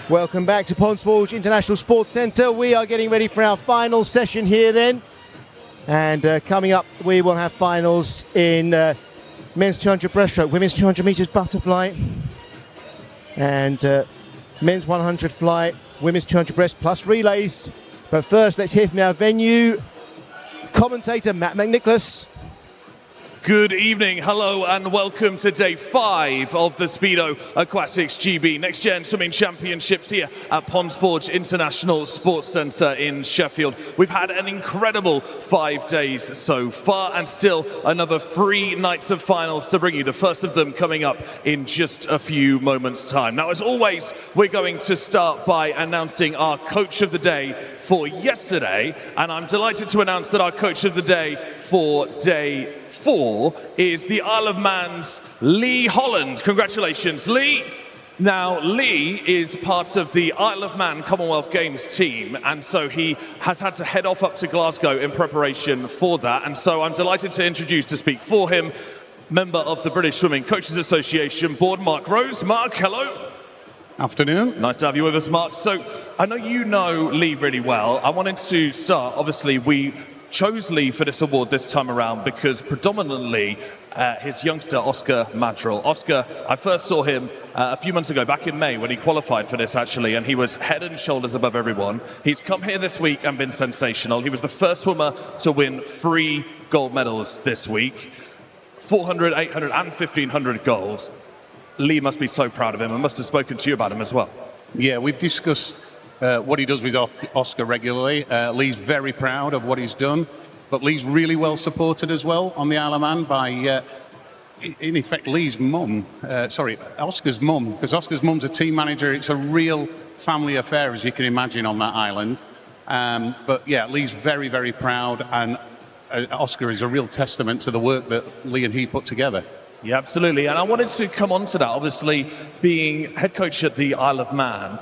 Welcome back to Ponds Forge International Sports Centre. We are getting ready for our final session here then. And coming up, we will have finals in men's 200 breaststroke, women's 200 metres butterfly, and men's 100 fly, women's 200 breast plus relays. But first, let's hear from our venue commentator, Matt McNicholas. Good evening, hello and welcome to day 5 of the Speedo Aquatics GB Next Gen Swimming Championships here at Ponds Forge International Sports Centre in Sheffield. We've had an incredible 5 days so far and still another 3 nights of finals to bring you, the first of them coming up in just a few moments' time. Now, as always, we're going to start by announcing our Coach of the Day for yesterday, and I'm delighted to announce that our Coach of the Day for day 4 is the Isle of Man's Lee Holland. Congratulations, Lee. Now, Lee is part of the Isle of Man Commonwealth Games team, and so he has had to head off up to Glasgow in preparation for that. And so I'm delighted to introduce, to speak for him, member of the British Swimming Coaches Association Board, Mark Rose. Mark, hello. Afternoon. Nice to have you with us, Mark. So I know you know Lee really well. I wanted to start, obviously, we chose Lee for this award this time around because predominantly his youngster, Oscar Madrill. Oscar, I first saw him a few months ago, back in May, when he qualified for this, actually, and he was head and shoulders above everyone. He's come here this week and been sensational. He was the first swimmer to win 3 gold medals this week, 400, 800, and 1500 golds. Lee must be so proud of him and must have spoken to you about him as well. Yeah, we've discussed what he does with Oscar regularly. Lee's very proud of what he's done, but Lee's really well supported as well on the Isle of Man by, in effect, Lee's mum, Oscar's mum, because Oscar's mum's a team manager. It's a real family affair, as you can imagine, on that island. But yeah, Lee's very, very proud, and Oscar is a real testament to the work that Lee and he put together. Yeah, absolutely. And I wanted to come on to that, obviously, being head coach at the Isle of Man.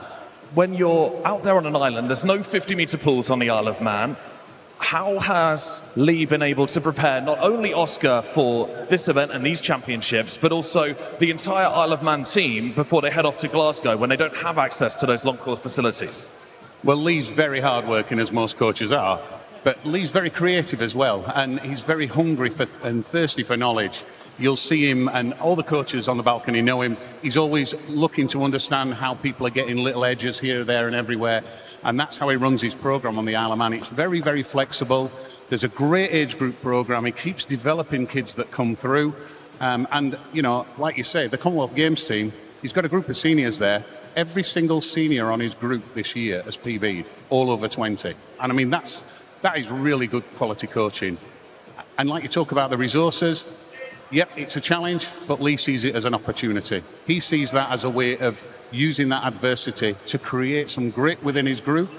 When you're out there on an island, there's no 50-metre pools on the Isle of Man. How has Lee been able to prepare not only Oscar for this event and these championships, but also the entire Isle of Man team before they head off to Glasgow when they don't have access to those long course facilities? Well, Lee's very hard-working, as most coaches are, but Lee's very creative as well, and he's very hungry and thirsty for knowledge. You'll see him, and all the coaches on the balcony know him. He's always looking to understand how people are getting little edges here, there, and everywhere. And that's how he runs his program on the Isle of Man. It's very, very flexible. There's a great age group program. He keeps developing kids that come through. And, you know, like you say, the Commonwealth Games team, he's got a group of seniors there. Every single senior on his group this year has PB'd, all over 20. And I mean, that is really good quality coaching. And like you talk about the resources, yep, it's a challenge, but Lee sees it as an opportunity. He sees that as a way of using that adversity to create some grit within his group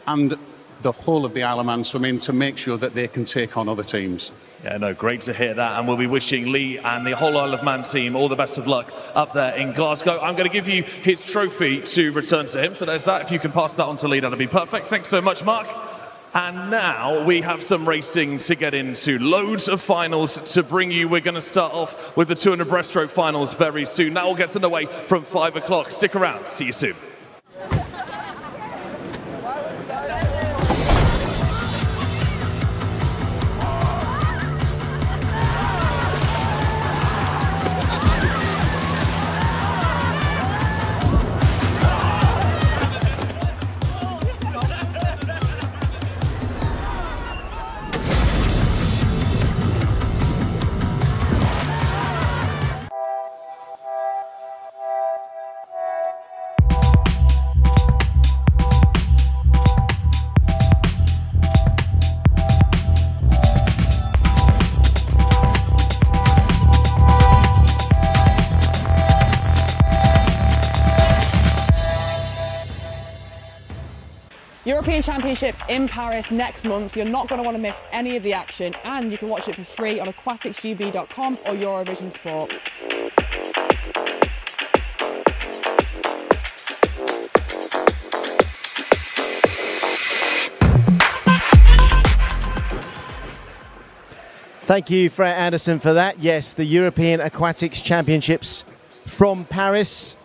and the whole of the Isle of Man swimming to make sure that they can take on other teams. Yeah, no, great to hear that, and we'll be wishing Lee and the whole Isle of Man team all the best of luck up there in Glasgow. I'm going to give you his trophy to return to him, so there's that. If you can pass that on to Lee, that'll be perfect. Thanks so much, Mark. And now we have some racing to get into, loads of finals to bring you. We're going to start off with the 200 breaststroke finals very soon. That all gets underway from 5 o'clock. Stick around. See you soon. European Championships in Paris next month. You're not going to want to miss any of the action, and you can watch it for free on aquaticsgb.com or Eurovision Sport. Thank you, Freya Anderson, for that. Yes, the European Aquatics Championships from Paris.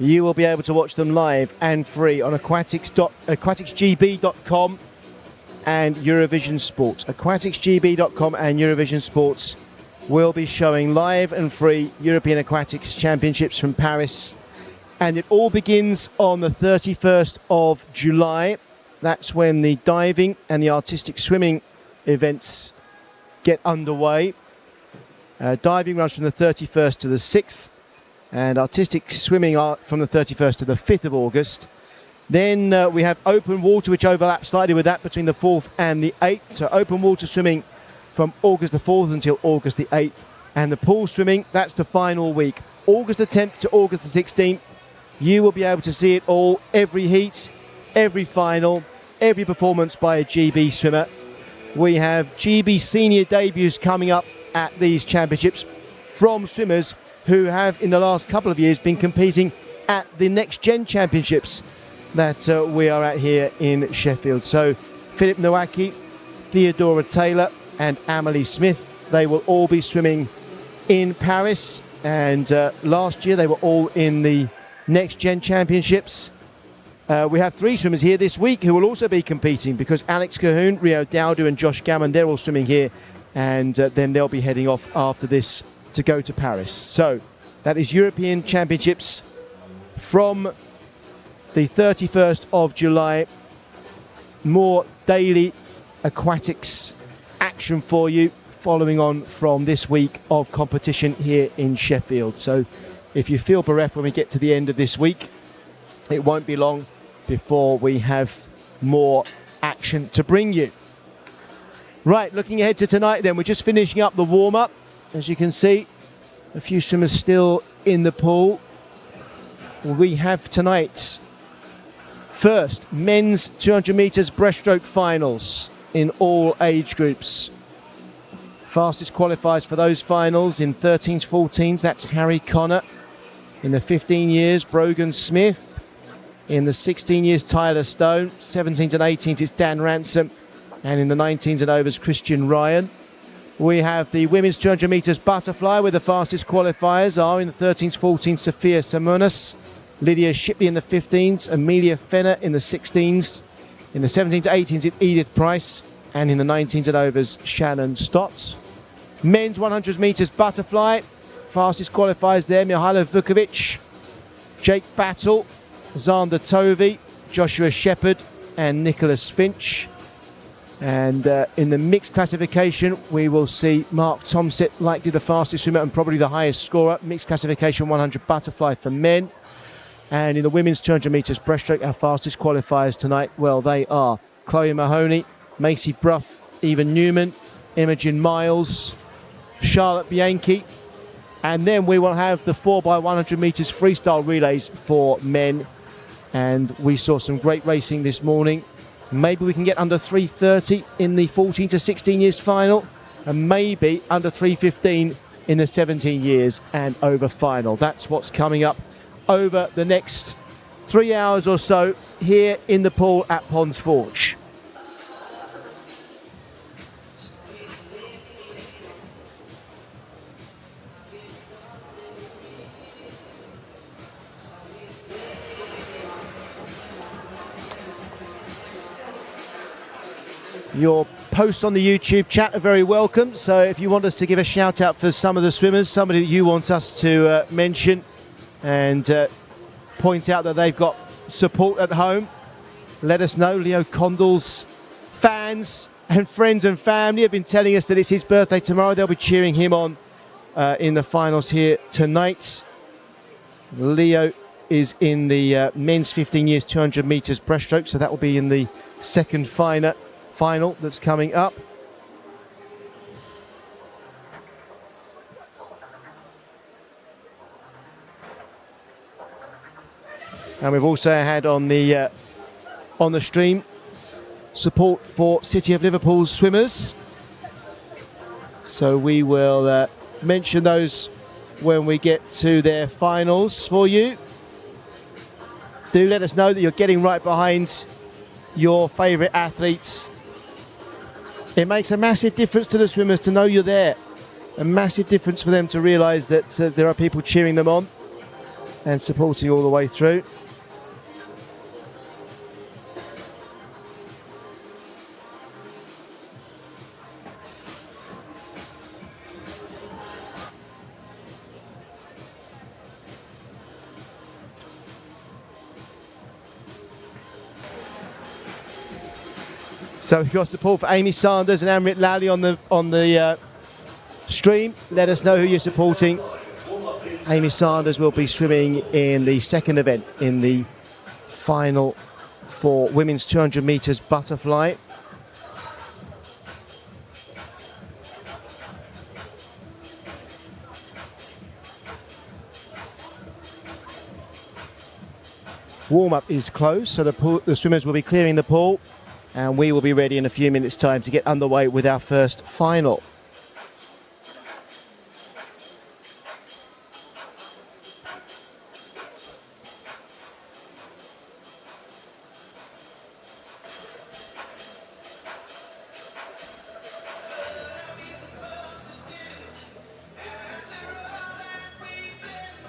you will be able to watch them live and free on aquaticsgb.com and Eurovision Sports. aquaticsgb.com and Eurovision Sports will be showing live and free European Aquatics Championships from Paris. And it all begins on the 31st of July. That's when the diving and the artistic swimming events get underway. Diving runs from the 31st to the 6th, and artistic swimming are from the 31st to the 5th of August. Then we have open water, which overlaps slightly with that, between the 4th and the 8th. So open water swimming from August the 4th until August the 8th. And the pool swimming, that's the final week. August the 10th to August the 16th. You will be able to see it all, every heat, every final, every performance by a GB swimmer. We have GB senior debuts coming up at these championships from swimmers who have in the last couple of years been competing at the Next Gen Championships that we are at here in Sheffield. So Philip Nowacki, Theodora Taylor and Amelie Smith, they will all be swimming in Paris, and last year they were all in the Next Gen Championships. We have 3 swimmers here this week who will also be competing, because Alex Cahoon, Rio Dowdu and Josh Gammon, they're all swimming here, and then they'll be heading off after this to go to Paris. So that is European Championships from the 31st of July. More daily aquatics action for you following on from this week of competition here in Sheffield. So if you feel bereft when we get to the end of this week, it won't be long before we have more action to bring you. Right, looking ahead to tonight then, we're just finishing up the warm-up. As you can see, a few swimmers still in the pool. We have tonight's first men's 200 metres breaststroke finals in all age groups. Fastest qualifiers for those finals in 13s, 14s, that's Harry Connor. In the 15 years, Brogan Smith. In the 16 years, Tyler Stone. 17s and 18s, it's Dan Ransom. And in the 19s and overs, Christian Ryan. We have the women's 200 metres butterfly, where the fastest qualifiers are in the 13s, 14s, Sophia Simonis. Lydia Shipley in the 15s, Amelia Fenner in the 16s. In the 17s to 18s, it's Edith Price. And in the 19s and overs, Shannon Stotts. Men's 100 metres butterfly, fastest qualifiers there, Mihailo Vukovic, Jake Battle, Zander Tovey, Joshua Shepherd and Nicholas Finch. And in the mixed classification, we will see Mark Tomsett, likely the fastest swimmer and probably the highest scorer. Mixed classification 100 butterfly for men. And in the women's 200 metres breaststroke, our fastest qualifiers tonight, well, they are Chloe Mahoney, Macy Brough, Eva Newman, Imogen Miles, Charlotte Bianchi. And then we will have the 4x100 metres freestyle relays for men. And we saw some great racing this morning. Maybe we can get under 3:30 in the 14 to 16 years final, and maybe under 3:15 in the 17 years and over final. That's what's coming up over the next 3 hours or so here in the pool at Ponds Forge. Your posts on the YouTube chat are very welcome, so if you want us to give a shout out for some of the swimmers, somebody that you want us to mention and point out that they've got support at home, let us know. Leo Condell's fans and friends and family have been telling us that it's his birthday tomorrow. They'll be cheering him on in the finals here tonight. Leo is in the men's 15 years 200 metres breaststroke, so that will be in the second final that's coming up. And we've also had on the stream support for City of Liverpool's swimmers, so we will mention those when we get to their finals for you. Do let us know that you're getting right behind your favourite athletes. It makes a massive difference to the swimmers to know you're there. A massive difference for them to realise that there are people cheering them on. and supporting all the way through. So we've got support for Amy Sanders and Amrit Lally on the stream. Let us know who you're supporting. Amy Sanders will be swimming in the second event in the final for women's 200 metres butterfly. Warm-up is closed, so the swimmers will be clearing the pool, and we will be ready in a few minutes' time to get underway with our first final.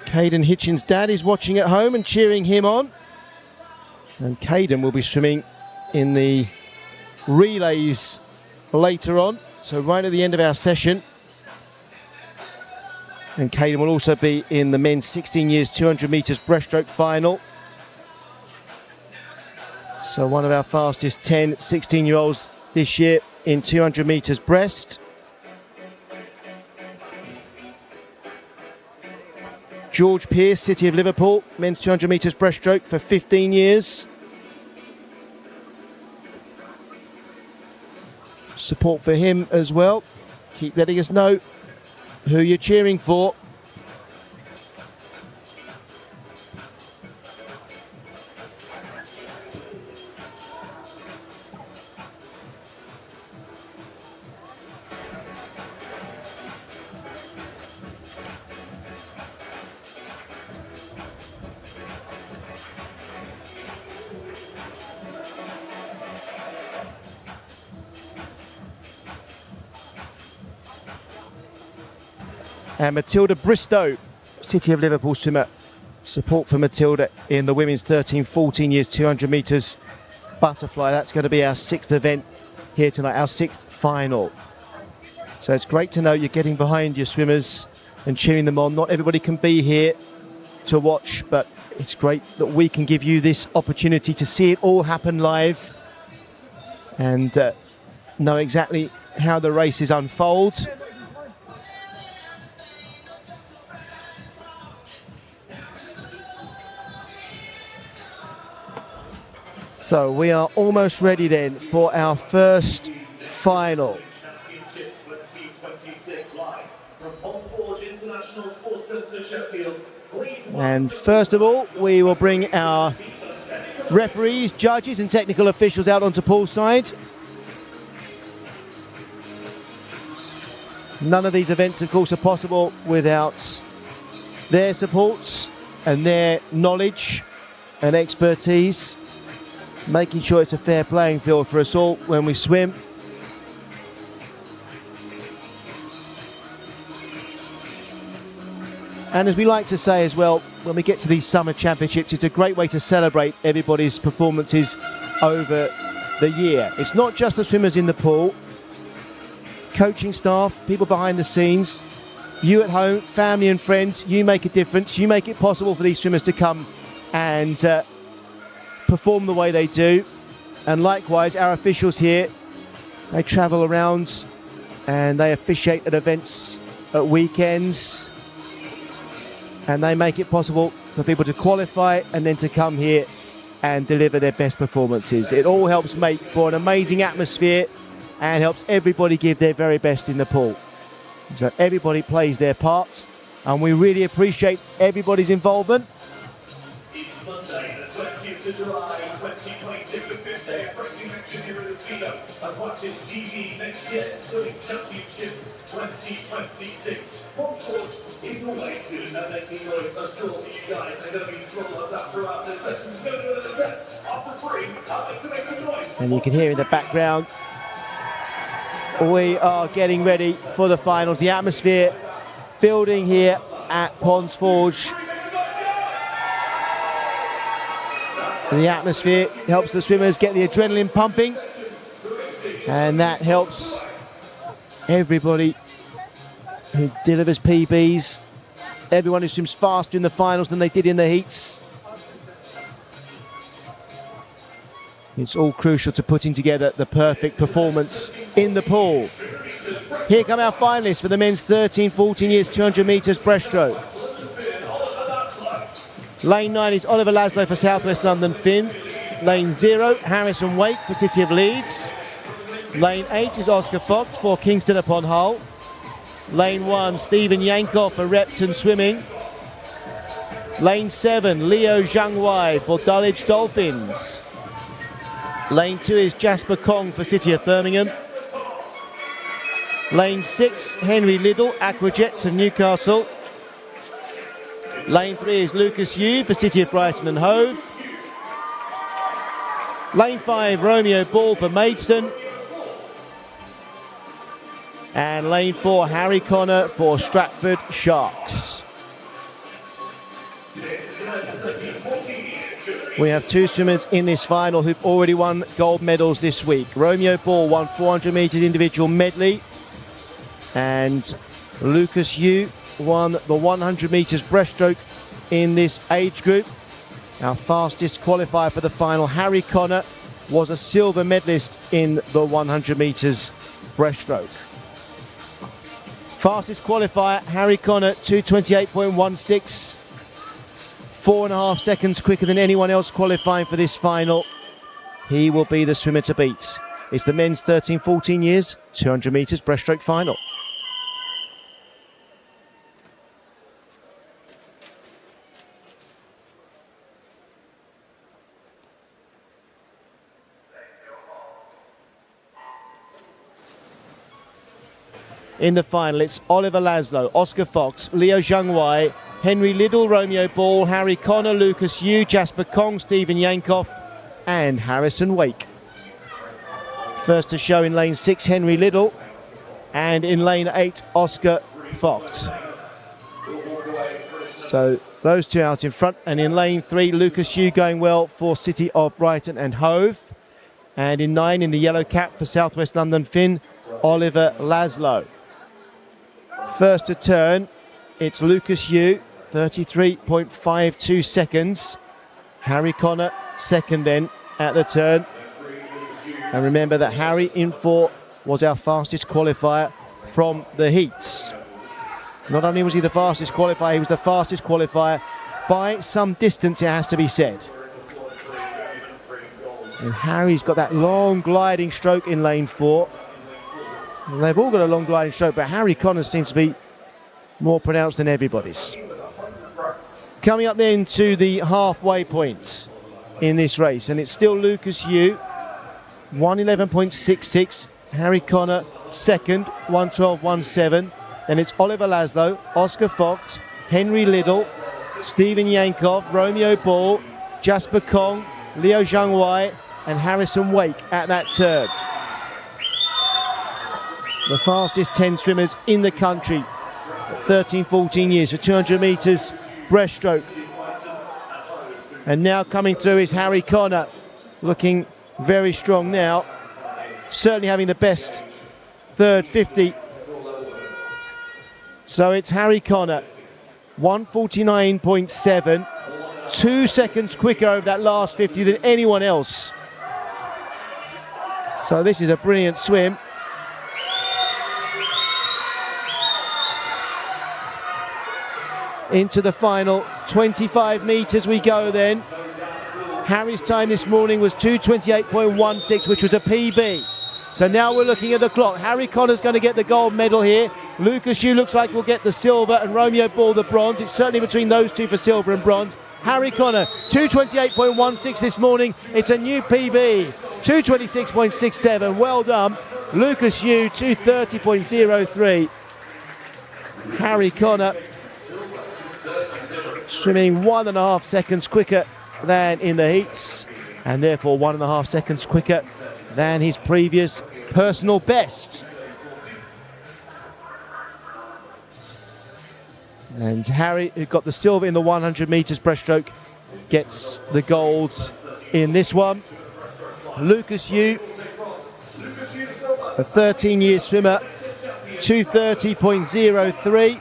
Caden Hitchens' dad is watching at home and cheering him on. And Caden will be swimming in the relays later on, so right at the end of our session. And Caden will also be in the men's 16 years 200 metres breaststroke final. So one of our fastest 10 16-year-olds this year in 200 metres breast. George Pearce, City of Liverpool, men's 200 metres breaststroke for 15 years. Support for him as well. Keep letting us know who you're cheering for. And Matilda Bristow, City of Liverpool swimmer. Support for Matilda in the women's 13-14 years 200 metres butterfly. That's going to be our 6th event here tonight, our 6th final. So it's great to know you're getting behind your swimmers and cheering them on. Not everybody can be here to watch, but it's great that we can give you this opportunity to see it all happen live and know exactly how the races unfold. So we are almost ready then for our first final. And first of all, we will bring our referees, judges and technical officials out onto poolside. None of these events, of course, are possible without their supports and their knowledge and expertise, making sure it's a fair playing field for us all when we swim. And as we like to say as well, when we get to these summer championships, it's a great way to celebrate everybody's performances over the year. It's not just the swimmers in the pool, coaching staff, people behind the scenes, you at home, family and friends, you make a difference. You make it possible for these swimmers to come and perform the way they do. And likewise, our officials here, they travel around and they officiate at events at weekends, and they make it possible for people to qualify and then to come here and deliver their best performances. It all helps make for an amazing atmosphere and helps everybody give their very best in the pool. So everybody plays their parts, and we really appreciate everybody's involvement. Monday, the 20th of July, 2026, the 5th day of racing action here at the Speedo Aquatics GB Next Year Swimming Championships 2026. One sport is always good at making life a sure for you guys. I know you saw that throughout the sessions. Go to the test after 3. I'd like to make a noise. And you can hear in the background, we are getting ready for the finals. The atmosphere building here at Ponds Forge And the atmosphere helps the swimmers get the adrenaline pumping, and that helps everybody who delivers PBs, everyone who swims faster in the finals than they did in the heats. It's all crucial to putting together the perfect performance in the pool. Here come our finalists for the men's 13-14 years 200 metres breaststroke. Lane 9 is Oliver Laszlo for South West London Finn. Lane 0, Harrison Wake for City of Leeds. Lane 8 is Oscar Fox for Kingston upon Hull. Lane 1, Stephen Yankoff for Repton Swimming. Lane 7, Leo Zhangwei for Dulwich Dolphins. Lane 2 is Jasper Kong for City of Birmingham. Lane 6, Henry Liddell, Aquajets of Newcastle. Lane 3 is Lucas Yu for City of Brighton and Hove. Lane 5, Romeo Ball for Maidstone. And lane 4, Harry Connor for Stratford Sharks. We have two swimmers in this final who've already won gold medals this week. Romeo Ball won 400 metres individual medley, and Lucas Yu won the 100 metres breaststroke in this age group. Our fastest qualifier for the final, Harry Connor, was a silver medalist in the 100 metres breaststroke. Fastest qualifier, Harry Connor, 2:28.16. 4.5 seconds quicker than anyone else qualifying for this final. He will be the swimmer to beat. It's the men's 13-14 years 200 metres breaststroke final. In the final, it's Oliver Laszlo, Oscar Fox, Leo Zhangwei, Henry Liddell, Romeo Ball, Harry Connor, Lucas Yu, Jasper Kong, Stephen Yankoff, and Harrison Wake. First to show in lane 6, Henry Liddell, and in lane 8, Oscar Fox. So those two out in front, and in lane 3, Lucas Yu going well for City of Brighton and Hove. And in 9, in the yellow cap for South West London Finn, Oliver Laszlo. First to turn, it's Lucas Yu, 33.52 seconds. Harry Connor second then at the turn. And remember that Harry in 4 was our fastest qualifier from the heats. Not only was he the fastest qualifier, he was the fastest qualifier by some distance, it has to be said. And Harry's got that long gliding stroke in lane 4. And they've all got a long gliding stroke, but Harry Connor seems to be more pronounced than everybody's. Coming up then to the halfway point in this race, and it's still Lucas Yu, 1:11.66. Harry Connor second, 1:12.17. Then it's Oliver Laszlo, Oscar Fox, Henry Liddell, Stephen Yankoff, Romeo Ball, Jasper Kong, Leo Zhangwei, and Harrison Wake at that turn. The fastest 10 swimmers in the country, 13-14 years for 200 metres breaststroke. And now coming through is Harry Connor, looking very strong now, certainly having the best third 50. So it's Harry Connor, 1:49.7, 2 seconds quicker over that last 50 than anyone else. So this is a brilliant swim. Into the final 25 metres we go then. Harry's time this morning was 2:28.16, which was a PB. So now we're looking at the clock. Harry Connor's going to get the gold medal here. Lucas Yu looks like will get the silver, and Romeo Ball the bronze. It's certainly between those two for silver and bronze. Harry Connor, 2:28.16 this morning. It's a new PB, 2:26.67. Well done. Lucas Yu, 2:30.03. Harry Connor swimming 1.5 seconds quicker than in the heats, and therefore 1.5 seconds quicker than his previous personal best. And Harry, who got the silver in the 100 metres breaststroke, gets the gold in this one. Lucas Yu, a 13-year swimmer, 2:30.03.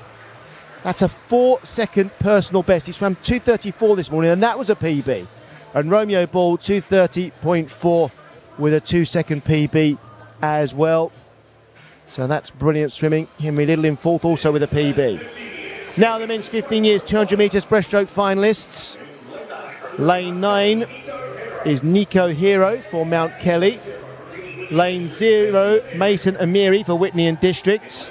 That's a 4-second personal best. He swam 2:34 this morning, and that was a PB. And Romeo Ball, 2:30.4 with a 2-second PB as well. So that's brilliant swimming. Henry Little in fourth, also with a PB. Now the men's 15 years 200 metres breaststroke finalists. Lane 9 is Nico Hero for Mount Kelly. Lane 0, Mason Amiri for Whitney and Districts.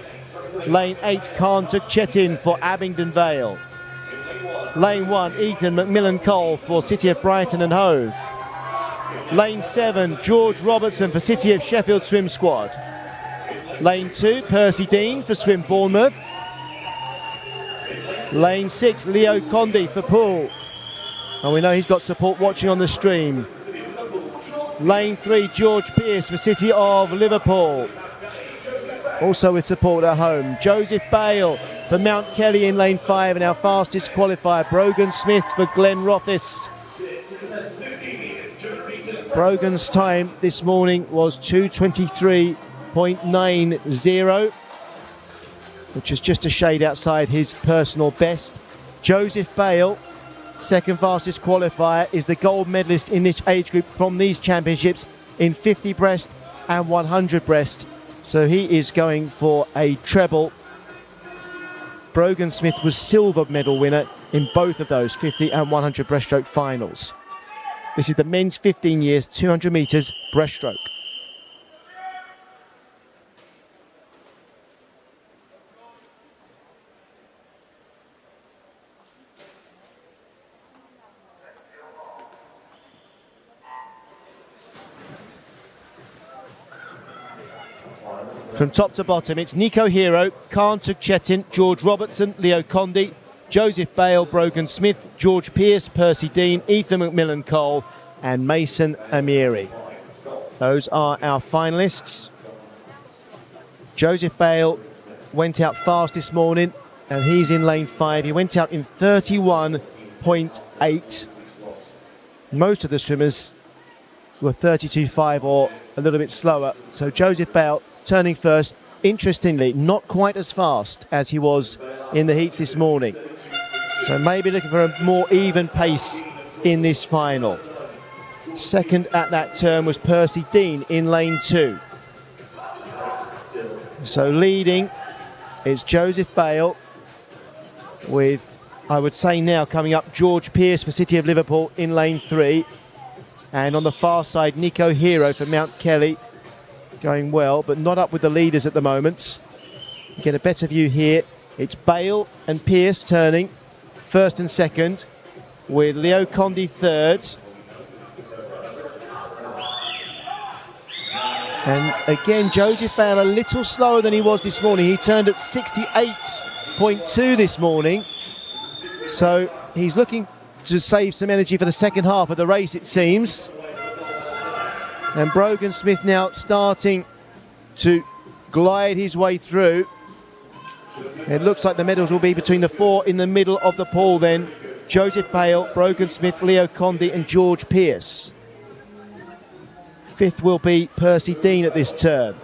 Lane 8, Khan Tukchetin for Abingdon Vale. Lane 1, Ethan McMillan Cole for City of Brighton and Hove. Lane 7, George Robertson for City of Sheffield Swim Squad. Lane 2, Percy Dean for Swim Bournemouth. Lane 6, Leo Condi for Poole. And we know he's got support watching on the stream. Lane 3, George Pearce for City of Liverpool. Also with support at home. Joseph Bale for Mount Kelly in lane 5, and our fastest qualifier, Brogan Smith for Glen Rothis. Brogan's time this morning was 2:23.90, which is just a shade outside his personal best. Joseph Bale, second fastest qualifier, is the gold medalist in this age group from these championships in 50 breast and 100 breast. So he is going for a treble. Brogan Smith was silver medal winner in both of those 50 and 100 breaststroke finals. This is the men's 15 years 200 metres breaststroke. From top to bottom, it's Nico Hero, Khan Tukchetin, George Robertson, Leo Condi, Joseph Bale, Brogan Smith, George Pearce, Percy Dean, Ethan McMillan Cole, and Mason Amiri. Those are our finalists. Joseph Bale went out fast this morning, and he's in lane 5. He went out in 31.8. Most of the swimmers were 32.5 or a little bit slower. So Joseph Bale turning first. Interestingly, not quite as fast as he was in the heats this morning. So maybe looking for a more even pace in this final. Second at that turn was Percy Dean in lane 2. So leading is Joseph Bale with, I would say now, coming up George Pearce for City of Liverpool in lane 3. And on the far side, Nico Hero for Mount Kelly, going well, but not up with the leaders at the moment. You get a better view here. It's Bale and Pearce turning first and second, with Leo Condi third. And again, Joseph Bale a little slower than he was this morning. He turned at 68.2 this morning. So he's looking to save some energy for the second half of the race, it seems. And Brogan Smith now starting to glide his way through. It looks like the medals will be between the 4 in the middle of the pool then. Joseph Bale, Brogan Smith, Leo Condi and George Pearce. Fifth will be Percy Dean at this turn.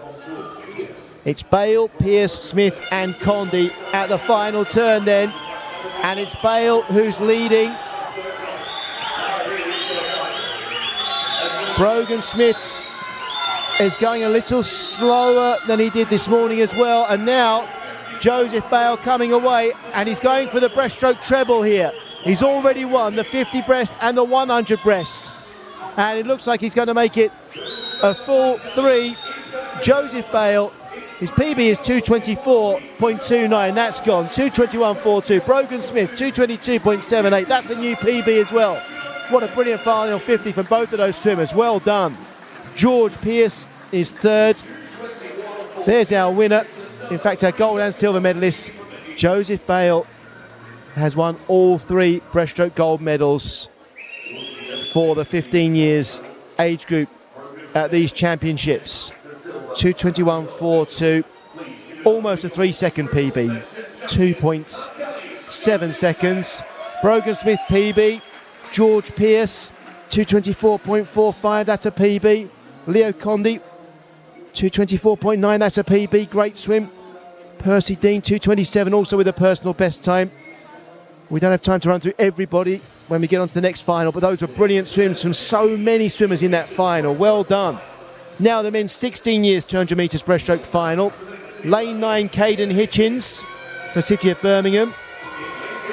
It's Bale, Pearce, Smith and Condi at the final turn then. And it's Bale who's leading. Brogan Smith is going a little slower than he did this morning as well. And now Joseph Bale coming away, and he's going for the breaststroke treble here. He's already won the 50 breast and the 100 breast. And it looks like he's going to make it a full 3. Joseph Bale, his PB is 2:24.29. That's gone. 2:21.42. Brogan Smith, 2:22.78. That's a new PB as well. What a brilliant final 50 from both of those swimmers. Well done. George Pearce is third. There's our winner. In fact, our gold and silver medalists. Joseph Bale has won all 3 breaststroke gold medals for the 15 years age group at these championships. 2:21.42. Almost a 3-second PB. 2.7 seconds. Brogan Smith PB. George Pearce 224.45, that's a PB. Leo Condi, 224.9, that's a PB, great swim. Percy Dean, 227, also with a personal best time. We don't have time to run through everybody when we get on to the next final, but those were brilliant swims from so many swimmers in that final. Well done. Now the men's 16 years 200 metres breaststroke final. Lane 9, Caden Hitchens for City of Birmingham.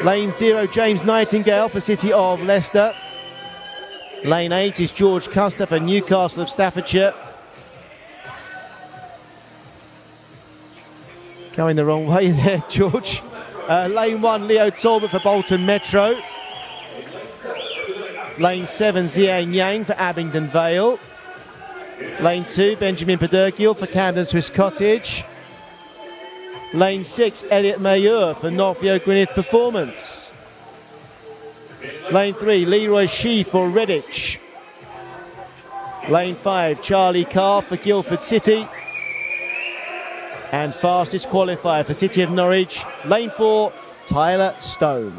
Lane 0, James Nightingale for City of Leicester. Lane 8 is George Custer for Newcastle of Staffordshire. Going the wrong way there, George. Lane 1, Leo Talbot for Bolton Metro. Lane 7, Xiang Yang for Abingdon Vale. Lane 2, Benjamin Pedergill for Camden Swiss Cottage. Lane 6, Elliot Mayeur for Northview Gwynedd Performance. Lane 3, Leroy Shee for Redditch. Lane 5, Charlie Carr for Guildford City. And fastest qualifier for City of Norwich, Lane 4, Tyler Stone.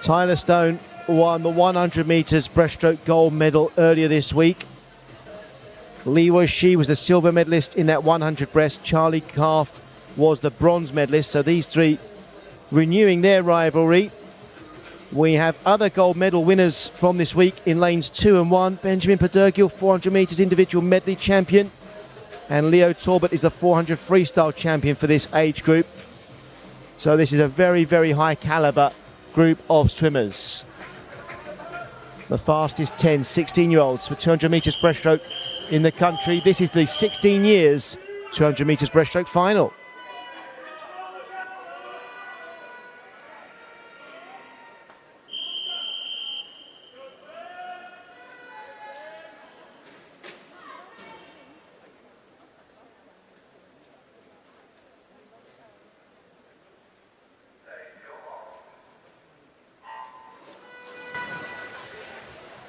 Tyler Stone won the 100 metres breaststroke gold medal earlier this week. Leroy Shee was the silver medalist in that 100 breast. Charlie Calf was the bronze medalist. So these three renewing their rivalry. We have other gold medal winners from this week in lanes 2 and 1. Benjamin Pedergill, 400 metres individual medley champion. And Leo Talbot is the 400 freestyle champion for this age group. So this is a very, very high calibre group of swimmers. The fastest 10 16-year-olds for 200 metres breaststroke in the country. This is the 16 years 200 metres breaststroke final.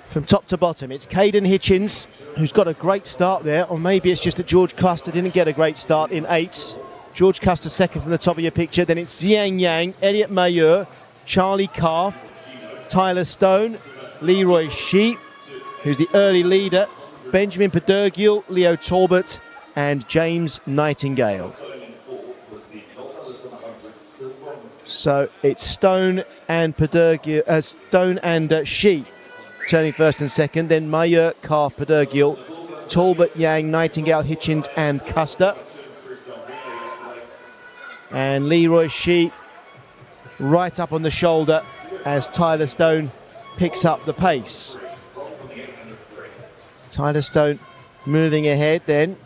From top to bottom, it's Caden Hitchens, who's got a great start there, or maybe it's just that George Custer didn't get a great start in 8s. George Custer second from the top of your picture, then it's Xiang Yang, Elliot Mayeur, Charlie Calf, Tyler Stone, Leroy Shee, who's the early leader, Benjamin Pedergill, Leo Talbot, and James Nightingale. So it's Stone and Pedergill, Stone and Shee turning first and second, then Mayeur, Calf, Pedergill, Talbot, Yang, Nightingale, Hitchens and Custer. And Leroy Shee right up on the shoulder as Tyler Stone picks up the pace. Tyler Stone moving ahead then.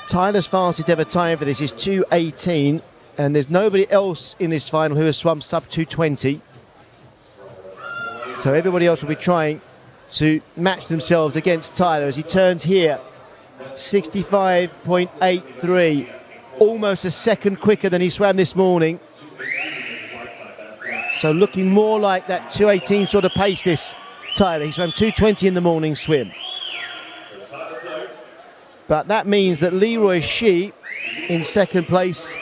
Tyler's fastest ever time for this is 2:18, and there's nobody else in this final who has swum sub 2:20. So everybody else will be trying to match themselves against Tyler as he turns here. 65.83, almost a second quicker than he swam this morning. So looking more like that 2:18 sort of pace, this Tyler. He swam 2:20 in the morning swim. But that means that Leroy Shee in second place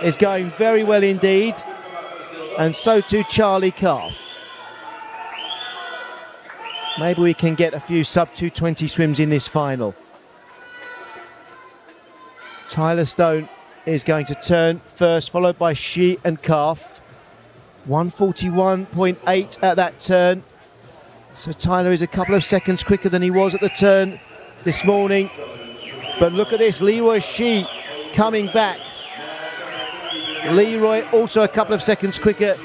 is going very well indeed, and so too Charlie Calf. Maybe we can get a few sub 2:20 swims in this final. Tyler Stone is going to turn first, followed by Shee and Calf. 1:41.8 at that turn. So Tyler is a couple of seconds quicker than he was at the turn this morning. But look at this, Leroy Shee coming back. Leroy also a couple of seconds quicker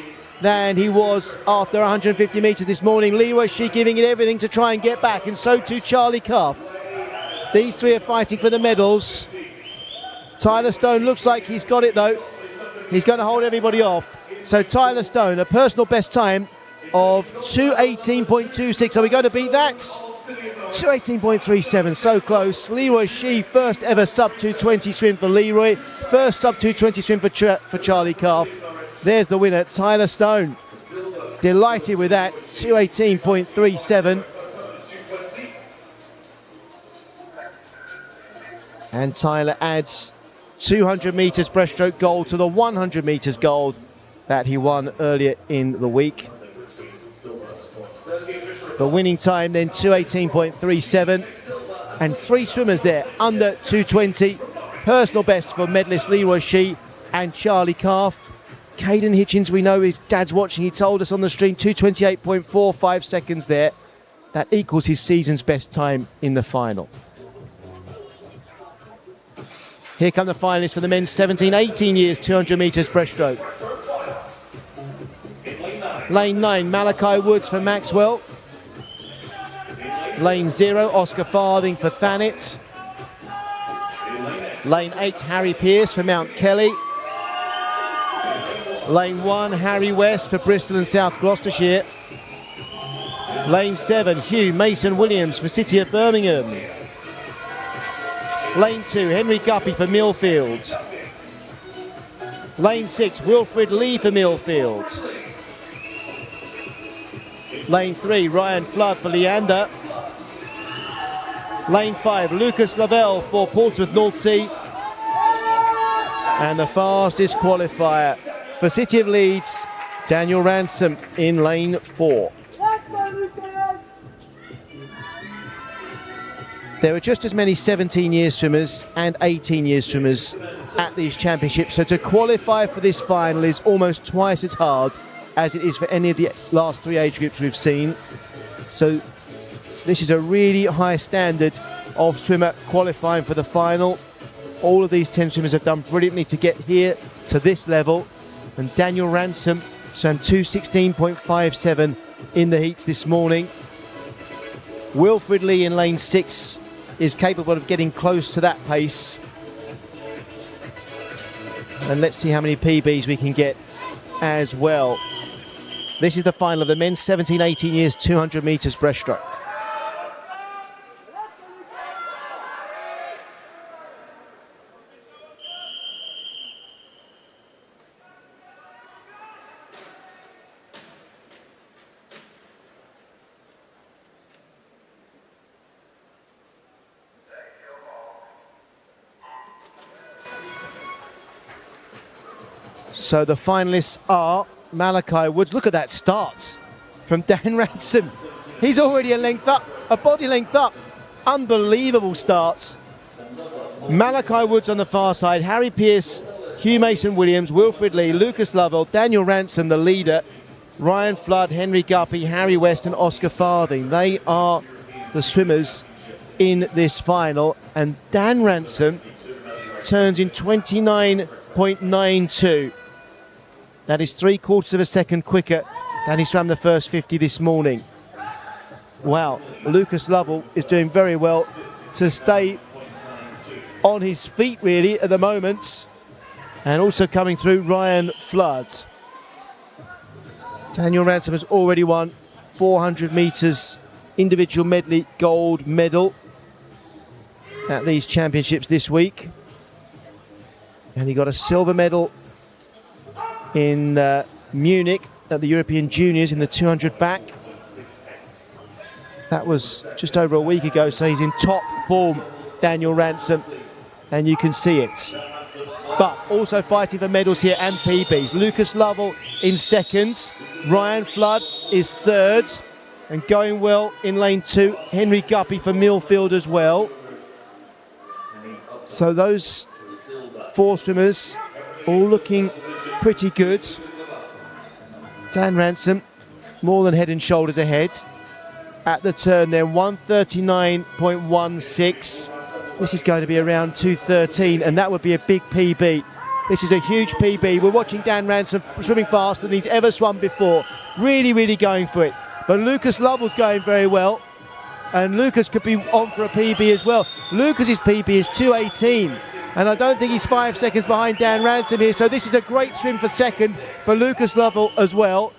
than he was after 150 metres this morning. Leroy Shee giving it everything to try and get back, and so too Charlie Calf. These three are fighting for the medals. Tyler Stone looks like he's got it though. He's going to hold everybody off. So Tyler Stone, a personal best time of 2:18.26. Are we going to beat that? 2:18.37, so close. Leroy Shee, first ever sub 2:20 swim for Leroy. First sub 2:20 swim for Charlie Calf. There's the winner, Tyler Stone. Delighted with that, 2:18.37. And Tyler adds 200 metres breaststroke gold to the 100 metres gold that he won earlier in the week. The winning time then 2:18.37, and 3 swimmers there under 2:20. Personal best for medalist Leroy Shee and Charlie Calf. Caden Hitchens, we know his dad's watching, he told us on the stream, 2:28.45 seconds there. That equals his season's best time in the final. Here come the finalists for the men's 17-18 years 200 metres breaststroke. Lane 9, Malachi Woods for Maxwell. Lane 0, Oscar Farthing for Thanet. Lane 8, Harry Pearce for Mount Kelly. Lane 1, Harry West for Bristol and South Gloucestershire. Lane 7, Hugh Mason Williams for City of Birmingham. Lane 2, Henry Guppy for Millfield. Lane 6, Wilfred Lee for Millfield. Lane 3, Ryan Flood for Leander. Lane 5, Lucas Lavelle for Portsmouth North Sea. And the fastest qualifier for City of Leeds, Daniel Ransom in lane 4. There are just as many 17-year swimmers and 18-year swimmers at these championships, so to qualify for this final is almost twice as hard as it is for any of the last 3 age groups we've seen. So this is a really high standard of swimmer qualifying for the final. All of these 10 swimmers have done brilliantly to get here to this level, and Daniel Ransom swam 2:16.57 in the heats this morning. Wilfred Lee in lane 6 is capable of getting close to that pace. And let's see how many PBs we can get as well. This is the final of the men's 17-18 years 200 metres breaststroke. So the finalists are Malachi Woods. Look at that start from Dan Ransom. He's already a length up, a body length up. Unbelievable starts. Malachi Woods on the far side, Harry Pearce, Hugh Mason Williams, Wilfred Lee, Lucas Lovell, Daniel Ransom, the leader, Ryan Flood, Henry Guppy, Harry West and Oscar Farthing. They are the swimmers in this final, and Dan Ransom turns in 29.92. That is 3/4 of a second quicker than he swam the first 50 this morning. Wow, Lucas Lovell is doing very well to stay on his feet really at the moment. And also coming through, Ryan Flood. Daniel Ransom has already won 400 metres individual medley gold medal at these championships this week. And he got a silver medal in Munich at the European Juniors in the 200 back. That was just over a week ago, so he's in top form, Daniel Ransom, and you can see it. But also fighting for medals here and PBs. Lucas Lovell in second, Ryan Flood is third, and going well in lane 2, Henry Guppy for Millfield as well. So those 4 swimmers all looking pretty good. Dan Ransom more than head and shoulders ahead. At the turn then, 1:39.16. This is going to be around 2:13, and that would be a big PB. This is a huge PB. We're watching Dan Ransom swimming faster than he's ever swum before. Really, really going for it. But Lucas Lovell's going very well, and Lucas could be on for a PB as well. Lucas's PB is 2:18. And I don't think he's 5 seconds behind Dan Ransom here. So this is a great swim for second for Lucas Lovell as well.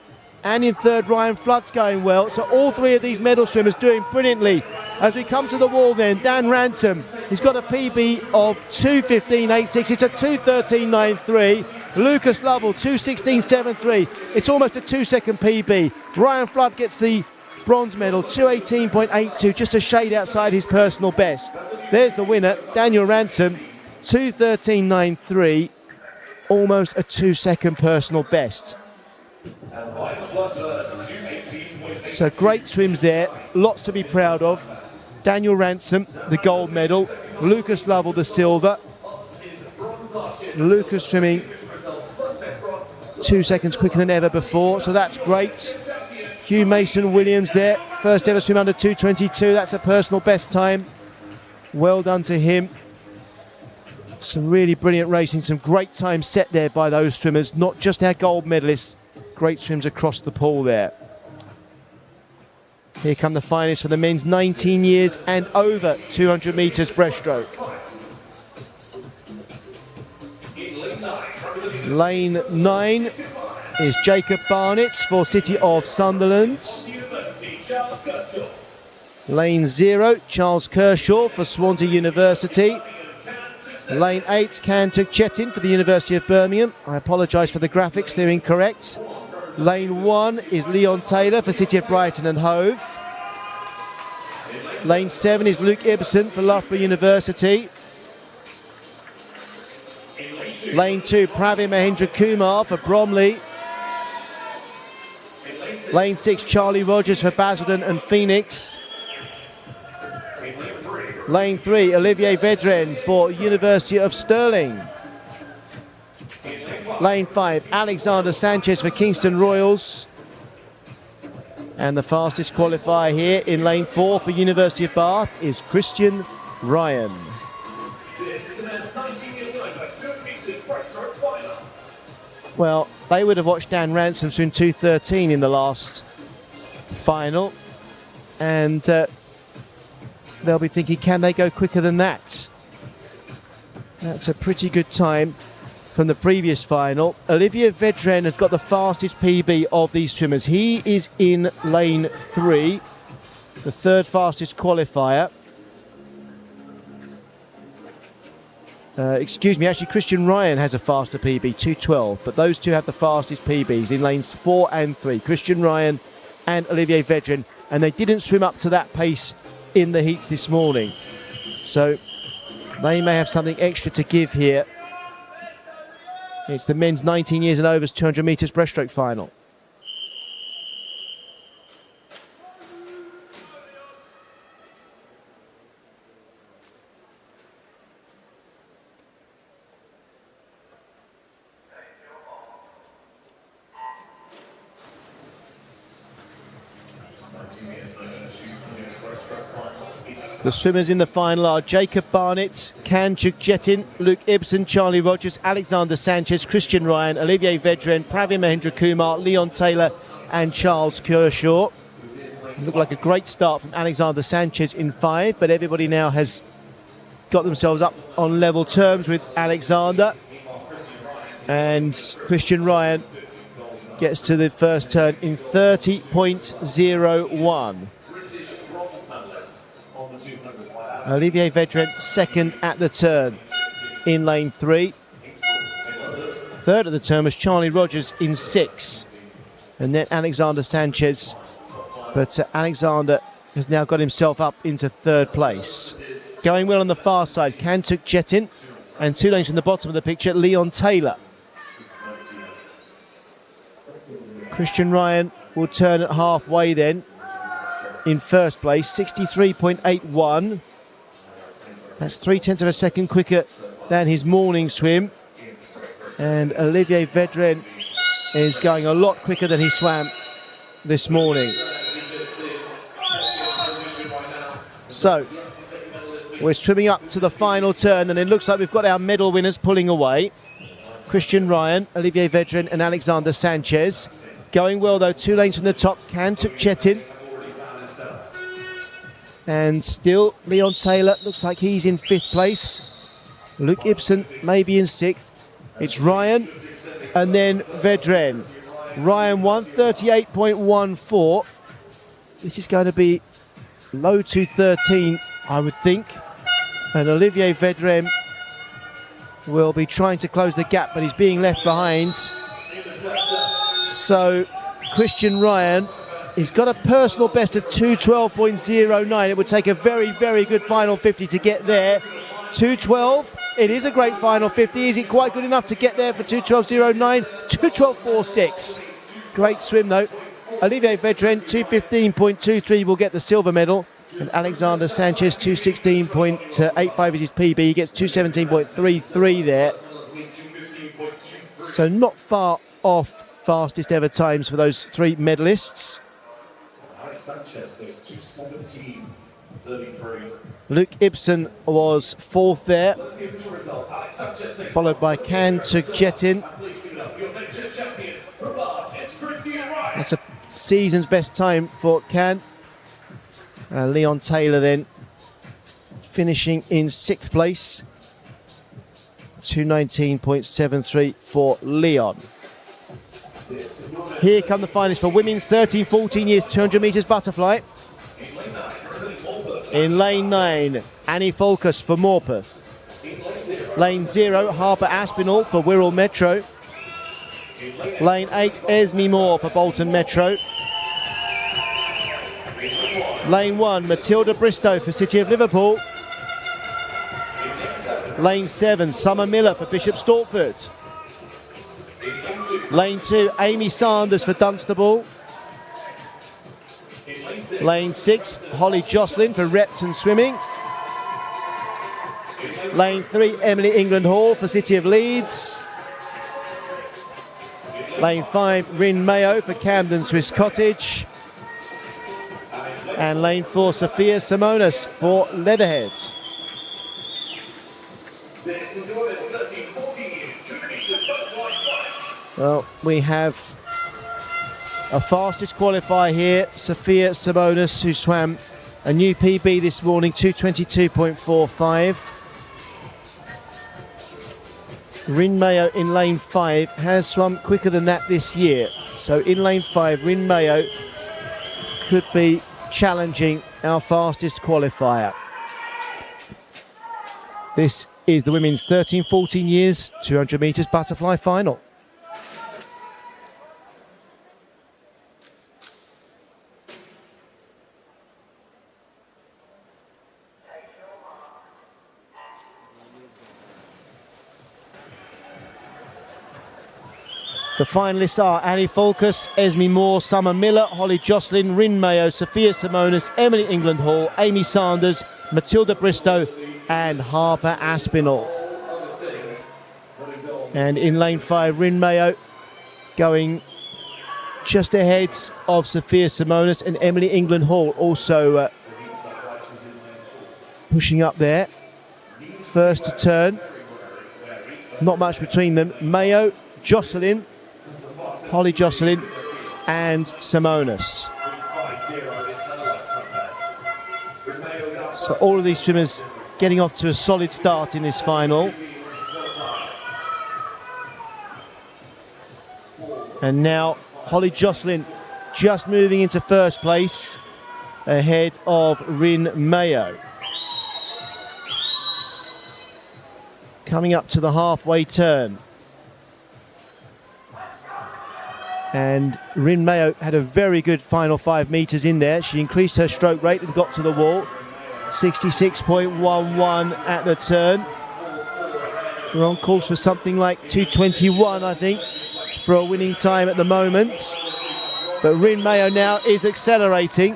And in third, Ryan Flood's going well. So all 3 of these medal swimmers doing brilliantly. As we come to the wall then, Dan Ransom, he's got a PB of 2:15.86. It's a 2:13.93. Lucas Lovell, 2:16.73. It's almost a 2-second PB. Ryan Flood gets the bronze medal, 2:18.82, just a shade outside his personal best. There's the winner, Daniel Ransom, 2:13.93. almost a 2-second personal best. So great swims there, lots to be proud of. Daniel Ransom, the gold medal. Lucas Lovell, the silver. Lucas swimming 2 seconds quicker than ever before, so that's great. Hugh Mason-Williams there, first ever swim under 2:22. That's a personal best time. Well done to him. Some really brilliant racing, some great times set there by those swimmers, not just our gold medalists. Great swims across the pool there. Here come the finalists for the men's 19 years and over 200 metres breaststroke. Lane 9 is Jacob Barnett for City of Sunderland. Lane 0, Charles Kershaw for Swansea University. Lane 8, Kantuk Chetin for the University of Birmingham. I apologise for the graphics, they're incorrect. Lane 1 is Leon Taylor for City of Brighton and Hove. Lane 7 is Luke Ibsen for Loughborough University. Lane 2, Pravin Mahendra Kumar for Bromley. Lane 6, Charlie Rogers for Basildon and Phoenix. Lane 3, Olivier Vedren for University of Stirling. Lane 5, Alexander Sanchez for Kingston Royals. And the fastest qualifier here in lane 4 for University of Bath is Christian Ryan. Well, they would have watched Dan Ransom swim 2:13 in the last final, and they'll be thinking, can they go quicker than that? That's a pretty good time from the previous final. Olivier Vedren has got the fastest PB of these swimmers. He is in lane 3, the third fastest qualifier. Excuse me, actually Christian Ryan has a faster PB, 2:12, but those two have the fastest PBs in lanes 4 and 3, Christian Ryan and Olivier Vedren, and they didn't swim up to that pace in the heats this morning. So they may have something extra to give here. It's the men's 19 years and overs 200 metres breaststroke final. The swimmers in the final are Jacob Barnett, Kantuk Chetin, Luke Ibsen, Charlie Rogers, Alexander Sanchez, Christian Ryan, Olivier Vedren, Pravin Mahendra Kumar, Leon Taylor and Charles Kershaw. Looked like a great start from Alexander Sanchez in 5, but everybody now has got themselves up on level terms with Alexander. And Christian Ryan gets to the first turn in 30.01. Olivier Vedren second at the turn in lane 3. Third at the turn was Charlie Rogers in 6. And then Alexander Sanchez. But Alexander has now got himself up into 3rd place. Going well on the far side, Kantuk Chetin. And 2 lanes from the bottom of the picture, Leon Taylor. Christian Ryan will turn at halfway then in 1st place, 63.81. That's 0.3 of a second quicker than his morning swim. And Olivier Vedren is going a lot quicker than he swam this morning. So, we're swimming up to the final turn, and it looks like we've got our medal winners pulling away. Christian Ryan, Olivier Vedren and Alexander Sanchez. Going well though, 2 lanes from the top, Kantuk Chetin. And still, Leon Taylor looks like he's in 5th place. Luke Ibsen maybe in 6th. It's Ryan and then Vedren. Ryan 1:38.14. This is going to be low 2:13, I would think. And Olivier Vedren will be trying to close the gap, but he's being left behind. So Christian Ryan, he's got a personal best of 2:12.09. It would take a very, very good final 50 to get there. 2:12, It is a great final 50. Is it quite good enough to get there for 2:12.09? 2:12.46. Great swim though. Olivier Vedren, 2:15.23 will get the silver medal. And Alexander Sanchez, 2:16.85 is his PB. He gets 2:17.33 there. So not far off fastest ever times for those three medalists. Alex Sanchez goes 2:17.33. Luke Ibsen was fourth there, Let's give the result. Alex Sanchez takes followed by Can Tugjetin. Please give it up. Your next champion from Bath, it's Christian Wright. That's a season's best time for Can. Leon Taylor then finishing in sixth place. 2:19.73 for Leon. Here come the finalists for women's 13-14 years 200 metres butterfly. In lane 9, Annie Folkus for Morpeth. Lane 0, Harper Aspinall for Wirral Metro. Lane 8, Esme Moore for Bolton Metro. Lane 1, Matilda Bristow for City of Liverpool. Lane 7, Summer Miller for Bishop Stortford. Lane 2, Amy Sanders for Dunstable. Lane 6, Holly Jocelyn for Repton Swimming. Lane 3, Emily England Hall for City of Leeds. Lane 5, Rin Mayo for Camden Swiss Cottage. And lane 4, Sophia Simonis for Leatherheads. Well, we have a fastest qualifier here, Sophia Simonis, who swam a new PB this morning, 2:22.45. Rin Mayo in lane 5 has swum quicker than that this year. So in lane 5, Rin Mayo could be challenging our fastest qualifier. This is the women's 13-14 years 200 metres butterfly final. The finalists are Annie Folkus, Esme Moore, Summer Miller, Holly Jocelyn, Rin Mayo, Sophia Simonis, Emily England Hall, Amy Sanders, Matilda Bristow and Harper Aspinall. And in lane 5, Rin Mayo going just ahead of Sophia Simonis, and Emily England Hall also pushing up there. First to turn, not much between them. Mayo, Jocelyn, Holly Jocelyn and Simonis. So all of these swimmers getting off to a solid start in this final. And now Holly Jocelyn just moving into first place ahead of Rin Mayo. Coming up to the halfway turn. And Rin Mayo had a very good final 5 metres in there. She increased her stroke rate and got to the wall. 66.11 at the turn. We're on course for something like 2:21, I think, for a winning time at the moment. But Rin Mayo now is accelerating.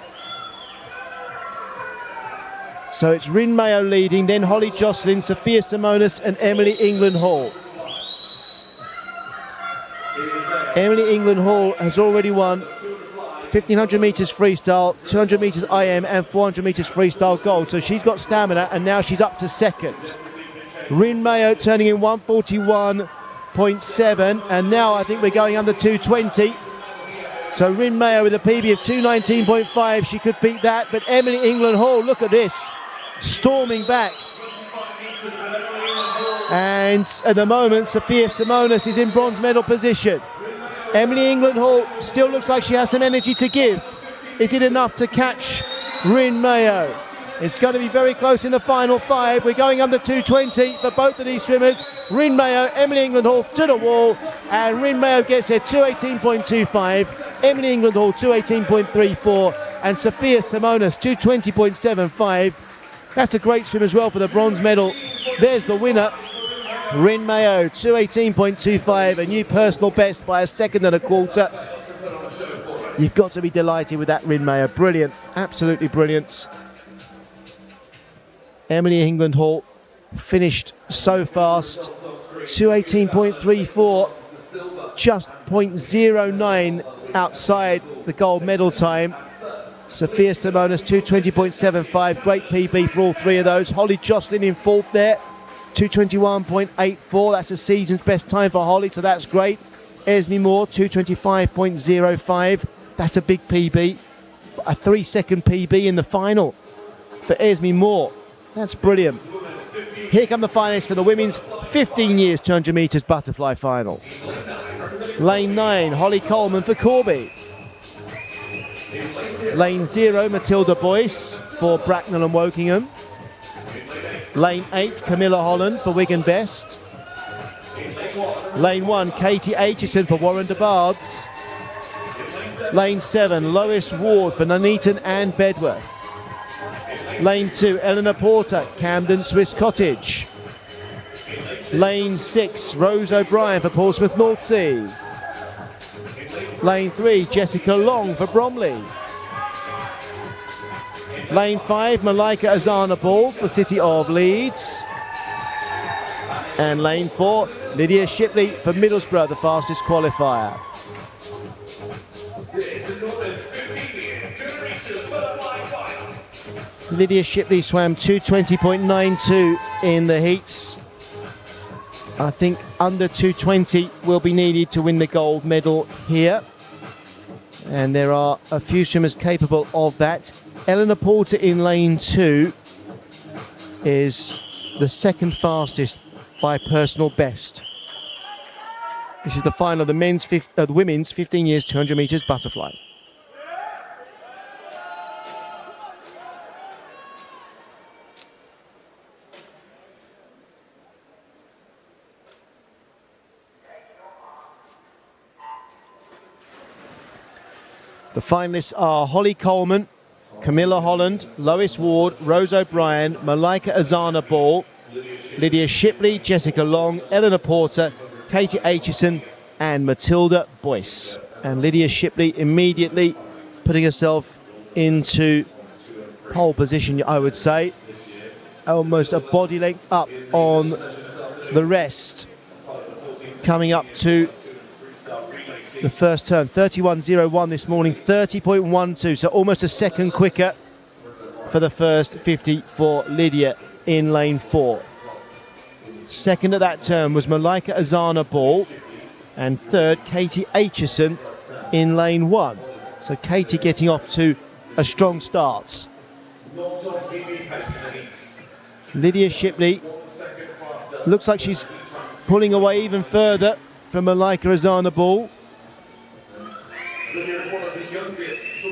So it's Rin Mayo leading, then Holly Jocelyn, Sophia Simonis and Emily England Hall. Emily England Hall has already won 1,500 metres freestyle, 200 metres IM and 400 metres freestyle gold. So she's got stamina and now she's up to second. Rin Mayo turning in 141.7 and now I think we're going under 220. So Rin Mayo with a PB of 219.5, she could beat that. But Emily England Hall, look at this, storming back. And at the moment, Sophia Simonis is in bronze medal position. Emily England Hall still looks like she has some energy to give. Is it enough to catch Rin Mayo? It's going to be very close in the final 5. We're going under 220 for both of these swimmers. Rin Mayo, Emily England Hall to the wall, and Rin Mayo gets there 2:18.25. Emily England Hall 2:18.34, and Sophia Simonis 2:20.75. That's a great swim as well for the bronze medal. There's the winner. Rin Mayo, 2:18.25, a new personal best by a second and a quarter. You've got to be delighted with that, Rin Mayo. Brilliant, absolutely brilliant. Emily England Hall finished so fast, 2:18.34, just 0.09 outside the gold medal time. Sophia Simonis, 2:20.75, great PB for all three of those. Holly Jocelyn in fourth there, 2:21.84, that's a season's best time for Holly, so that's great. Esme Moore, 2:25.05, that's a big PB. A 3-second PB in the final for Esme Moore. That's brilliant. Here come the finalists for the women's 15 years 200 metres butterfly final. Lane 9, Holly Coleman for Corby. Lane 0, Matilda Boyce for Bracknell and Wokingham. Lane 8, Camilla Holland for Wigan Best. Lane 1, Katie Aitchison for Warren de Bards. Lane 7, Lois Ward for Nuneaton and Bedworth. Lane 2, Eleanor Porter, Camden Swiss Cottage. Lane 6, Rose O'Brien for Portsmouth North Sea. Lane 3, Jessica Long for Bromley. Lane 5, Malika Azana Ball for City of Leeds. And lane 4, Lydia Shipley for Middlesbrough, the fastest qualifier. Lydia Shipley swam 2:20.92 in the heats. I think under 2:20 will be needed to win the gold medal here. And there are a few swimmers capable of that. Eleanor Porter in lane 2 is the second fastest by personal best. This is the final of the women's 15 years 200 metres butterfly. The finalists are Holly Coleman, Camilla Holland, Lois Ward, Rose O'Brien, Malika Azana Ball, Lydia Shipley, Jessica Long, Eleanor Porter, Katie Aitchison and Matilda Boyce. And Lydia Shipley immediately putting herself into pole position, I would say. Almost a body length up on the rest. Coming up to the first turn, 31.01 this morning, 30.12, so almost a second quicker for the first 50 for Lydia in lane 4. Second at that turn was Malika Azana Ball, and third, Katie Aitchison in lane 1. So Katie getting off to a strong start. Lydia Shipley looks like she's pulling away even further from Malika Azana Ball.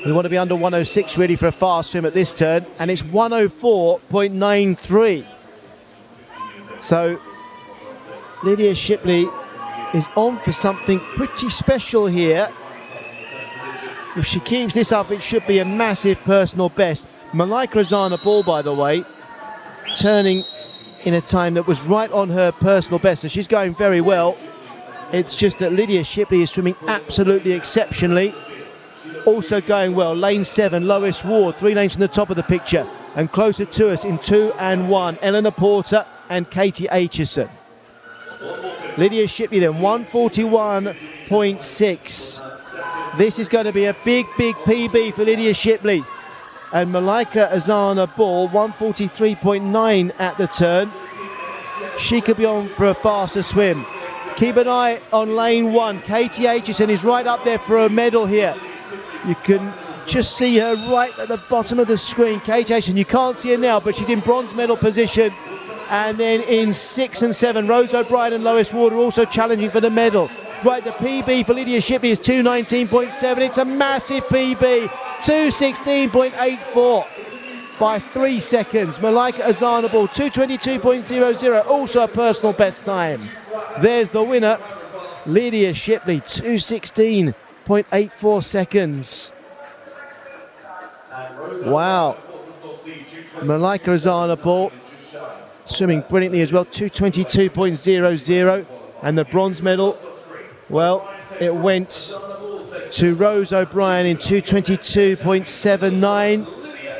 We want to be under 106 really for a fast swim at this turn, and it's 104.93. So Lydia Shipley is on for something pretty special here. If she keeps this up, it should be a massive personal best. Malika Azana Ball, by the way, turning in a time that was right on her personal best, so she's going very well. It's just that Lydia Shipley is swimming absolutely exceptionally. Also going well, lane 7, Lois Ward, 3 lanes from the top of the picture. And closer to us in 2 and 1, Eleanor Porter and Katie Aitchison. Lydia Shipley then, 141.6. This is going to be a big, big PB for Lydia Shipley. And Malika Azana Ball, 143.9 at the turn. She could be on for a faster swim. Keep an eye on lane 1. Katie Aitchison is right up there for a medal here. You can just see her right at the bottom of the screen. Katie Aitchison, you can't see her now, but she's in bronze medal position. And then in 6 and 7, Rose O'Brien and Lois Ward are also challenging for the medal. Right, the PB for Lydia Shipley is 2:19.7. It's a massive PB, 2:16.84 by 3 seconds. Malika Azana Ball, 2:22.00, also a personal best time. There's the winner, Lydia Shipley, 2:16.84 seconds. Wow. Malika Azana Ball, swimming brilliantly as well, 2:22.00. And the bronze medal, well, it went to Rose O'Brien in 2:22.79.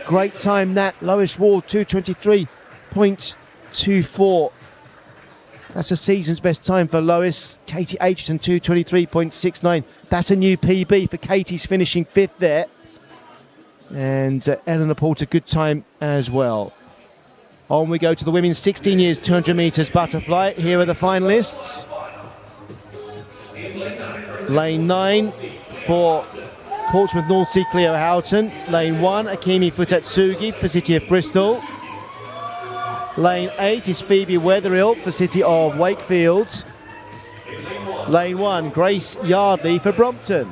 Great time that. Lois Ward, 2:23.24. That's a season's best time for Lois. Katie Aitchison, 2:23.69. That's a new PB for Katie's finishing 5th there. And Eleanor Porter, good time as well. On we go to the women's 16 years 200 metres butterfly. Here are the finalists. Lane 9 for Portsmouth North Sea Cleo Houghton. Lane 1, Akemi Futatsugi for City of Bristol. Lane 8 is Phoebe Wetherill for City of Wakefield. Lane 1, Grace Yardley for Brompton.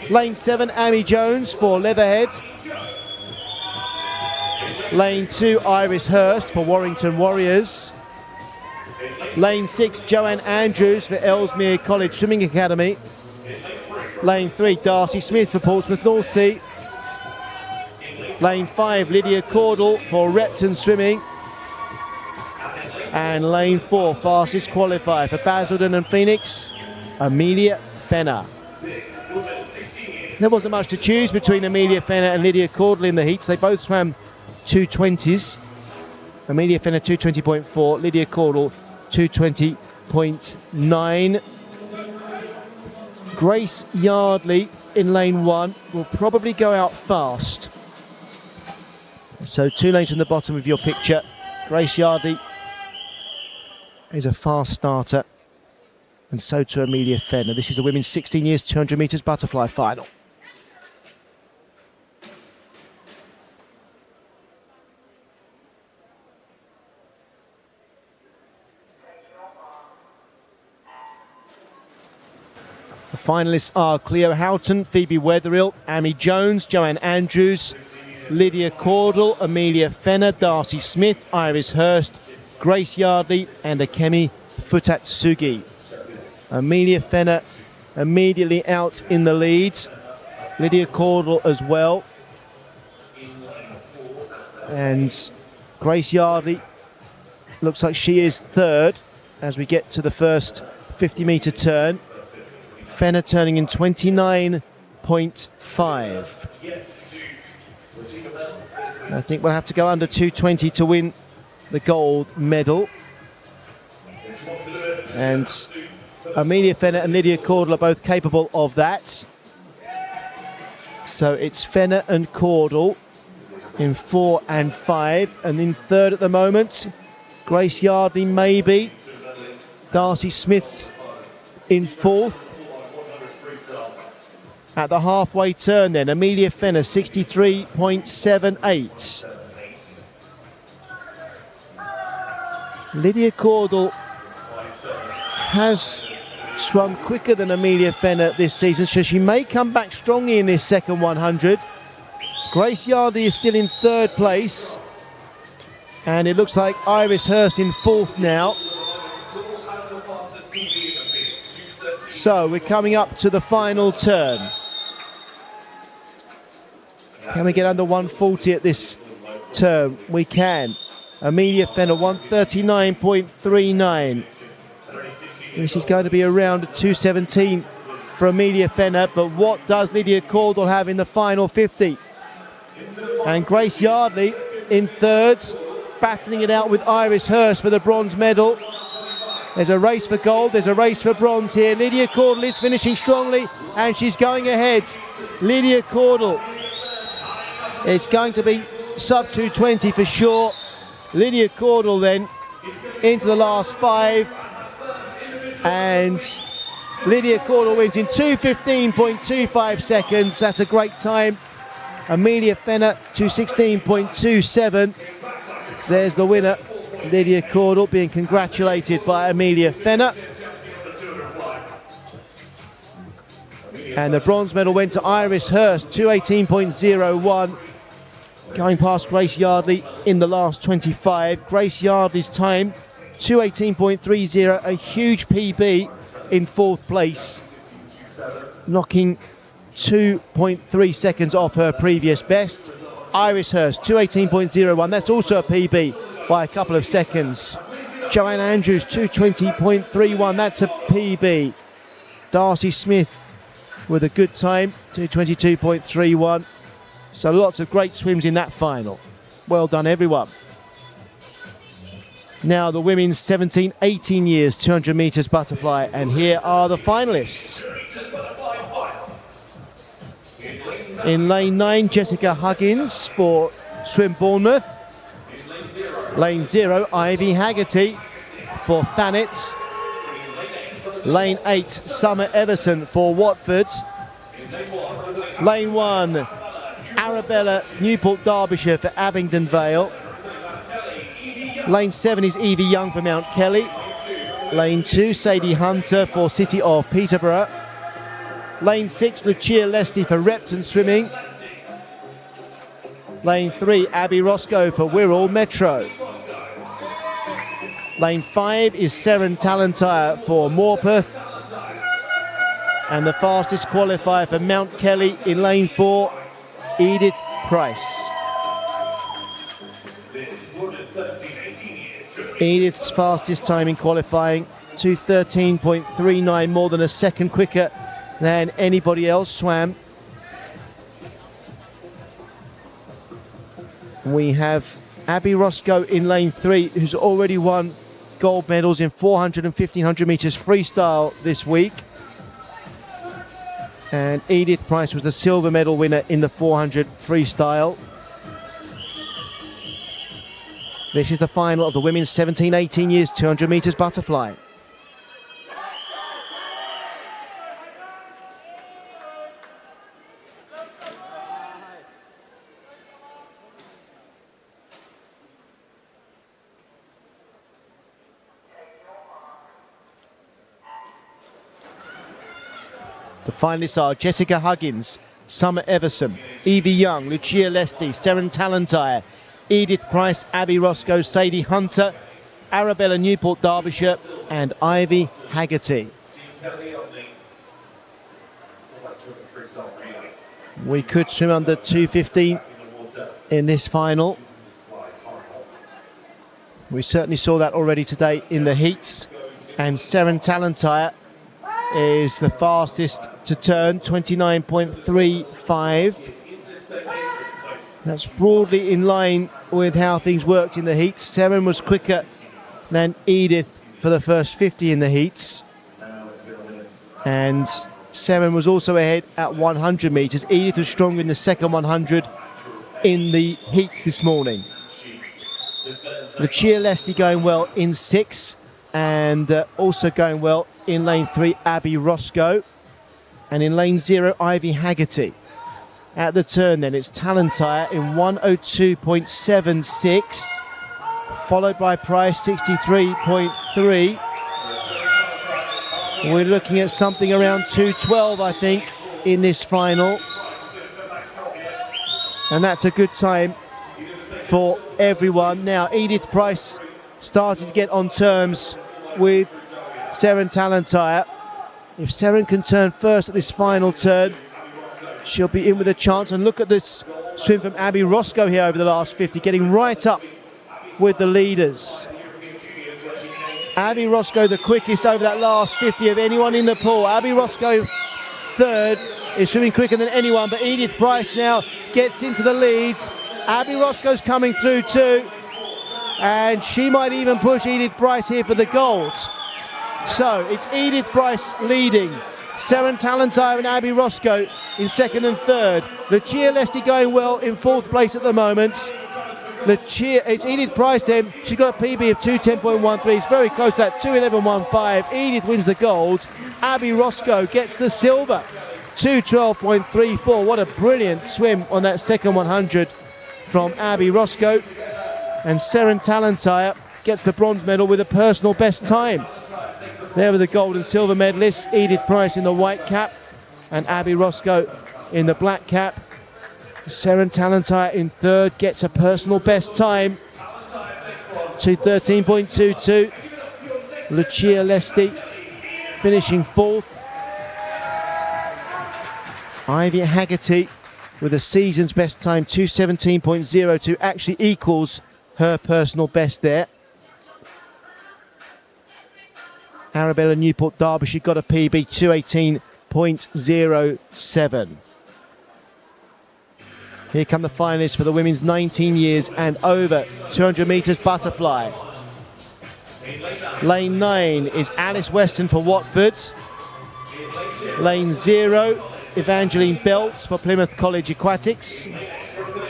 Lane 7, Amy Jones for Leatherhead. Lane 2, Iris Hurst for Warrington Warriors. Lane 6, Joanne Andrews for Ellesmere College Swimming Academy. Lane 3, Darcy Smith for Portsmouth North Sea. Lane 5, Lydia Caudle for Repton Swimming. And lane 4, fastest qualifier for Basildon and Phoenix, Amelia Fenner. There wasn't much to choose between Amelia Fenner and Lydia Caudle in the heats. They both swam 2:20s. Amelia Fenner 2:20.4, Lydia Caudle 2:20.9. Grace Yardley in lane 1 will probably go out fast. So 2 lanes from the bottom of your picture. Grace Yardley is a fast starter, and so to Amelia Fenner. This is the women's 16 years 200 metres butterfly final. The finalists are Cleo Houghton, Phoebe Wetherill, Amy Jones, Joanne Andrews, Lydia Caudle, Amelia Fenner, Darcy Smith, Iris Hurst, Grace Yardley and Akemi Futatsugi. Amelia Fenner immediately out in the lead. Lydia Caudle as well. And Grace Yardley looks like she is 3rd as we get to the first 50-metre turn. Fenner turning in 29.5. I think we'll have to go under 2:20 to win the gold medal. And Amelia Fenner and Lydia Caudle are both capable of that. So it's Fenner and Caudle in 4 and 5. And in 3rd at the moment, Grace Yardley maybe. Darcy Smith's in 4th. At the halfway turn then, Amelia Fenner 63.78. Lydia Caudle has swum quicker than Amelia Fenner this season, so she may come back strongly in this second 100. Grace Yardley is still in 3rd place, and it looks like Iris Hurst in 4th now. So we're coming up to the final turn. Can we get under 140 at this turn? We can. Amelia Fenner 139.39. This is going to be around 217 for Amelia Fenner, but what does Lydia Caudle have in the final 50? And Grace Yardley in 3rd, battling it out with Iris Hurst for the bronze medal. There's a race for gold, there's a race for bronze here. Lydia Caudle is finishing strongly, and she's going ahead. Lydia Caudle. It's going to be sub 220 for sure. Lydia Caudle then into the last 5. And Lydia Caudle wins in 2:15.25 seconds. That's a great time. Amelia Fenner 2:16.27. There's the winner. Lydia Caudle being congratulated by Amelia Fenner. And the bronze medal went to Iris Hurst, 2:18.01. Going past Grace Yardley in the last 25. Grace Yardley's time, 2:18.30, a huge PB in 4th place, knocking 2.3 seconds off her previous best. Iris Hurst, 2:18.01, that's also a PB by a couple of seconds. Joanne Andrews, 2:20.31. That's a PB. Darcy Smith with a good time, 2:22.31. So lots of great swims in that final. Well done, everyone. Now the women's 17-18 years 200 metres butterfly, and here are the finalists. In lane 9, Jessica Huggins for Swim Bournemouth. Lane 0, Ivy Haggerty for Thanet. Lane 8, Summer Everson for Watford. Lane 1, Arabella Newport Derbyshire for Abingdon Vale. Lane 7 is Evie Young for Mount Kelly. Lane 2, Sadie Hunter for City of Peterborough. Lane 6, Lucia Lesty for Repton Swimming. Lane 3, Abby Roscoe for Wirral Metro. Lane 5 is Seren Talentire for Morpeth. And the fastest qualifier for Mount Kelly in lane 4, Edith Price. Edith's fastest time in qualifying, 2:13.39, more than a second quicker than anybody else swam. We have Abby Roscoe in lane 3, who's already won gold medals in 400 and 1500 metres freestyle this week. And Edith Price was the silver medal winner in the 400 freestyle. This is the final of the women's 17-18 years 200 metres butterfly. The finalists are Jessica Huggins, Summer Everson, Evie Young, Lucia Lesty, Seren Talentire, Edith Price, Abby Roscoe, Sadie Hunter, Arabella Newport Derbyshire, and Ivy Haggerty. We could swim under 2:15 in this final. We certainly saw that already today in the heats. And Seren Talentire is the fastest to turn, 29.35. That's broadly in line with how things worked in the heats. Seren was quicker than Edith for the first 50 in the heats. And Seren was also ahead at 100 metres. Edith was stronger in the second 100 in the heats this morning. Lucia Lesty going well in 6, and also going well in lane 3, Abby Roscoe. And in lane 0, Ivy Haggerty. At the turn then, it's Talentire in 1:02.76, followed by Price, 63.3. We're looking at something around 2:12, I think, in this final. And that's a good time for everyone. Now, Edith Price started to get on terms with Seren Talentire. If Seren can turn first at this final turn, she'll be in with a chance. And look at this swim from Abby Roscoe here over the last 50, getting right up with the leaders. Abby Roscoe the quickest over that last 50 of anyone in the pool. Abby Roscoe third, is swimming quicker than anyone, but Edith Price now gets into the leads. Abby Roscoe's coming through too, and she might even push Edith Price here for the gold. So it's Edith Price leading, Seren Talentire and Abby Roscoe in second and third. Lucia Lesty going well in fourth place at the moment. It's Edith Price then. She's got a PB of 2:10.13. It's very close to that, 2:11.15. Edith wins the gold. Abby Roscoe gets the silver, 2:12.34. What a brilliant swim on that second 100 from Abby Roscoe. And Seren Talentire gets the bronze medal with a personal best time. There were the gold and silver medalists. Edith Price in the white cap and Abby Roscoe in the black cap. Seren Talentire in third gets a personal best time, 2:13.22. Lucia Lesty finishing fourth. Ivy Haggerty with a season's best time, 2:17.02, actually equals her personal best there. Arabella Newport Derbyshire got a PB 2:18.07. Here come the finalists for the women's 19 years and over 200 metres butterfly. Lane 9 is Alice Weston for Watford. Lane 0, Evangeline Belts for Plymouth College Aquatics.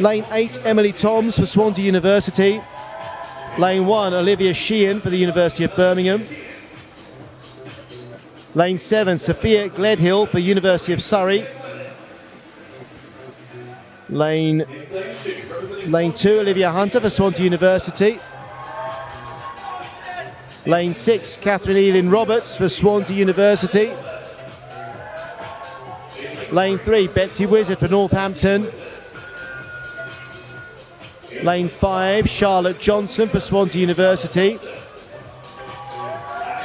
Lane 8, Emily Toms for Swansea University. Lane 1, Olivia Sheehan for the University of Birmingham. Lane 7, Sophia Gledhill for University of Surrey. Lane 2, Olivia Hunter for Swansea University. Lane 6, Catherine Elin Roberts for Swansea University. Lane 3, Betsy Wizard for Northampton. Lane 5, Charlotte Johnson for Swansea University.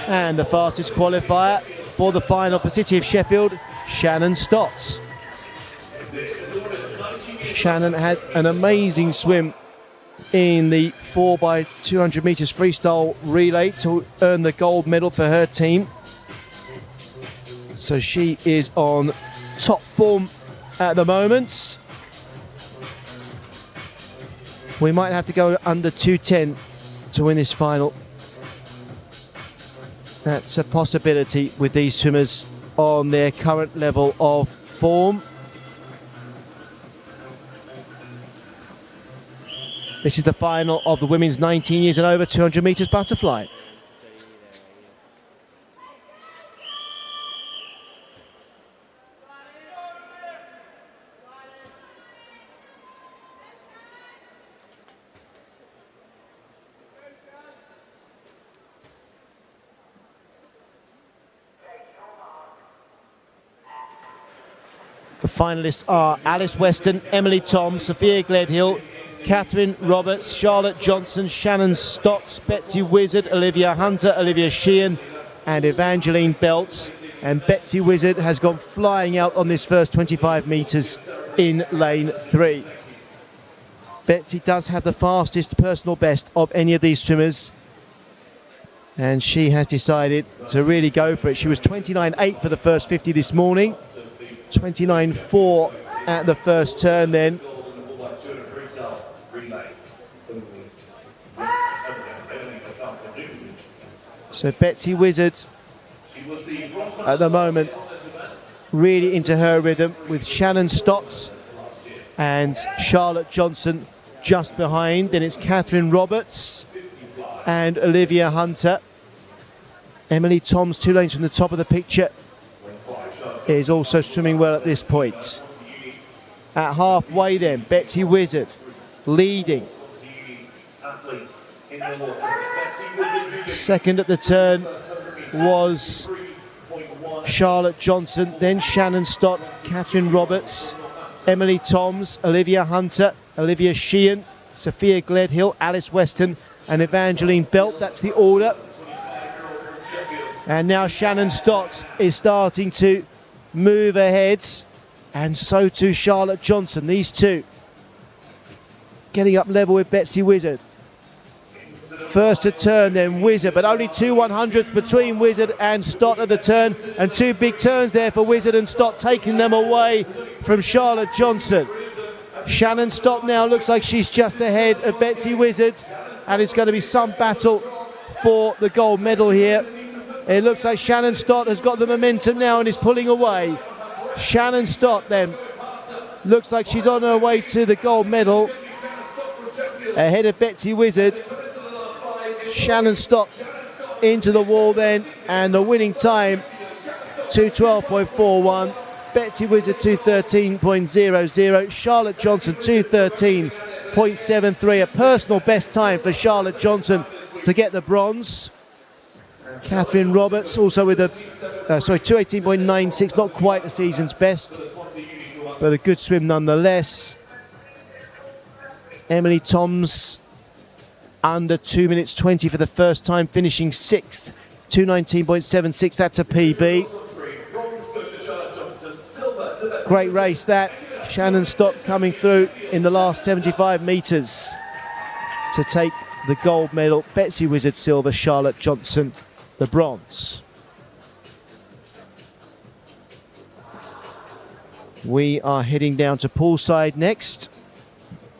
And the fastest qualifier for the final for City of Sheffield, Shannon Stott. Shannon had an amazing swim in the 4x200 metres freestyle relay to earn the gold medal for her team. So she is on top form at the moment. We might have to go under 2:10 to win this final. That's a possibility with these swimmers on their current level of form. This is the final of the women's 19 years and over 200 metres butterfly. The finalists are Alice Weston, Emily Tom, Sophia Gledhill, Catherine Roberts, Charlotte Johnson, Shannon Stott, Betsy Wizard, Olivia Hunter, Olivia Sheehan and Evangeline Belts. And Betsy Wizard has gone flying out on this first 25 metres in lane 3. Betsy does have the fastest personal best of any of these swimmers. And she has decided to really go for it. She was 29.8 for the first 50 this morning. 29.4 at the first turn then. So Betsy Wizard at the moment really into her rhythm with Shannon Stott and Charlotte Johnson just behind. Then it's Catherine Roberts and Olivia Hunter. Emily Toms, 2 lanes from the top of the picture, is also swimming well at this point. At halfway then, Betsy Wizard leading. Second at the turn was Charlotte Johnson, then Shannon Stott, Catherine Roberts, Emily Toms, Olivia Hunter, Olivia Sheehan, Sophia Gledhill, Alice Weston and Evangeline Belt. That's the order. And now Shannon Stott is starting to move ahead, and so too Charlotte Johnson. These two getting up level with Betsy Wizard. First to turn, then Wizard, but only 2 100ths between Wizard and Stott at the turn, and 2 big turns there for Wizard and Stott, taking them away from Charlotte Johnson. Shannon Stott now looks like she's just ahead of Betsy Wizard, and it's going to be some battle for the gold medal here. It looks like Shannon Stott has got the momentum now and is pulling away. Shannon Stott then looks like she's on her way to the gold medal, ahead of Betsy Wizard. Shannon Stott into the wall then, and the winning time 2:12.41. Betsy Wizard 2:13.00. Charlotte Johnson 2:13.73. A personal best time for Charlotte Johnson to get the bronze. Catherine Roberts also with a 2:18.96, not quite a season's best, but a good swim nonetheless. Emily Toms under 2 minutes 20 for the first time, finishing 6th, 2:19.76. That's a PB. Great race that. Shannon Stott coming through in the last 75 metres. to take the gold medal. Betsy Wizard silver, Charlotte Johnson the bronze. We are heading down to poolside next,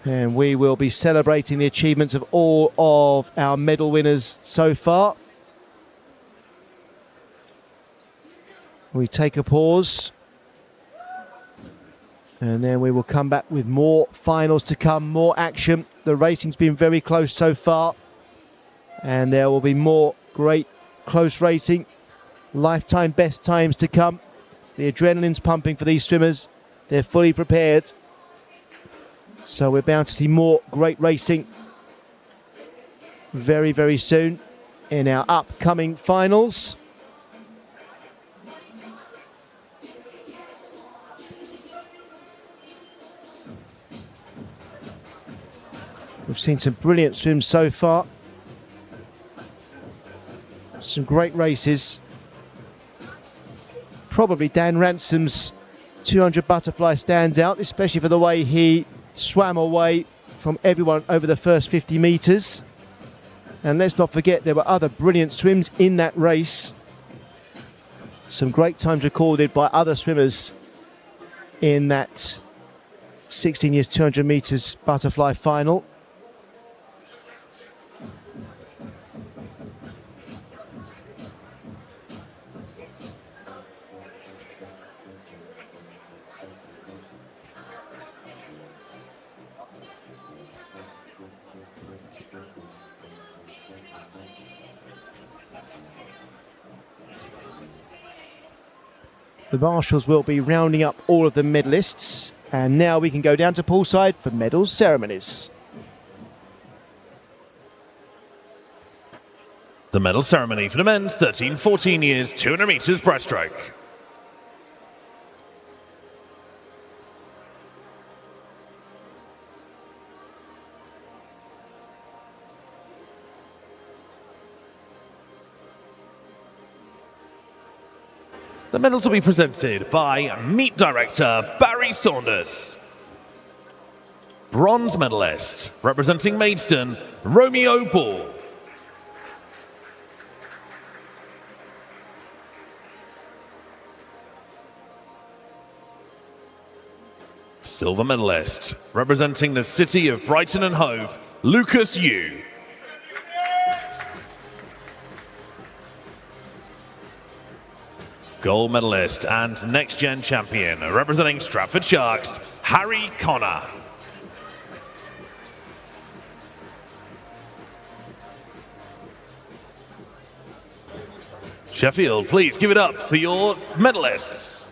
and we will be celebrating the achievements of all of our medal winners so far. We take a pause, and then we will come back with more finals to come, more action. The racing's been very close so far, and there will be more great close racing. Lifetime best times to come. The adrenaline's pumping for these swimmers. They're fully prepared. So we're bound to see more great racing very, very soon in our upcoming finals. We've seen some brilliant swims so far. Some great races. Probably Dan Ransom's 200 butterfly stands out, especially for the way he swam away from everyone over the first 50 metres. And let's not forget there were other brilliant swims in that race. Some great times recorded by other swimmers in that 16 years 200 metres butterfly final. The marshals will be rounding up all of the medalists, and now we can go down to poolside for medal ceremonies. The medal ceremony for the men's 13-14 years 200 metres breaststroke. The medals will be presented by Meet Director Barry Saunders. Bronze medalist, representing Maidstone, Romeo Ball. Silver medalist, representing the city of Brighton and Hove, Lucas Yu. Gold medalist and next-gen champion, representing Stratford Sharks, Harry Connor. Sheffield, please give it up for your medalists.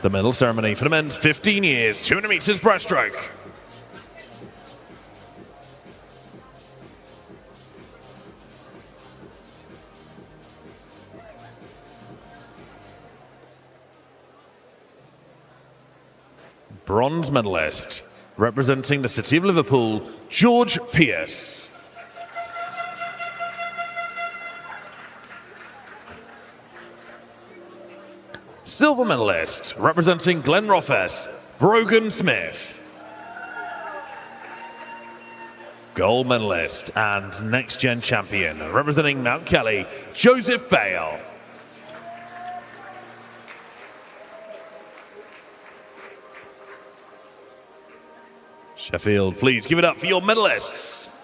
The medal ceremony for the men's 15 years 200 metres breaststroke. Bronze medalist, representing the city of Liverpool, George Pearce. Silver medalist, representing Glenrothes, Brogan Smith. Gold medalist and next-gen champion, representing Mount Kelly, Joseph Bale. Sheffield, please give it up for your medalists.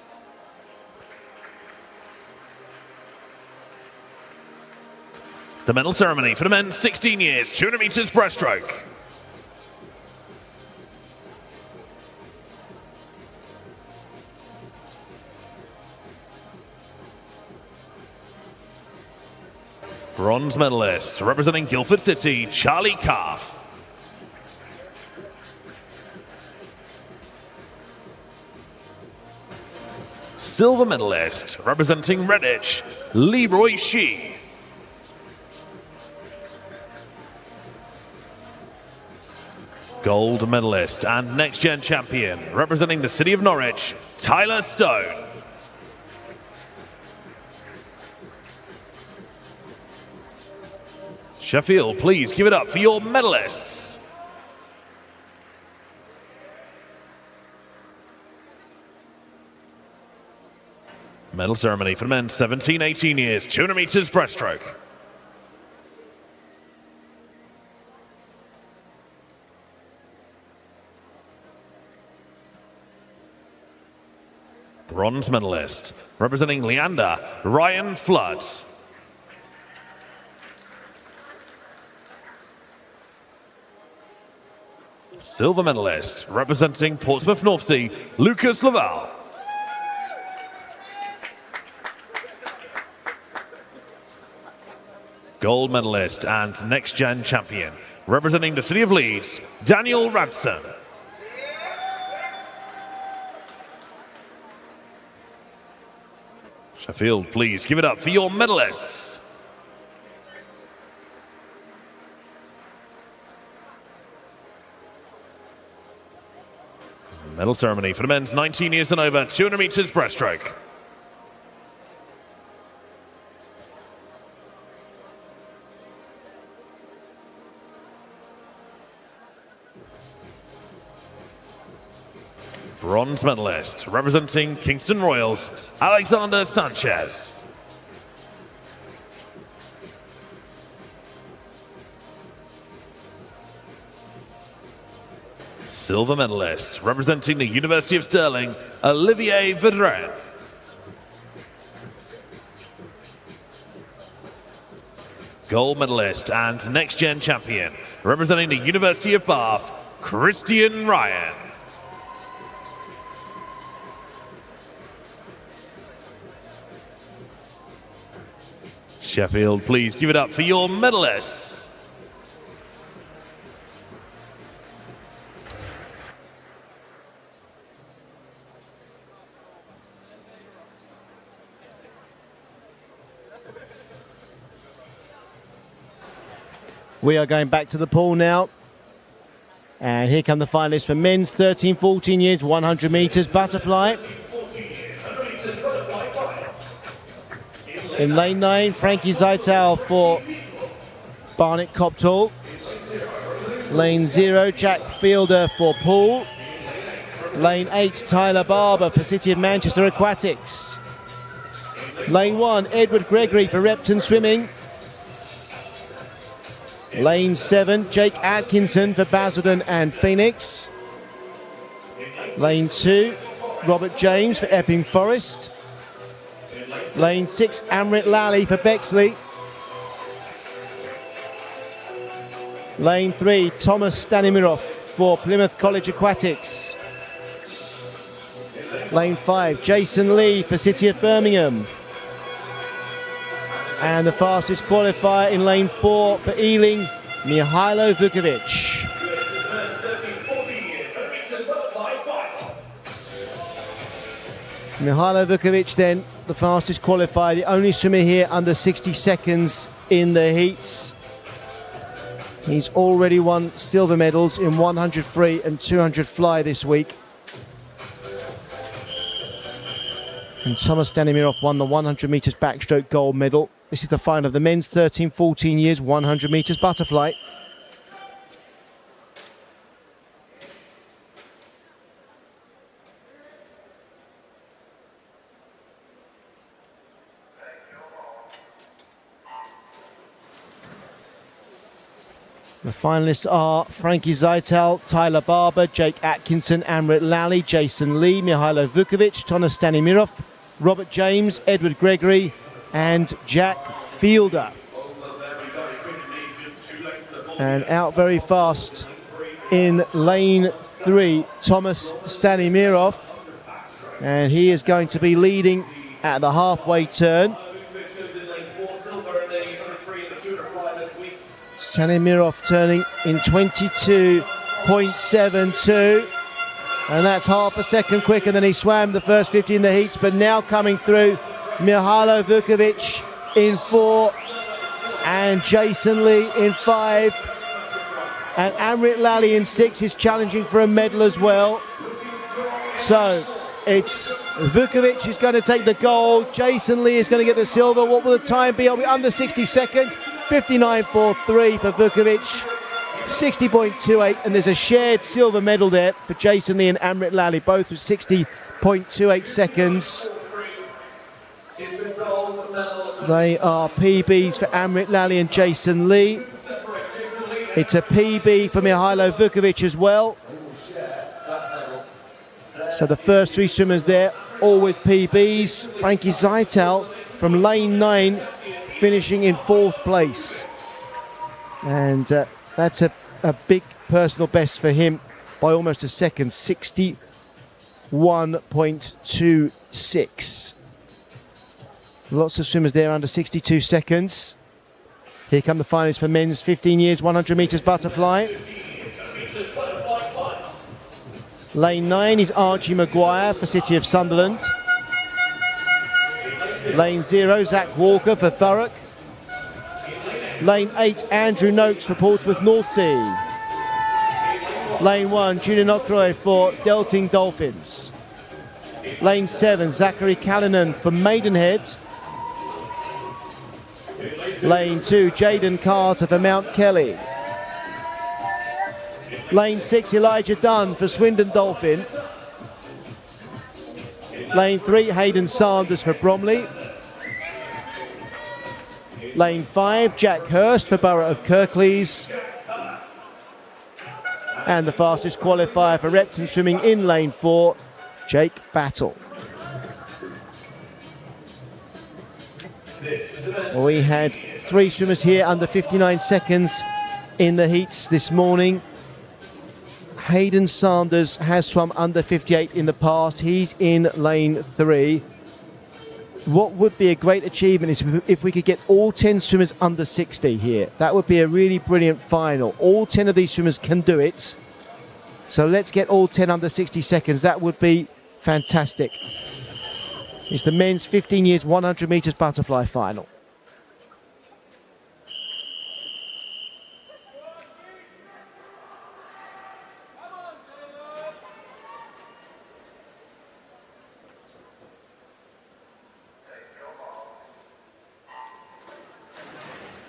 The medal ceremony for the men's 16 years 200 metres breaststroke. Bronze medalist, representing Guildford City, Charlie Calf. Silver medalist, representing Redditch, Leroy Shee. Gold medalist and next-gen champion, representing the city of Norwich, Tyler Stone. Sheffield, please give it up for your medalists. Medal ceremony for the men 17-18 years, 200 meters breaststroke. Bronze medalist, representing Leander, Ryan Flood. Silver medalist, representing Portsmouth North Sea, Lucas Laval. Gold medalist and next-gen champion, representing the City of Leeds, Daniel Radson. Sheffield, please give it up for your medalists. Medal ceremony for the men's 19 years and over, 200 meters breaststroke. Bronze medalist, representing Kingston Royals, Alexander Sanchez. Silver medalist, representing the University of Stirling, Olivier Vedren. Gold medalist and next-gen champion, representing the University of Bath, Christian Ryan. Sheffield, please give it up for your medalists. We are going back to the pool now. And here come the finalists for men's 13-14 years, 100 meters butterfly. In lane 9, Frankie Zeitel for Barnet Copthall. Lane 0, Jack Fielder for Poole. Lane 8, Tyler Barber for City of Manchester Aquatics. Lane 1, Edward Gregory for Repton Swimming. Lane 7, Jake Atkinson for Basildon and Phoenix. Lane 2, Robert James for Epping Forest. Lane 6, Amrit Lally for Bexley. Lane 3, Thomas Stanimirov for Plymouth College Aquatics. Lane 5, Jason Lee for City of Birmingham. And the fastest qualifier in lane 4 for Ealing, Mihailo Vukovic. Mihailo Vukovic then, the fastest qualifier, the only swimmer here under 60 seconds in the heats. He's already won silver medals in 100 free and 200 fly this week. And Thomas Stanimirov won the 100 metres backstroke gold medal. This is the final of the men's 13-14 years 100 metres butterfly. The finalists are Frankie Zeitel, Tyler Barber, Jake Atkinson, Amrit Lally, Jason Lee, Mihailo Vukovic, Thomas Stanimirov, Robert James, Edward Gregory and Jack Fielder. And out very fast in lane 3, Thomas Stanimirov. And he is going to be leading at the halfway turn. Stanimirov turning in 22.72. And that's half a second quicker than he swam the first 50 in the heats. But now coming through, Mihailo Vukovic in 4 and Jason Lee in 5. And Amrit Lally in 6 is challenging for a medal as well. So it's Vukovic who's going to take the gold. Jason Lee is going to get the silver. What will the time be? It'll be under 60 seconds. 59.43 for Vukovic, 60.28, and there's a shared silver medal there for Jason Lee and Amrit Lally, both with 60.28 seconds. They are PBs for Amrit Lally and Jason Lee. It's a PB for Mihailo Vukovic as well. So the first three swimmers there, all with PBs. Frankie Zeitel from lane 9, finishing in 4th place. And that's a big personal best for him by almost a second, 61.26. Lots of swimmers there under 62 seconds. Here come the finalists for men's 15 years, 100 metres butterfly. Lane 9 is Archie Maguire for City of Sunderland. Lane 0, Zach Walker for Thurrock. Lane 8, Andrew Noakes for Portsmouth North Sea. Lane 1, Julian Okroy for Delting Dolphins. Lane 7, Zachary Callanan for Maidenhead. Lane 2, Jaden Carter for Mount Kelly. Lane 6, Elijah Dunn for Swindon Dolphin. Lane 3, Hayden Sanders for Bromley. Lane 5, Jack Hurst for Borough of Kirklees. And the fastest qualifier for Repton Swimming in lane 4, Jake Battle. We had 3 swimmers here under 59 seconds in the heats this morning. Hayden Sanders has swum under 58 in the past. He's in lane 3. What would be a great achievement is if we could get all 10 swimmers under 60 here. That would be a really brilliant final. All 10 of these swimmers can do it. So let's get all 10 under 60 seconds. That would be fantastic. It's the men's 15 years 100 metres butterfly final.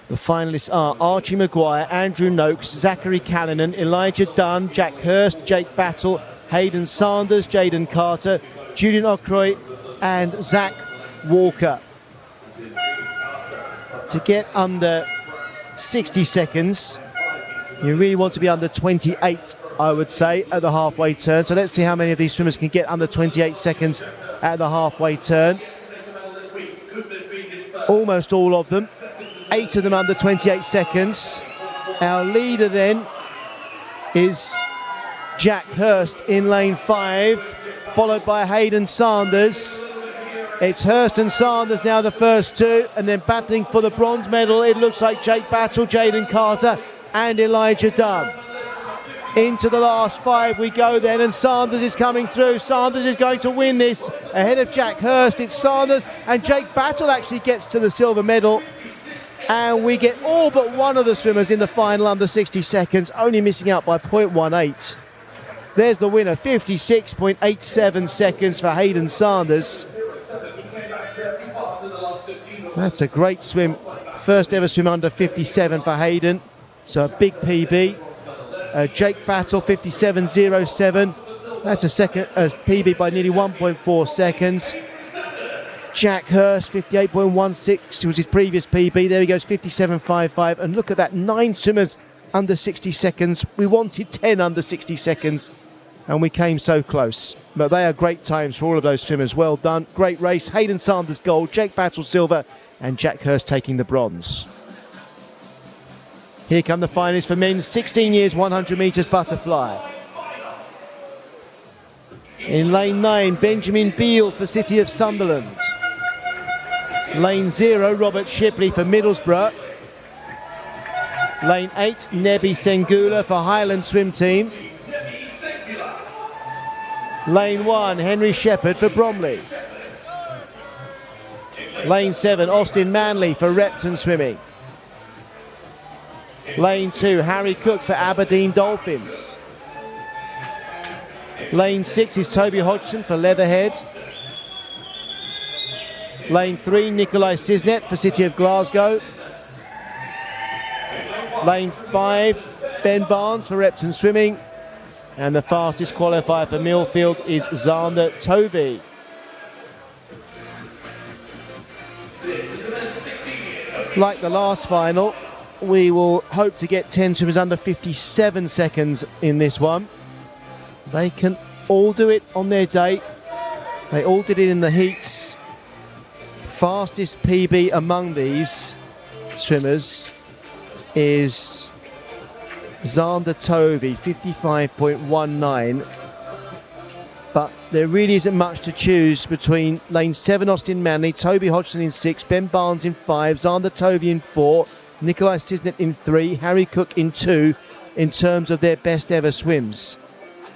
The finalists are Archie Maguire, Andrew Noakes, Zachary Callanan, Elijah Dunn, Jack Hurst, Jake Battle, Hayden Sanders, Jaden Carter, Julian Okroy and Zach Walker. To get under 60 seconds, you really want to be under 28, I would say, at the halfway turn. So let's see how many of these swimmers can get under 28 seconds at the halfway turn. Almost all of them. 8 of them under 28 seconds. Our leader then is Jack Hurst in lane 5, followed by Hayden Sanders. It's Hurst and Sanders now the first 2, and then battling for the bronze medal, it looks like Jake Battle, Jaden Carter and Elijah Dunn. Into the last 5 we go then, and Sanders is coming through. Sanders is going to win this ahead of Jack Hurst. It's Sanders, and Jake Battle actually gets to the silver medal. And we get all but one of the swimmers in the final under 60 seconds, only missing out by 0.18. There's the winner, 56.87 seconds for Hayden Sanders. That's a great swim. First ever swim under 57 for Hayden. So a big PB. Jake Battle, 57.07. That's a second PB by nearly 1.4 seconds. Jack Hurst, 58.16 was his previous PB. There he goes, 57.55. And look at that, 9 swimmers under 60 seconds. We wanted 10 under 60 seconds, and we came so close. But they are great times for all of those swimmers. Well done. Great race. Hayden Sanders gold, Jake Battle silver, and Jack Hurst taking the bronze. Here come the finalists for men's 16 years 100 metres butterfly. In lane 9, Benjamin Beale for City of Sunderland. Lane 0, Robert Shipley for Middlesbrough. Lane 8, Nebi Sengula for Highland Swim Team. Lane 1, Henry Shepherd for Bromley. Lane 7, Austin Manley for Repton Swimming. Lane 2, Harry Cook for Aberdeen Dolphins. Lane 6 is Toby Hodgson for Leatherhead. Lane 3, Nikolai Cisnet for City of Glasgow. Lane 5, Ben Barnes for Repton Swimming. And the fastest qualifier for Millfield is Xander Tovey. Like the last final, we will hope to get 10 swimmers under 57 seconds in this one. They can all do it on their day. They all did it in the heats. Fastest PB among these swimmers is Xander Tovey, 55.19. But there really isn't much to choose between lane 7, Austin Manley, Toby Hodgson in 6, Ben Barnes in 5, Xander Tovey in 4, Nikolai Cisnet in 3, Harry Cook in 2 in terms of their best ever swims.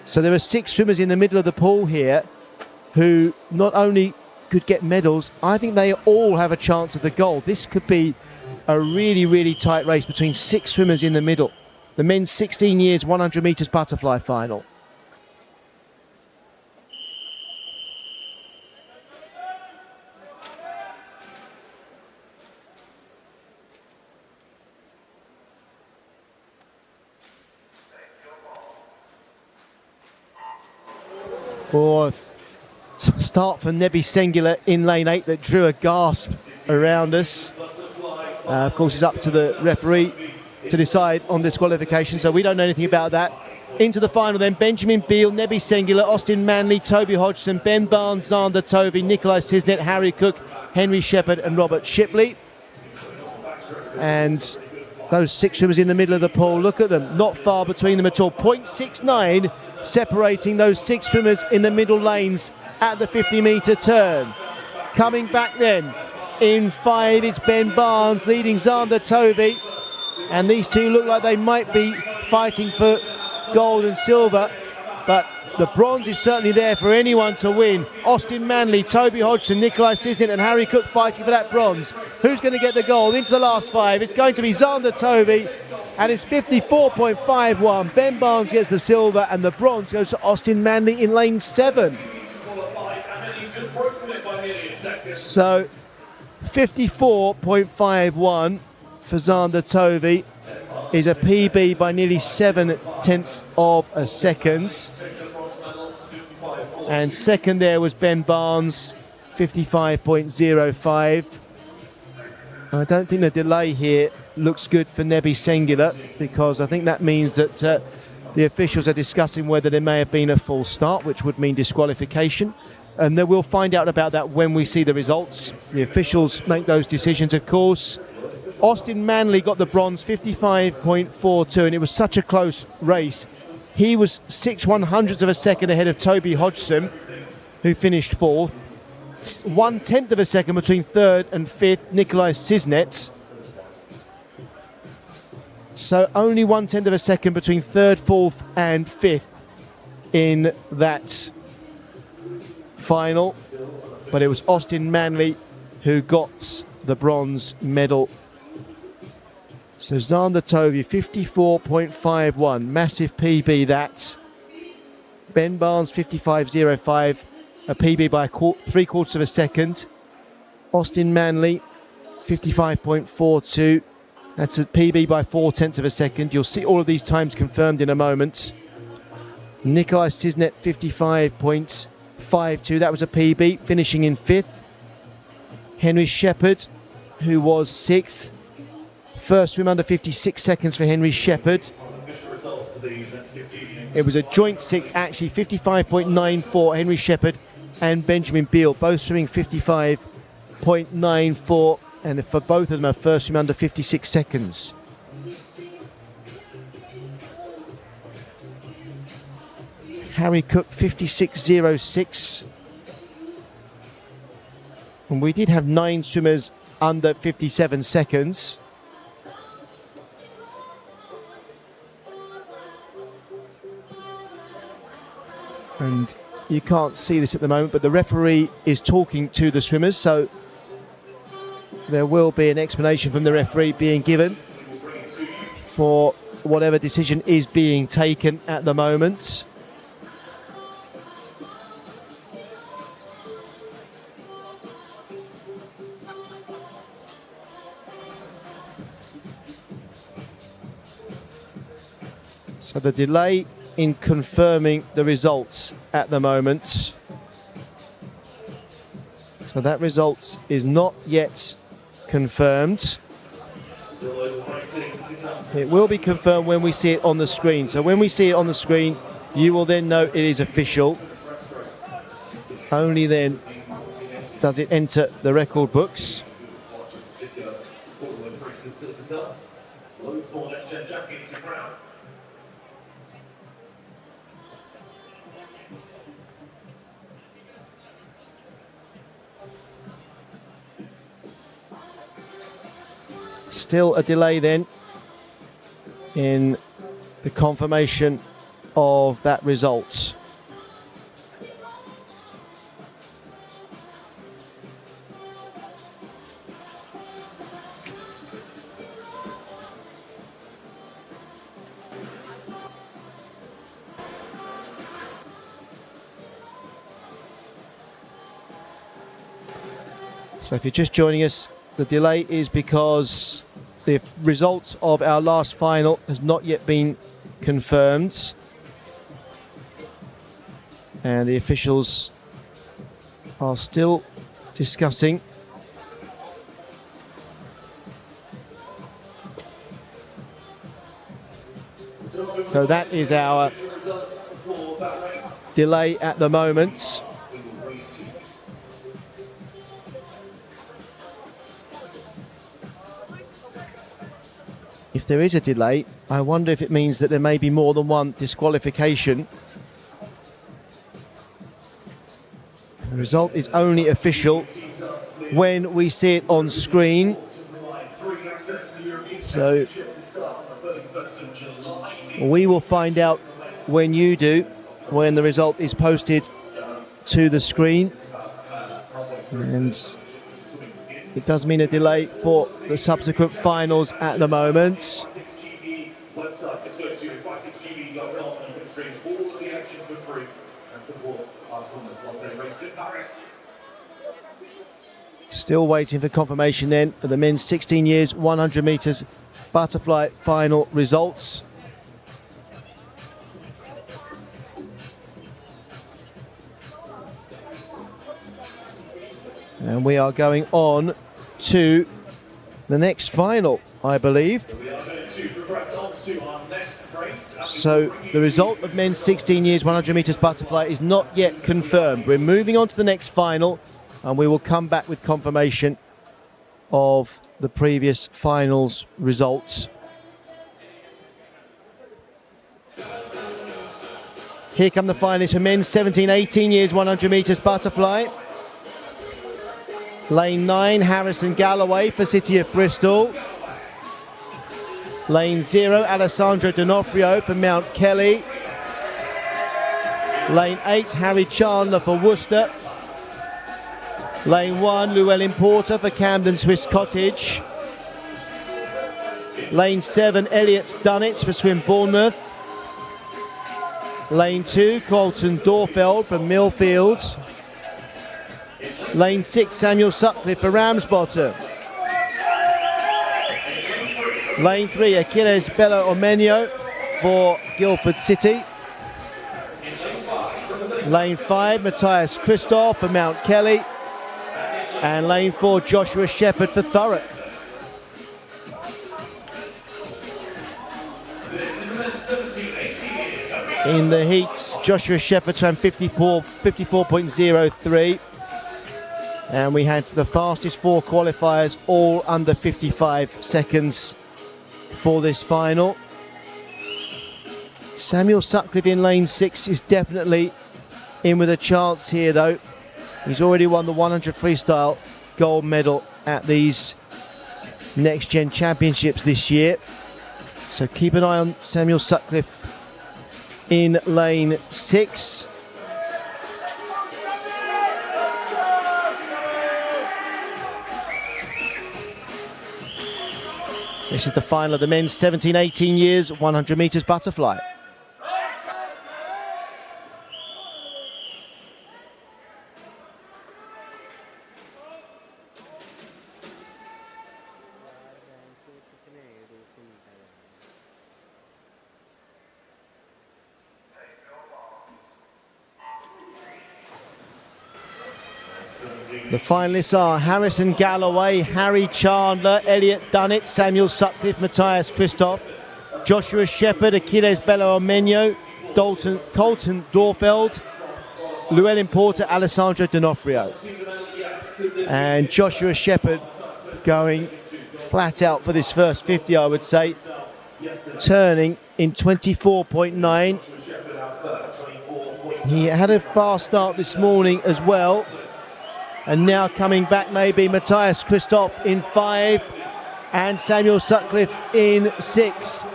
So there are 6 swimmers in the middle of the pool here who not only could get medals, I think they all have a chance of the gold. This could be a really, really tight race between 6 swimmers in the middle. The men's 16 years 100 metres butterfly final. Or start for Nebi Sengula in lane 8 that drew a gasp around us. Of course, it's up to the referee to decide on disqualification, so we don't know anything about that. Into the final then, Benjamin Beale, Nebi Sengula, Austin Manley, Toby Hodgson, Ben Barnes, Xander Tovey, Nikolai Cisnet, Harry Cook, Henry Shepherd and Robert Shipley. And those 6 swimmers in the middle of the pool, look at them, not far between them at all. 0.69 separating those 6 swimmers in the middle lanes at the 50-metre turn. Coming back then, in 5, it's Ben Barnes leading Xander Tovey. And these two look like they might be fighting for gold and silver, but the bronze is certainly there for anyone to win. Austin Manley, Toby Hodgson, Nikolai Cisnet and Harry Cook fighting for that bronze. Who's going to get the gold? Into the last 5. It's going to be Xander Tovey, and it's 54.51. Ben Barnes gets the silver, and the bronze goes to Austin Manley in lane 7. So 54.51 for Xander Tovey is a PB by nearly 7/10 of a second. And second there was Ben Barnes, 55.05. I don't think the delay here looks good for Nebi Sengula, because I think that means that the officials are discussing whether there may have been a false start, which would mean disqualification. And then we'll find out about that when we see the results. The officials make those decisions, of course. Austin Manley got the bronze, 55.42, and it was such a close race. He was 6/100ths of a second ahead of Toby Hodgson, who finished 4th. 1/10 of a second between 3rd and 5th, Nikolai Cisnet. So only 1/10 of a second between 3rd, 4th and 5th in that final. But it was Austin Manley who got the bronze medal. So Xander Tovey, 54.51, massive PB that. Ben Barnes, 55.05, a PB by 3/4 of a second. Austin Manley, 55.42, that's a PB by 4/10 of a second. You'll see all of these times confirmed in a moment. Nikolai Cisnet, 55.52, that was a PB, finishing in 5th. Henry Shepherd, who was 6th. First swim under 56 seconds for Henry Shepherd. It was a joint 6th, actually, 55.94, Henry Shepherd and Benjamin Beale, both swimming 55.94, and for both of them, a first swim under 56 seconds. Harry Cook, 56.06. And we did have 9 swimmers under 57 seconds. And you can't see this at the moment, but the referee is talking to the swimmers, so there will be an explanation from the referee being given for whatever decision is being taken at the moment. So the delay in confirming the results at the moment. So that result is not yet confirmed. It will be confirmed when we see it on the screen. So when we see it on the screen, you will then know it is official. Only then does it enter the record books. Still a delay then in the confirmation of that result. So if you're just joining us, the delay is because the results of our last final has not yet been confirmed. And the officials are still discussing. So that is our delay at the moment. If there is a delay, I wonder if it means that there may be more than one disqualification. The result is only official when we see it on screen. So we will find out when you do, when the result is posted to the screen. And it does mean a delay for the subsequent finals at the moment. Still waiting for confirmation then for the men's 16 years 100 metres butterfly final results. And we are going on to the next final, I believe. So the result of men's 16 years 100 metres butterfly is not yet confirmed. We're moving on to the next final, and we will come back with confirmation of the previous finals results. Here come the finalists for men's 17-18 years 100 metres butterfly. Lane 9, Harrison Galloway for City of Bristol. Lane 0, Alessandro D'Onofrio for Mount Kelly. Lane 8, Harry Chandler for Worcester. Lane 1, Llewellyn Porter for Camden Swiss Cottage. Lane 7, Elliot Dunnett for Swim Bournemouth. Lane 2, Colton Dorfeld for Millfield. Lane 6, Samuel Sutcliffe for Ramsbottom. Lane 3, Achilles Bella Omenyo for Guildford City. Lane 5, Matthias Christoph for Mount Kelly. And lane 4, Joshua Shepherd for Thurrock. In the heats, Joshua Shepherd ran 54.03. And we had the fastest 4 qualifiers, all under 55 seconds for this final. Samuel Sutcliffe in lane 6 is definitely in with a chance here, though. He's already won the 100 freestyle gold medal at these Next Gen Championships this year. So keep an eye on Samuel Sutcliffe in lane 6. This is the final of the men's 17-18 years 100 metres butterfly. The finalists are Harrison Galloway, Harry Chandler, Elliot Dunnett, Samuel Sutcliffe, Matthias Christoph, Joshua Shepherd, Achilles Bello-Armenio, Colton Dorfeld, Llewellyn Porter, Alessandro D'Onofrio. And Joshua Shepherd going flat out for this first 50, I would say, turning in 24.9. He had a fast start this morning as well. And now coming back maybe Matthias Christoph in 5 and Samuel Sutcliffe in 6.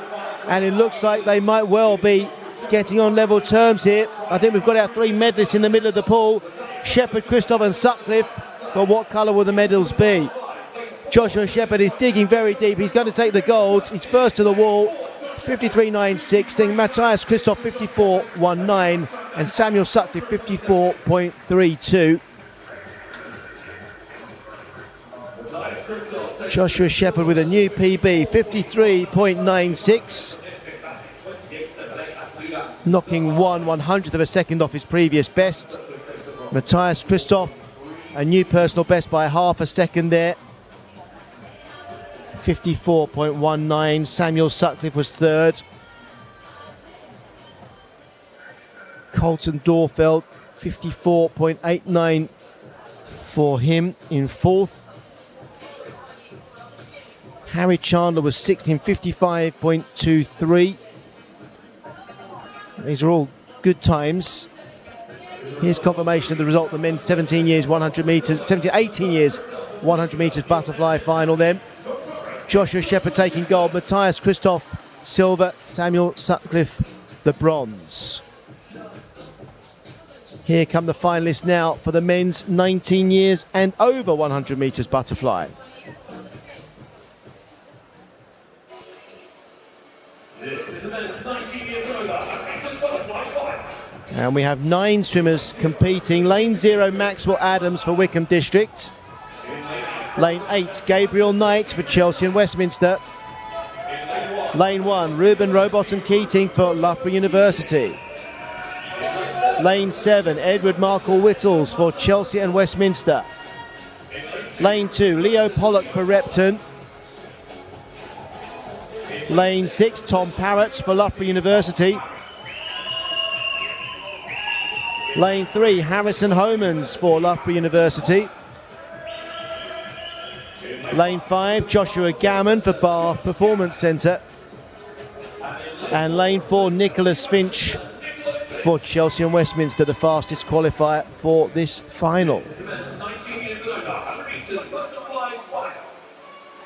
And it looks like they might well be getting on level terms here. I think we've got our 3 medalists in the middle of the pool. Shepherd, Christoph and Sutcliffe. But what colour will the medals be? Joshua Shepherd is digging very deep. He's going to take the golds. He's first to the wall. 53.960. Matthias Christoph 54.19 and Samuel Sutcliffe 54.32. Joshua Shepherd with a new PB, 53.96, knocking 1/100th of a second off his previous best. Matthias Christoph, a new personal best by half a second there, 54.19. Samuel Sutcliffe was third. Colton Dorfeld, 54.89 for him in fourth. Harry Chandler was sixth in 55.23. These are all good times. Here's confirmation of the result of the men's 17 years 100 metres, 18 years 100 metres butterfly final then. Joshua Shepherd taking gold, Matthias Christoph silver, Samuel Sutcliffe the bronze. Here come the finalists now for the men's 19 years and over 100 metres butterfly. And we have 9 swimmers competing. Lane 0, Maxwell Adams for Wickham District. Lane 8, Gabriel Knight for Chelsea and Westminster. Lane 1, Ruben Rowbottom Keating for Loughborough University. Lane 7, Edward Markle Whittles for Chelsea and Westminster. Lane 2, Leo Pollock for Repton. Lane 6, Tom Parrott for Loughborough University. Lane 3, Harrison Homans for Loughborough University. Lane 5, Joshua Gammon for Bath Performance Centre. And lane 4, Nicholas Finch for Chelsea and Westminster, the fastest qualifier for this final.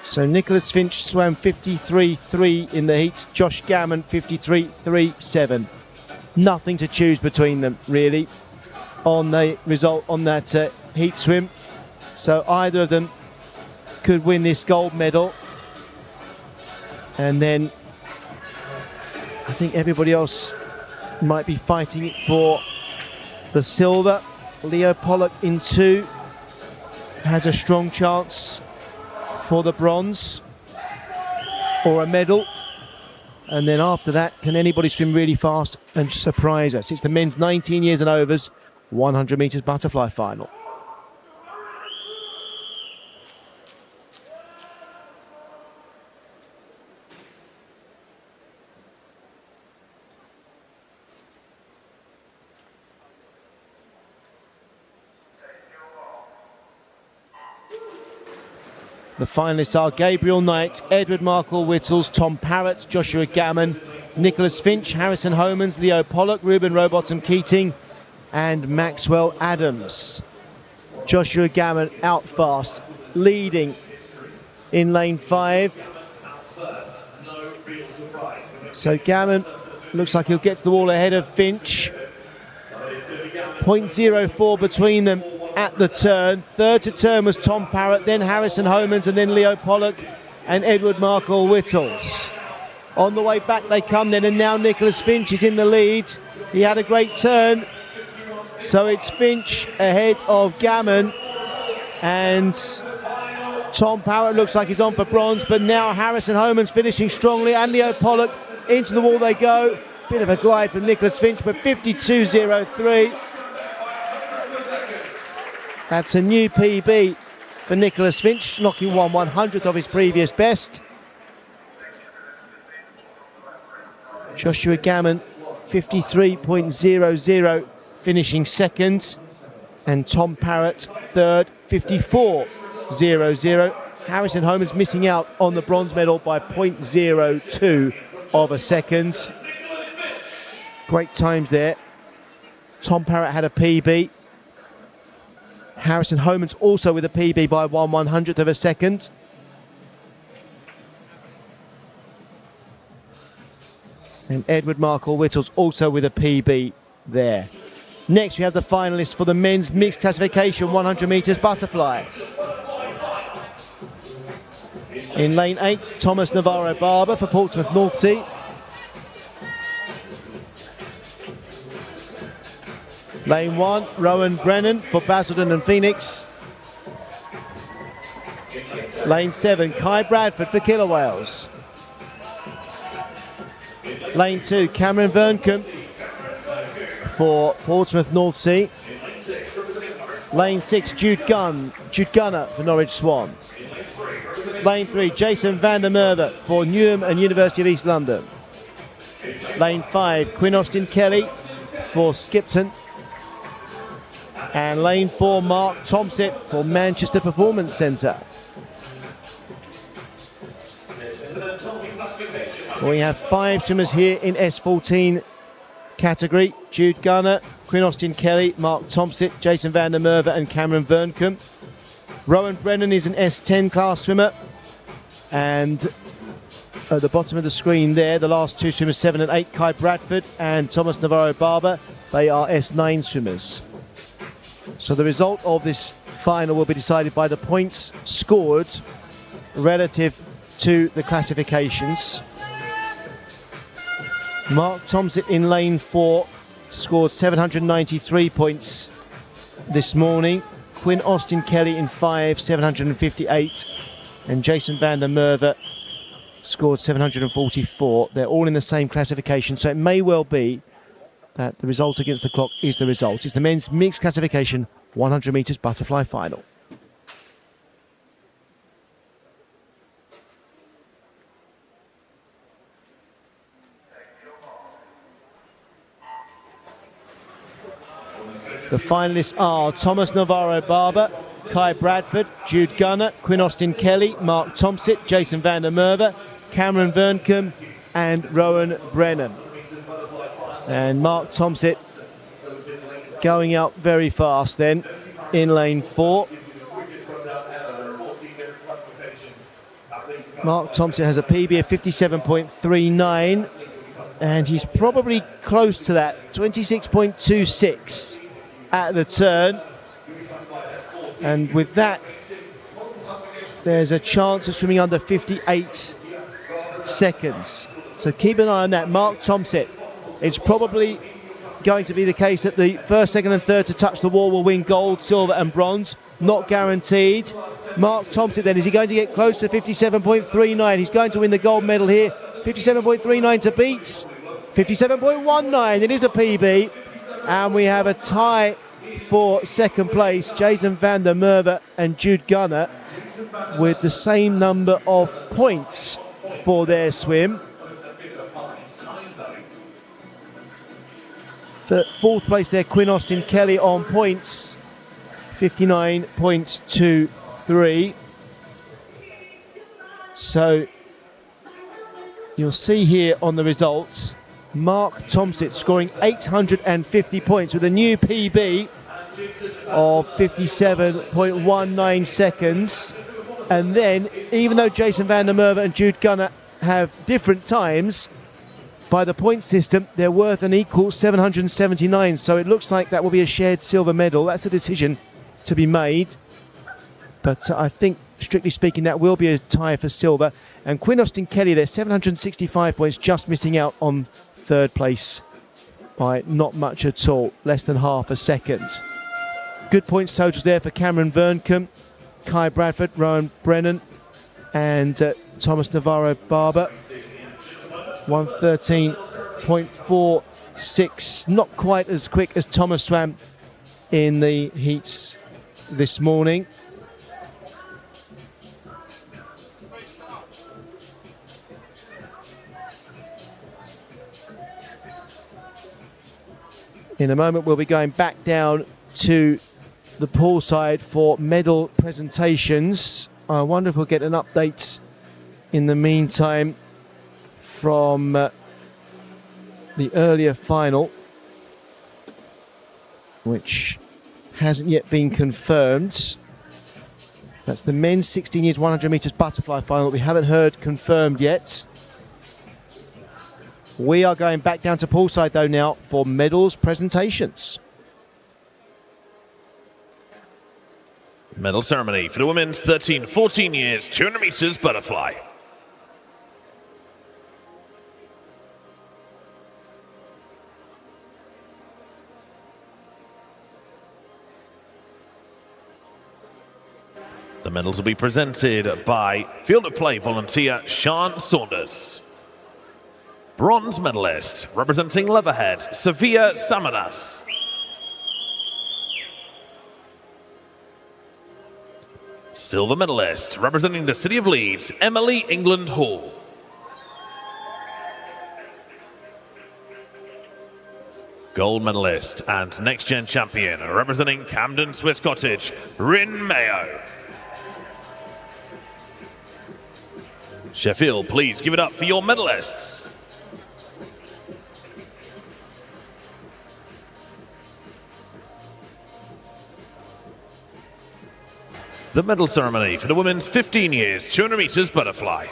So Nicholas Finch swam 53.3 in the heats, Josh Gammon 53.37. Nothing to choose between them, really, on the result on that heat swim. So either of them could win this gold medal. And then I think everybody else might be fighting for the silver. Leo Pollock in 2 has a strong chance for the bronze or a medal. And then after that, can anybody swim really fast and surprise us? It's the men's 19 years and overs 100 metres butterfly final. The finalists are Gabriel Knight, Edward Markle Whittles, Tom Parrott, Joshua Gammon, Nicholas Finch, Harrison Homans, Leo Pollock, Ruben Rowbottom Keating and Maxwell Adams. Joshua Gammon out fast, leading in lane 5. So Gammon looks like he'll get to the wall ahead of Finch. 0.04 between them at the turn. Third to turn was Tom Parrott, then Harrison Homans, and then Leo Pollock and Edward Markle Whittles. On the way back they come then, and now Nicholas Finch is in the lead. He had a great turn. So it's Finch ahead of Gammon, and Tom Parrott looks like he's on for bronze, but now Harrison Homans finishing strongly, and Leo Pollock into the wall they go. Bit of a glide from Nicholas Finch, but 52.03. That's a new PB for Nicholas Finch, knocking 1/100th of his previous best. Joshua Gammon, 53.00, finishing second. And Tom Parrott, third, 54.00. Harrison Homer's missing out on the bronze medal by 0.02 of a second. Great times there. Tom Parrott had a PB. Harrison Homan's also with a PB by 1/100th of a second. And Edward Markle Whittle's also with a PB there. Next, we have the finalists for the men's mixed classification 100 metres butterfly. In lane 8, Thomas Navarro Barber for Portsmouth North Sea. Lane 1, Rowan Brennan for Basildon and Phoenix. Lane 7, Kai Bradford for Killer Whales. Lane 2, Cameron Vernkamp for Portsmouth North Sea. Lane 6, Jude Gunner for Norwich Swan. Lane 3, Jason van der Merwe for Newham and University of East London. Lane 5, Quinn Austin Kelly for Skipton. And lane 4, Mark Thompson for Manchester Performance Centre. We have 5 swimmers here in S14 category. Jude Gunner, Quinn Austin Kelly, Mark Thompson, Jason van der Merwe and Cameron Vernkamp. Rowan Brennan is an S10 class swimmer. And at the bottom of the screen there, the last 2 swimmers, 7 and 8, Kai Bradford and Thomas Navarro Barber. They are S9 swimmers. So the result of this final will be decided by the points scored relative to the classifications. Mark Thompson in lane 4 scored 793 points this morning. Quinn Austin Kelly in 5, 758. And Jason van der Merwe scored 744. They're all in the same classification, so it may well be that the result against the clock is the result. It's the men's mixed classification 100 metres butterfly final. The finalists are Thomas Navarro Barber, Kai Bradford, Jude Gunner, Quinn Austin Kelly, Mark Thompson, Jason van der Merwe, Cameron Vernkamp and Rowan Brennan. And Mark Thompson going out very fast then in lane 4. Mark Thompson has a PB of 57.39 and he's probably close to that, 26.26 at the turn. And with that, there's a chance of swimming under 58 seconds. So keep an eye on that. Mark Thompson, it's probably going to be the case that the first, second and third to touch the wall will win gold, silver and bronze. Not guaranteed. Mark Thompson then, is he going to get close to 57.39? He's going to win the gold medal here. 57.39 to beat. 57.19, it is a PB. And we have a tie for second place, Jason van der Merwe and Jude Gunner with the same number of points for their swim. Fourth place there, Quinn Austin Kelly on points, 59.23. So you'll see here on the results, Mark Thompson scoring 850 points with a new PB of 57.19 seconds. And then, even though Jason van der Merwe and Jude Gunner have different times, by the point system, they're worth an equal 779. So it looks like that will be a shared silver medal. That's a decision to be made. But I think, strictly speaking, that will be a tie for silver. And Quinn Austin Kelly there, 765 points, just missing out on third place by not much at all, less than half a second. Good points totals there for Cameron Vernkamp, Kai Bradford, Rowan Brennan and Thomas Navarro Barber. 113.46, not quite as quick as Thomas swam in the heats this morning. In a moment, we'll be going back down to the poolside for medal presentations. I wonder if we'll get an update in the meantime from the earlier final, which hasn't yet been confirmed. That's the men's 16 years 100 meters butterfly final that we haven't heard confirmed yet. We are going back down to poolside though now for medals presentations. Medal ceremony for the women's 13-14 years 200 meters butterfly. The medals will be presented by field of play volunteer Sean Saunders. Bronze medalist representing Leatherhead, Sophia Samanas. Silver medalist representing the City of Leeds, Emily England Hall. Gold medalist and next gen champion representing Camden Swiss Cottage, Rin Mayo. Sheffield, please give it up for your medalists. The medal ceremony for the women's 15 years 200 meters butterfly.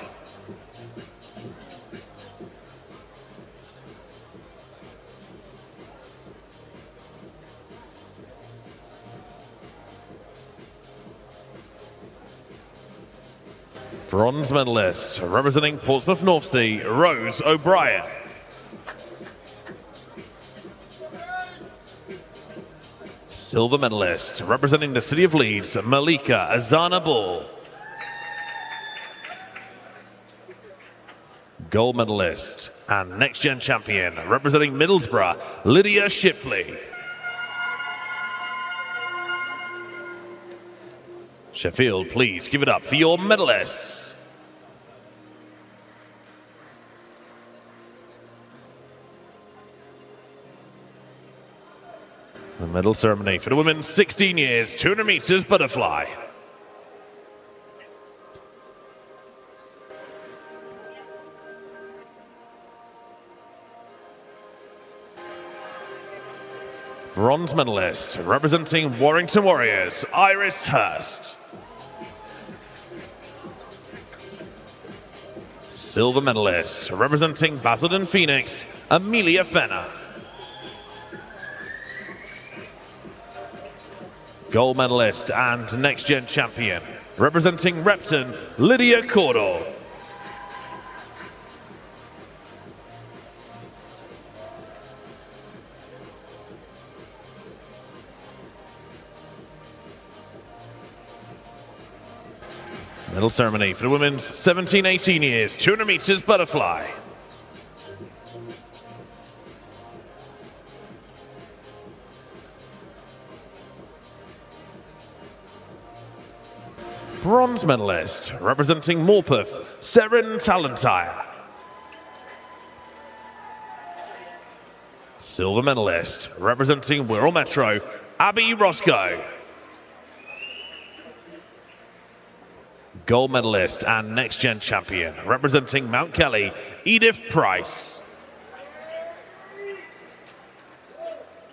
Bronze medalist representing Portsmouth North Sea, Rose O'Brien. Silver medalist representing the City of Leeds, Malika Azana Ball. Gold medalist and next gen champion representing Middlesbrough, Lydia Shipley. Sheffield, please give it up for your medalists. The medal ceremony for the women's 16 years 200 meters butterfly. Bronze medalist representing Warrington Warriors, Iris Hurst. Silver medalist representing Basildon Phoenix, Amelia Fenner. Gold medalist and next gen champion representing Repton, Lydia Cordell. Medal ceremony for the women's 17-18 years 200 meters butterfly. Bronze medalist representing Morpeth, Seren Talentire. Silver medalist representing Wirral Metro, Abby Roscoe. Gold medalist and next gen champion representing Mount Kelly, Edith Price.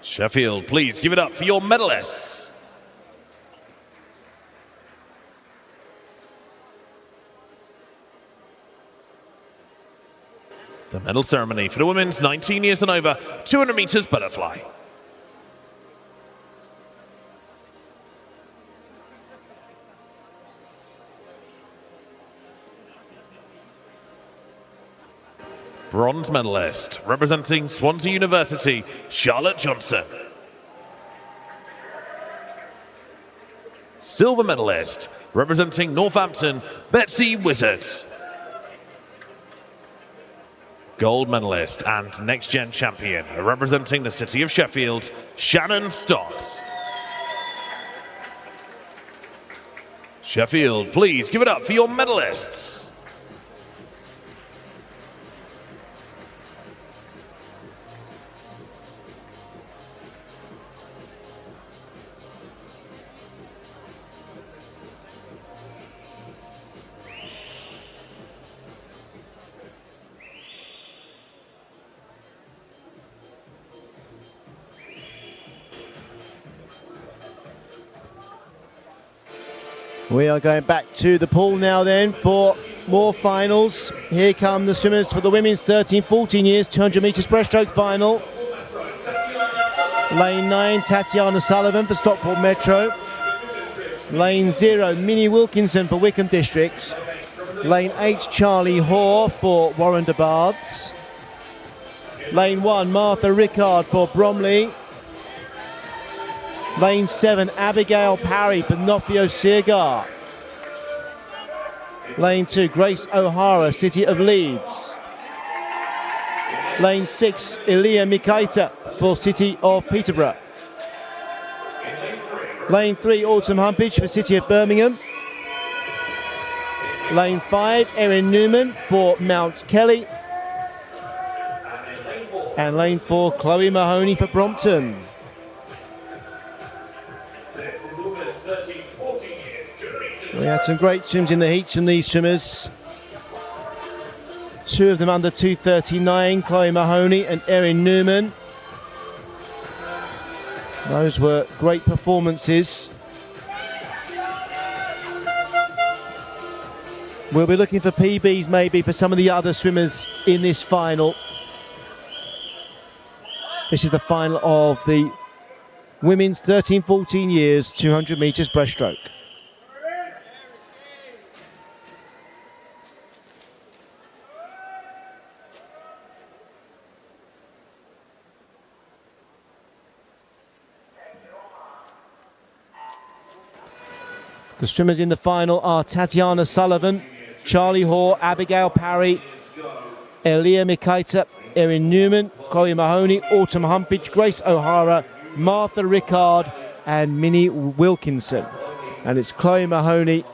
Sheffield, please give it up for your medalists. The medal ceremony for the women's 19 years and over 200 meters butterfly. Bronze medalist representing Swansea University, Charlotte Johnson. Silver medalist representing Northampton, Betsy Wizard. Gold medalist and next gen champion representing the City of Sheffield, Shannon Stott. Sheffield, please give it up for your medalists. We are going back to the pool now then for more finals. Here come the swimmers for the women's 13-14 years 200 metres breaststroke final. Lane 9, Tatiana Sullivan for Stockport Metro. Lane 0, Minnie Wilkinson for Wickham Districts. Lane 8, Charlie Hoare for Warren de Baths. Lane 1, Martha Rickard for Bromley. Lane 7, Abigail Parry for Nofio Sirgar. Lane 2, Grace O'Hara, City of Leeds. Lane 6, Elia Mikaita for City of Peterborough. Lane 3, Autumn Humpage for City of Birmingham. Lane 5, Erin Newman for Mount Kelly. And lane 4, Chloe Mahoney for Brompton. We had some great swims in the heats from these swimmers. Two of them under 2:39, Chloe Mahoney and Erin Newman. Those were great performances. We'll be looking for PBs maybe for some of the other swimmers in this final. This is the final of the women's 13-14 years 200 metres breaststroke. The swimmers in the final are Tatiana Sullivan, Charlie Hoare, Abigail Parry, Elia Mikaita, Erin Newman, Chloe Mahoney, Autumn Humpage, Grace O'Hara, Martha Rickard and Minnie Wilkinson. And it's Chloe Mahoney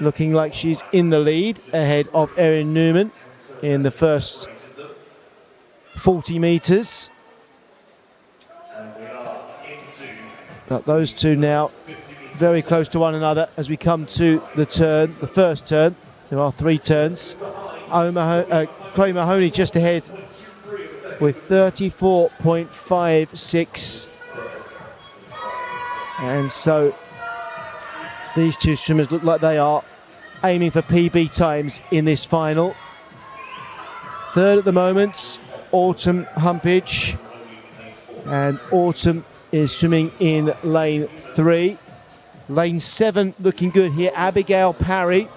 looking like she's in the lead ahead of Erin Newman in the first 40 metres. But those two now very close to one another as we come to the turn, the first turn. There are 3 turns. Chloe Mahoney just ahead with 34.56. And so these two swimmers look like they are aiming for PB times in this final. Third at the moment, Autumn Humpage. And Autumn is swimming in lane 3. Lane 7 looking good here, Abigail Parry.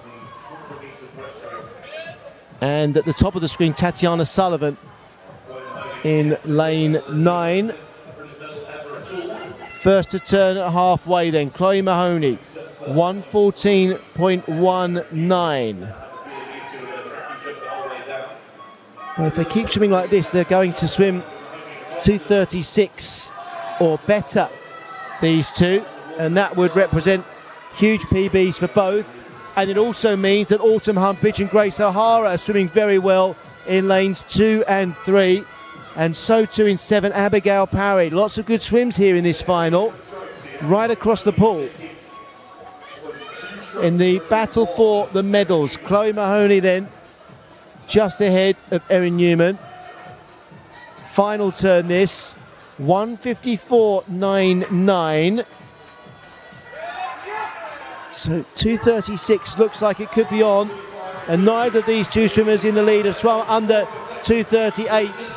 And at the top of the screen, Tatiana Sullivan in lane 9. First to turn at halfway then, Chloe Mahoney, 1:14.19. Well, if they keep swimming like this, they're going to swim 2:36 or better, these two. And that would represent huge PBs for both. And it also means that Autumn Humpage and Grace O'Hara are swimming very well in lanes 2 and 3. And so too in 7, Abigail Parry. Lots of good swims here in this final, right across the pool. In the battle for the medals, Chloe Mahoney then just ahead of Erin Newman. Final turn this, 1:54.99. So 2:36 looks like it could be on, and neither of these two swimmers in the lead have swum under 2:38.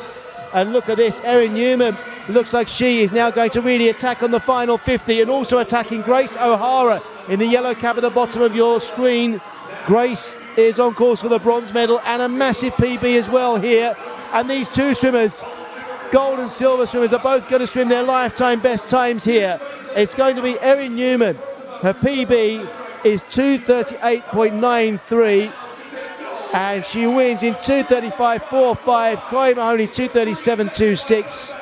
And look at this, Erin Newman looks like she is now going to really attack on the final 50, and also attacking Grace O'Hara in the yellow cap at the bottom of your screen. Grace is on course for the bronze medal and a massive PB as well here. And these two swimmers, gold and silver swimmers, are both going to swim their lifetime best times here. It's going to be Erin Newman. Her PB is 2:38.93, and she wins in 2:35.45. Chloe Mahoney 2:37.26,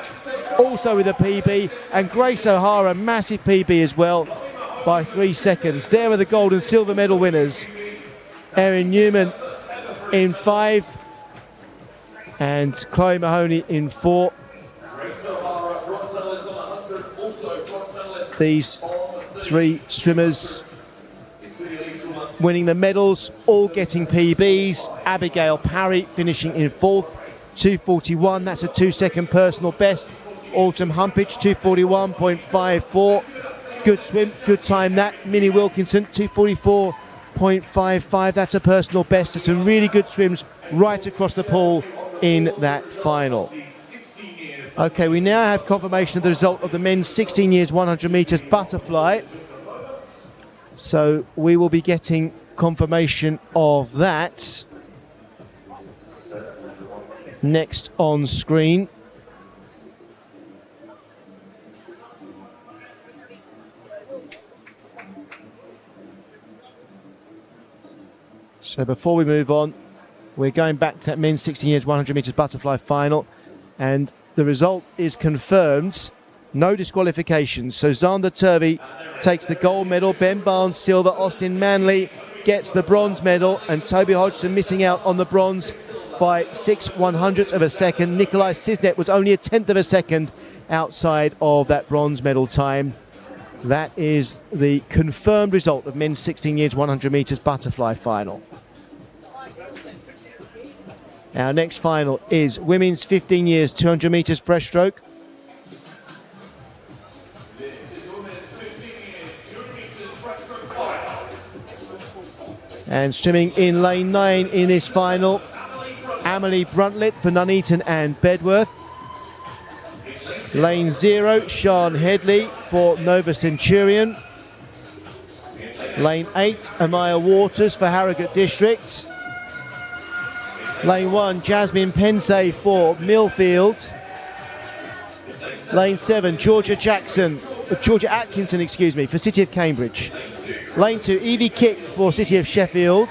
also with a PB, and Grace O'Hara, massive PB as well. by 3 seconds. There are the gold and silver medal winners. Erin Newman in 5 and Chloe Mahoney in 4. These 3 swimmers winning the medals, all getting PBs. Abigail Parry finishing in 4th, 2:41. That's a 2-second personal best. Autumn Humpage, 2:41.54. Good swim, good time that. Minnie Wilkinson, 2:44.55. That's a personal best. So some really good swims right across the pool in that final. Okay, we now have confirmation of the result of the men's 16 years 100 metres butterfly. So we will be getting confirmation of that next on screen. So before we move on, we're going back to that men's 16 years 100 metres butterfly final, and the result is confirmed. No disqualifications. So Xander Turvey takes the gold medal, Ben Barnes silver, Austin Manley gets the bronze medal, and Toby Hodgson missing out on the bronze by 6/100ths of a second. Nikolai Sisnet was only a 10th of a second outside of that bronze medal time. That is the confirmed result of men's 16 years 100 metres butterfly final. Our next final is women's 15 years 200 metres breaststroke. And swimming in lane 9 in this final, Amelie Bruntlett for Nuneaton and Bedworth. Lane 0, Sian Headley for Nova Centurion. Lane 8, Amaya Waters for Harrogate District. Lane 1, Jasmine Pensay for Millfield. Lane 7, Georgia Atkinson, for City of Cambridge. Lane 2, Evie Kick for City of Sheffield.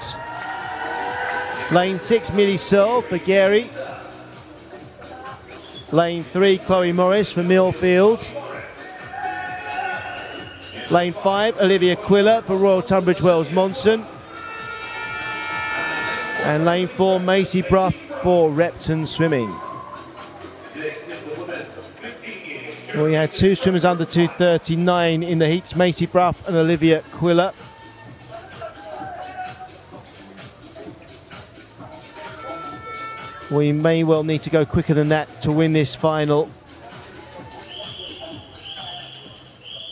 Lane 6, Millie Searle for Gary. Lane 3, Chloe Morris for Millfield. Lane 5, Olivia Quiller for Royal Tunbridge Wells Monson. And lane 4, Macy Bruff for Repton Swimming. We had 2 swimmers under 2:39 in the heats, Macy Bruff and Olivia Quiller. We may well need to go quicker than that to win this final.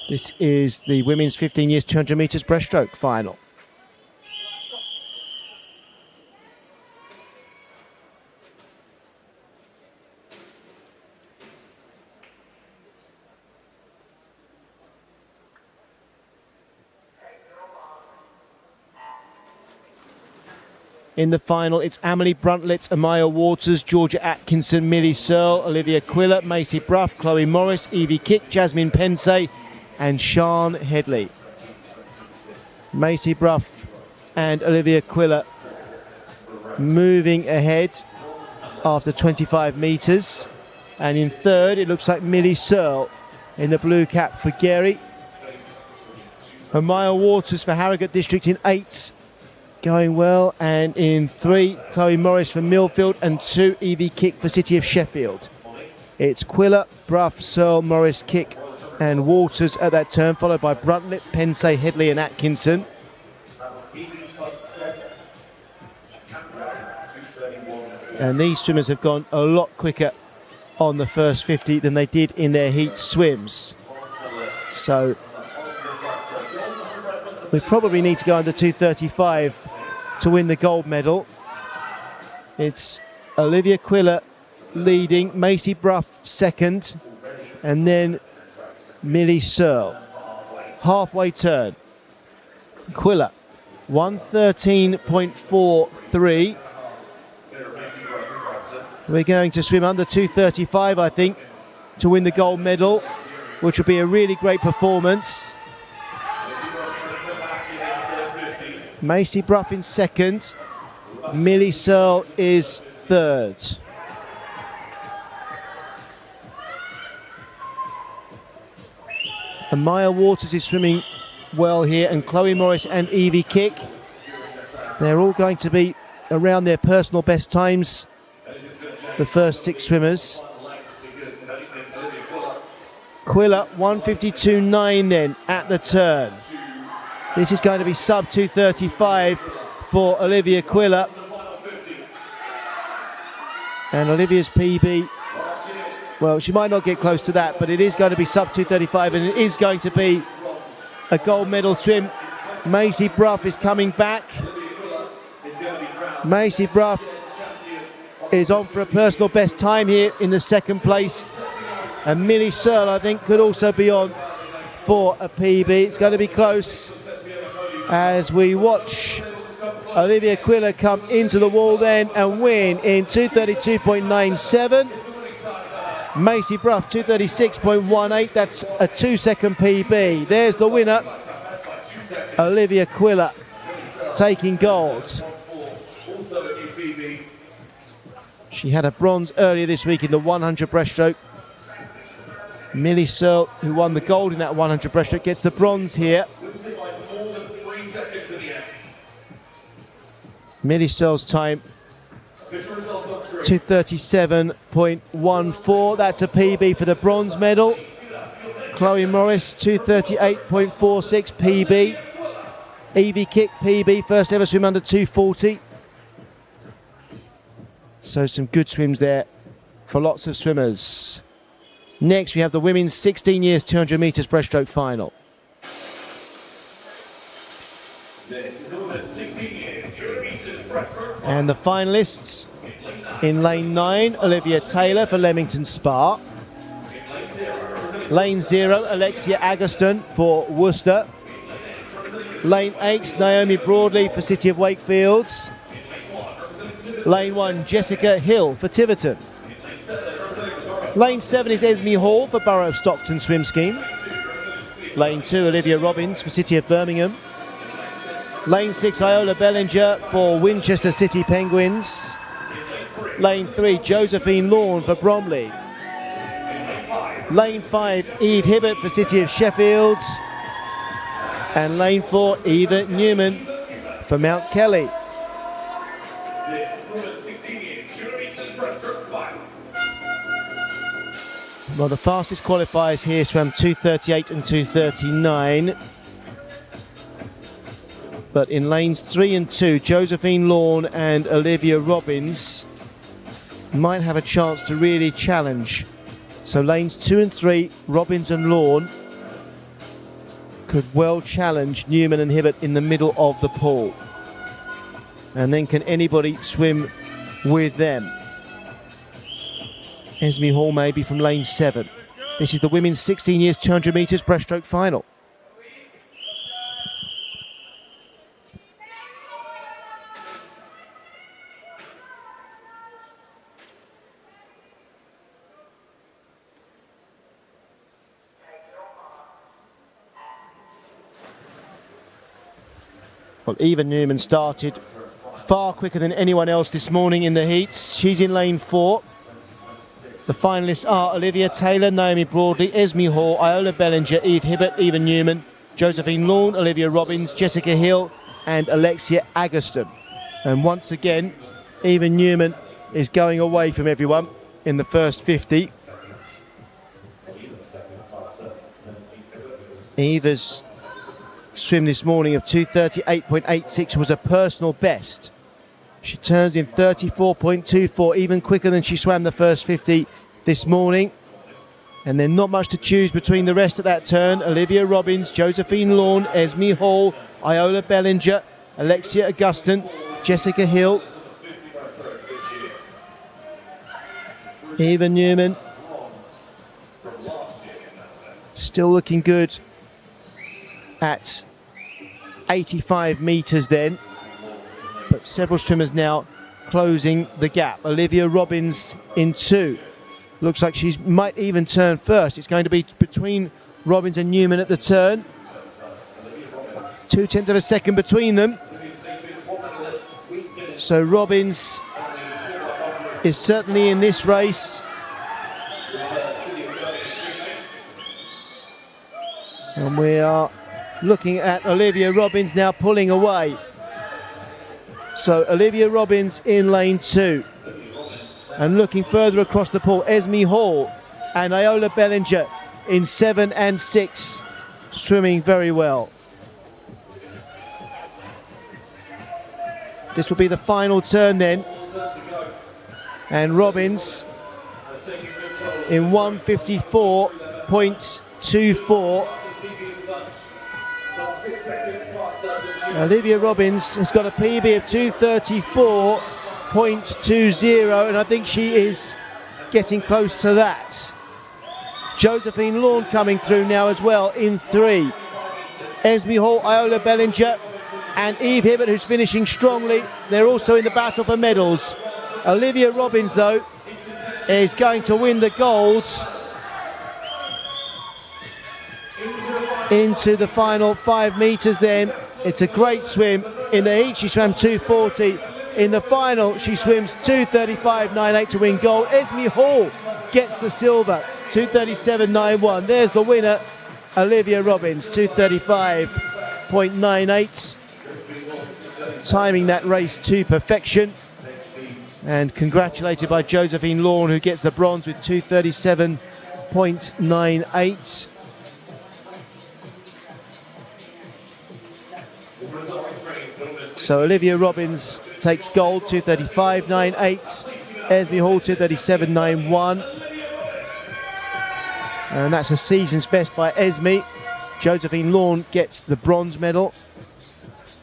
This is the women's 15 years 200 metres breaststroke final. In the final, it's Amelie Bruntlett, Amaya Waters, Georgia Atkinson, Millie Searle, Olivia Quiller, Macy Bruff, Chloe Morris, Evie Kick, Jasmine Pensay, and Sian Headley. Macy Bruff and Olivia Quiller moving ahead after 25 metres. And in third, it looks like Millie Searle in the blue cap for Gary. Amaya Waters for Harrogate District in 8. Going well, and in 3, Chloe Morris for Millfield, and 2, Evie Kick for City of Sheffield. It's Quiller, Bruff, Searle, Morris, Kick and Waters at that turn, followed by Bruntlett, Pensay, Headley and Atkinson. And these swimmers have gone a lot quicker on the first 50 than they did in their heat swims. So we probably need to go under 2:35 to win the gold medal. It's Olivia Quiller leading, Macy Bruff second, and then Millie Searle. Halfway turn. Quiller, 1:13.43. We're going to swim under 2:35, I think, to win the gold medal, which will be a really great performance. Macy Bruff in second. Millie Searle is third. Amaya Waters is swimming well here, and Chloe Morris and Evie Kick. They're all going to be around their personal best times, the first 6 swimmers. Quiller 1:52.9 then at the turn. This is going to be sub 2:35 for Olivia Quiller. And Olivia's PB, well, she might not get close to that, but it is going to be sub 2:35, and it is going to be a gold medal swim. Macy Brough is coming back. Macy Brough is on for a personal best time here in the second place. And Millie Searle, I think, could also be on for a PB. It's going to be close as we watch Olivia Quiller come into the wall then and win in 2:32.97. Macy Brough 2:36.18. That's a 2-second PB. There's the winner, Olivia Quiller, taking gold. She had a bronze earlier this week in the 100 breaststroke. Millie Searle, who won the gold in that 100 breaststroke, gets the bronze here. Millie Searle's time 2:37.14. That's a PB for the bronze medal. Chloe Morris 2:38.46 PB. Evie Kick PB, first ever swim under 2:40. So some good swims there for lots of swimmers. Next we have the women's 16 years 200 metres breaststroke final. And the finalists in lane 9, Olivia Taylor for Leamington Spa. Lane 0, Alexia Agustin for Worcester. Lane 8, Naomi Broadley for City of Wakefield. Lane 1, Jessica Hill for Tiverton. Lane 7 is Esme Hall for Borough of Stockton Swim Scheme. Lane 2, Olivia Robbins for City of Birmingham. Lane 6, Iola Bellinger for Winchester City Penguins. Lane 3, Josephine Lawn for Bromley. Lane 5, Eve Hibbert for City of Sheffield. And lane 4, Eva Newman for Mount Kelly. Well, the fastest qualifiers here swam 2:38 and 2:39. But in lanes 3 and 2, Josephine Lawn and Olivia Robbins might have a chance to really challenge. So lanes 2 and 3, Robbins and Lawn, could well challenge Newman and Hibbert in the middle of the pool. And then can anybody swim with them? Esme Hall maybe from lane 7. This is the women's 16 years 200 metres breaststroke final. Well, Eva Newman started far quicker than anyone else this morning in the heats. She's in lane 4. The finalists are Olivia Taylor, Naomi Broadley, Esme Hall, Iola Bellinger, Eve Hibbert, Eva Newman, Josephine Lawn, Olivia Robbins, Jessica Hill and Alexia Agustin. And once again, Eva Newman is going away from everyone in the first 50. Eva's swim this morning of 2:38.86 was a personal best. She turns in 34.24, even quicker than she swam the first 50 this morning. And then not much to choose between the rest of that turn. Olivia Robbins, Josephine Lawn, Esme Hall, Iola Bellinger, Alexia Agustin, Jessica Hill, Eva Newman. Still looking good at 85 metres then. But several swimmers now closing the gap. Olivia Robbins in 2. Looks like she might even turn first. It's going to be between Robbins and Newman at the turn. 0.2 of a second between them. So Robbins is certainly in this race. And we are looking at Olivia Robbins now pulling away. So Olivia Robbins in lane 2. And looking further across the pool, Esme Hall and Iola Bellinger in 7 and 6, swimming very well. This will be the final turn then. And Robbins in 1:54.24. Olivia Robbins has got a PB of 2:34.20, and I think she is getting close to that. Josephine Lawn coming through now as well in 3. Esme Hall, Iola Bellinger and Eve Hibbert, who's finishing strongly. They're also in the battle for medals. Olivia Robbins, though, is going to win the gold into the final 5 metres then. It's a great swim. In the heat, she swam 2:40. In the final, she swims 2:35.98 to win gold. Esme Hall gets the silver, 2:37.91. There's the winner, Olivia Robbins, 2:35.98. Timing that race to perfection. And congratulated by Josephine Lawn, who gets the bronze with 2:37.98. So Olivia Robbins takes gold, 2:35.98. Esme Hall, 2:37.91. And that's a season's best by Esme. Josephine Lawn gets the bronze medal.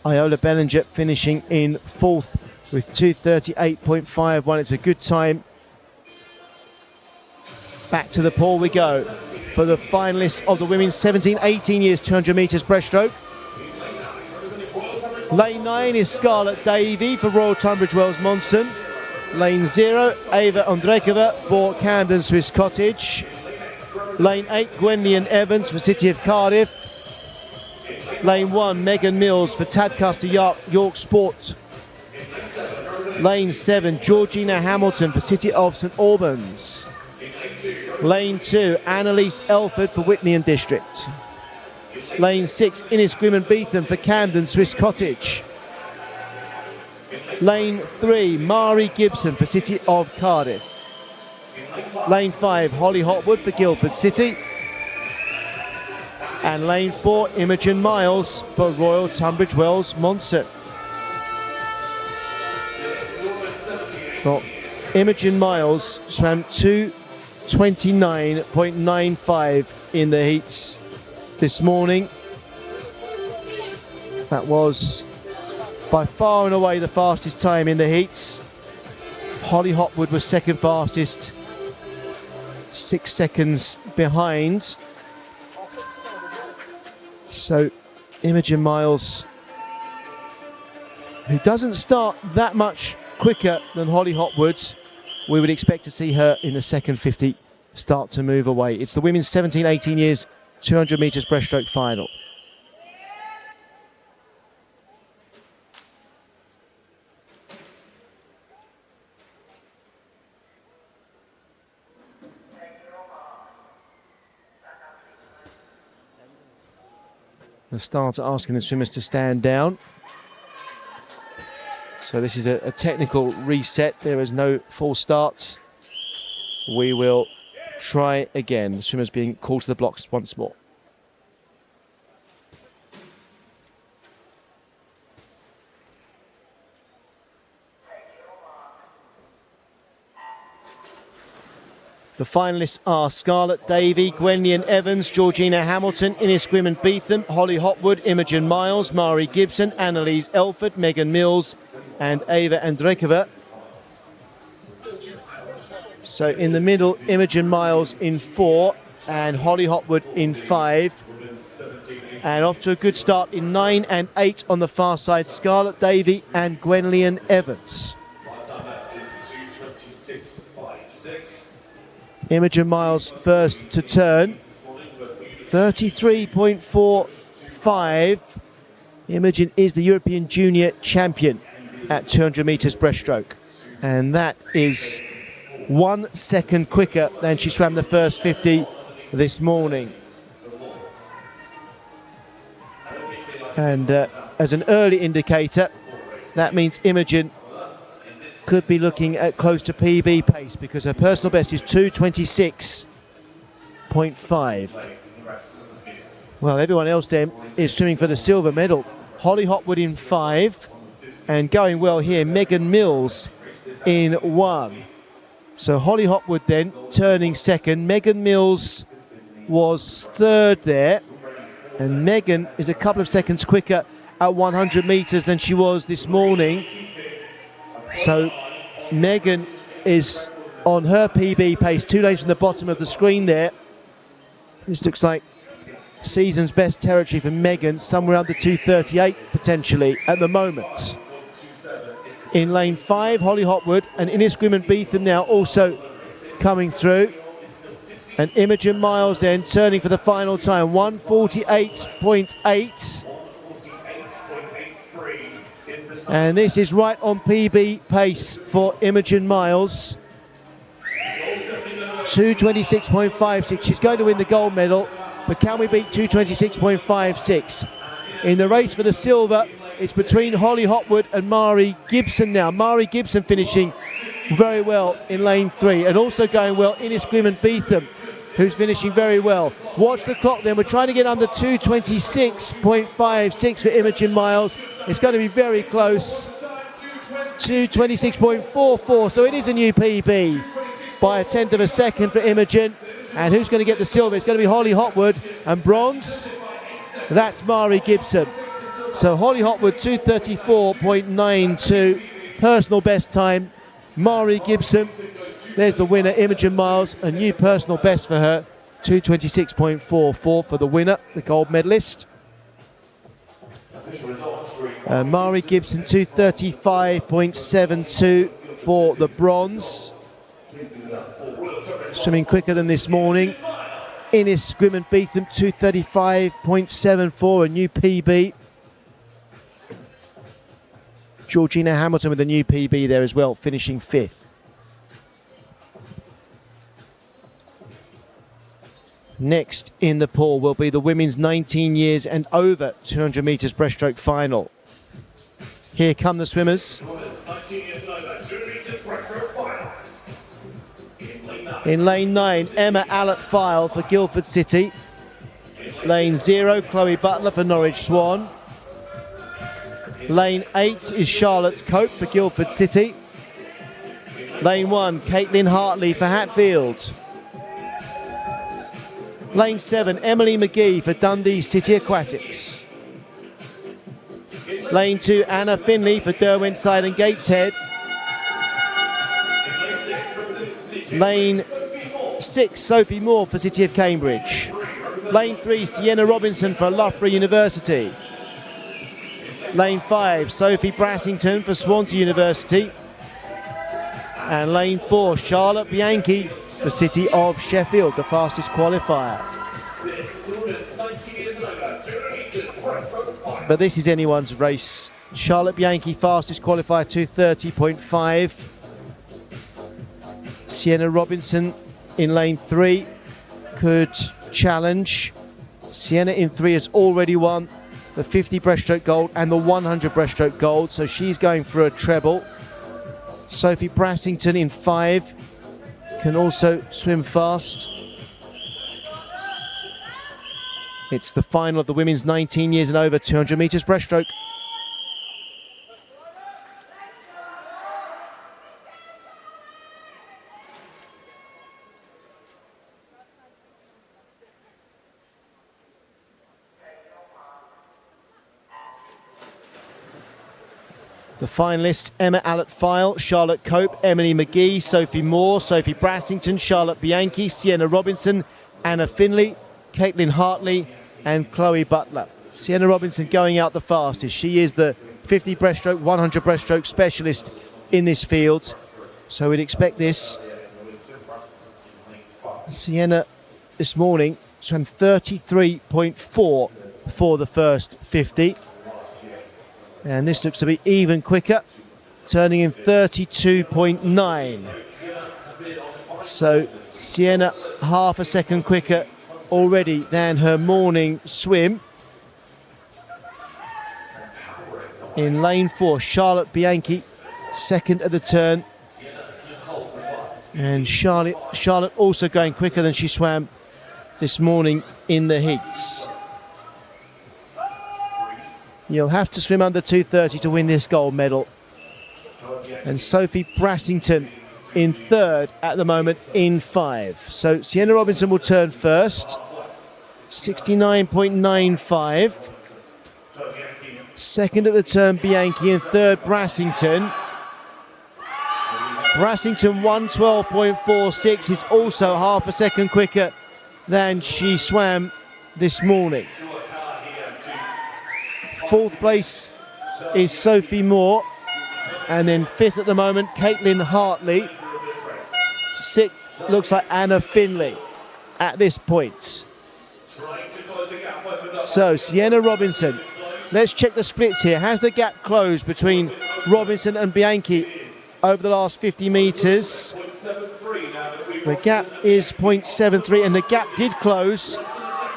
Iola Bellinger finishing in 4th with 2:38.51. It's a good time. Back to the pool we go for the finalists of the women's 17-18 years 200 metres breaststroke. Lane 9 is Scarlett Davey for Royal Tunbridge Wells Monson. Lane 0, Ava Ondrekova for Camden Swiss Cottage. Lane 8, Gwenlyan Evans for City of Cardiff. Lane 1, Megan Mills for Tadcaster York Sport. Lane 7, Georgina Hamilton for City of St Albans. Lane 2, Annalise Elford for Whitney and District. Lane 6, Innes Grimond Beetham for Camden Swiss Cottage. Lane 3, Mari Gibson for City of Cardiff. Lane 5, Holly Hotwood for Guildford City. And lane 4, Imogen Miles for Royal Tunbridge Wells Monson. Well, Imogen Miles swam 2:29.95 in the heats this morning. That was by far and away the fastest time in the heats. Holly Hotwood was second fastest, 6 seconds behind. So Imogen Miles, who doesn't start that much quicker than Holly Hotwood, we would expect to see her in the second 50 start to move away. It's the women's 17-18 years 200 metres breaststroke final. The starter asking the swimmers to stand down. So this is a technical reset. There is no full start. We will try again. The swimmers being called to the blocks once more. The finalists are Scarlett Davey, Gwenlyan Evans, Georgina Hamilton, Innes Grimond Beetham, Holly Hotwood, Imogen Miles, Mari Gibson, Annalise Elford, Megan Mills and Ava Ondrekova. So in the middle, Imogen Miles in 4 and Holly Hotwood in 5. And off to a good start in 9 and 8 on the far side, Scarlett Davey and Gwenlyan Evans. Imogen Miles first to turn, 33.45. Imogen is the European Junior Champion at 200 metres breaststroke. And that is 1 second quicker than she swam the first 50 this morning. And as an early indicator, that means Imogen could be looking at close to PB pace because her personal best is 2:26.5. Well, everyone else then is swimming for the silver medal. Holly Hopwood in 5, and going well here, Megan Mills in 1. So Holly Hopwood then turning second. Megan Mills was third there, and Megan is a couple of seconds quicker at 100 metres than she was this morning. So Megan is on her PB pace, 2 lanes from the bottom of the screen there. This looks like season's best territory for Megan, somewhere under 2:38 potentially at the moment. In lane 5, Holly Hopwood and Ines Grimond-Beetham now also coming through. And Imogen Miles then turning for the final time, 1:48.8. And this is right on PB pace for Imogen Miles. 2:26.56. She's going to win the gold medal, but can we beat 2:26.56? In the race for the silver, it's between Holly Hopwood and Mari Gibson now. Mari Gibson finishing very well in lane 3, and also going well Ines Grimond-Beetham, who's finishing very well. Watch the clock then. We're trying to get under 2:26.56 for Imogen Miles. It's going to be very close. 2:26.44. So it is a new PB by a tenth of a second for Imogen. And who's going to get the silver? It's going to be Holly Hopwood. And bronze, that's Mari Gibson. So Holly Hopwood, 2:34.92. Personal best time. Mari Gibson, there's the winner, Imogen Miles. A new personal best for her, 2:26.44 for the winner, the gold medalist. Mari Gibson, 2:35.72 for the bronze. Swimming quicker than this morning. Ines Grimond-Beetham, 2:35.74, a new PB. Georgina Hamilton with a new PB there as well, finishing 5th. Next in the pool will be the women's 19 years and over 200 metres breaststroke final. Here come the swimmers. In lane 9, Emma Allett-File for Guildford City. Lane 0, Chloe Butler for Norwich Swan. Lane 8 is Charlotte Cope for Guildford City. Lane 1, Caitlin Hartley for Hatfield. Lane 7, Emily McGee for Dundee City Aquatics. Lane 2, Anna Finley for Derwenside and Gateshead. Lane 6, Sophie Moore for City of Cambridge. Lane 3, Sienna Robinson for Loughborough University. Lane 5, Sophie Brassington for Swansea University. And lane 4, Charlotte Bianchi for City of Sheffield, the fastest qualifier. But this is anyone's race. Charlotte Bianchi, fastest qualifier, 2:30.5. Sienna Robinson in lane 3 could challenge. Sienna in 3 has already won the 50 breaststroke gold and the 100 breaststroke gold, so she's going for a treble. Sophie Brassington in 5 can also swim fast. It's the final of the women's 19 years and over 200 metres breaststroke. The finalists: Emma Allett-File, Charlotte Cope, Emily McGee, Sophie Moore, Sophie Brassington, Charlotte Bianchi, Sienna Robinson, Anna Finley, Caitlin Hartley and Chloe Butler. Sienna Robinson going out the fastest. She is the 50 breaststroke, 100 breaststroke specialist in this field, so we'd expect this. Sienna this morning swam 33.4 for the first 50. And this looks to be even quicker, turning in 32.9. So Sienna half a second quicker already than her morning swim. In lane 4, Charlotte Bianchi, second at the turn. And Charlotte also going quicker than she swam this morning in the heats. You'll have to swim under 2:30 to win this gold medal. And Sophie Brassington in third at the moment in 5. So Sienna Robinson will turn first, 69.95. Second at the turn, Bianchi, and third, Brassington. Brassington 112.46 is also half a second quicker than she swam this morning. Fourth place is Sophie Moore, and then fifth at the moment, Caitlin Hartley. Sixth looks like Anna Finley at this point. So Sienna Robinson, let's check the splits here. Has the gap closed between Robinson and Bianchi over the last 50 metres? The gap is 0.73, and the gap did close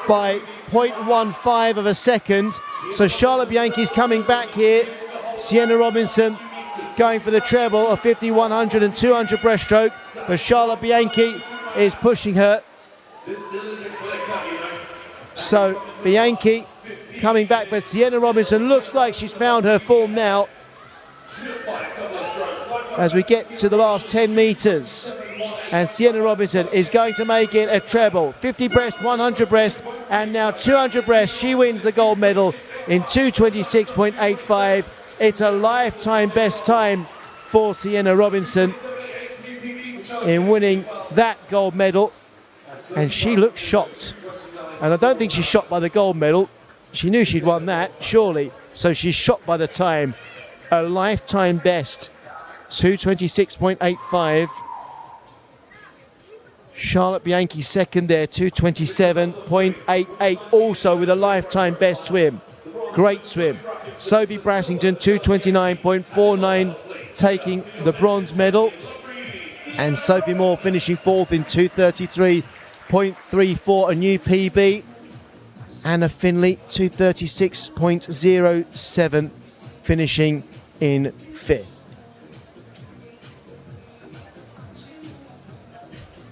by 0.15 of a second. So Charlotte Bianchi's coming back here. Sienna Robinson going for the treble of 50, 100 and 200 breaststroke. But Charlotte Bianchi is pushing her. So Bianchi coming back, but Sienna Robinson looks like she's found her form now as we get to the last 10 metres. And Sienna Robinson is going to make it a treble. 50 breast, 100 breast, and now 200 breast. She wins the gold medal in 2:26.85. It's a lifetime best time for Sienna Robinson in winning that gold medal. And she looks shocked. And I don't think she's shocked by the gold medal. She knew she'd won that, surely. So she's shocked by the time. A lifetime best, 2:26.85. Charlotte Bianchi second there, 2:27.88, also with a lifetime best swim. Great swim. Sophie Brassington, 2:29.49, taking the bronze medal. And Sophie Moore finishing fourth in 2:33.34, a new PB. Anna Finley, 2:36.07, finishing in fifth.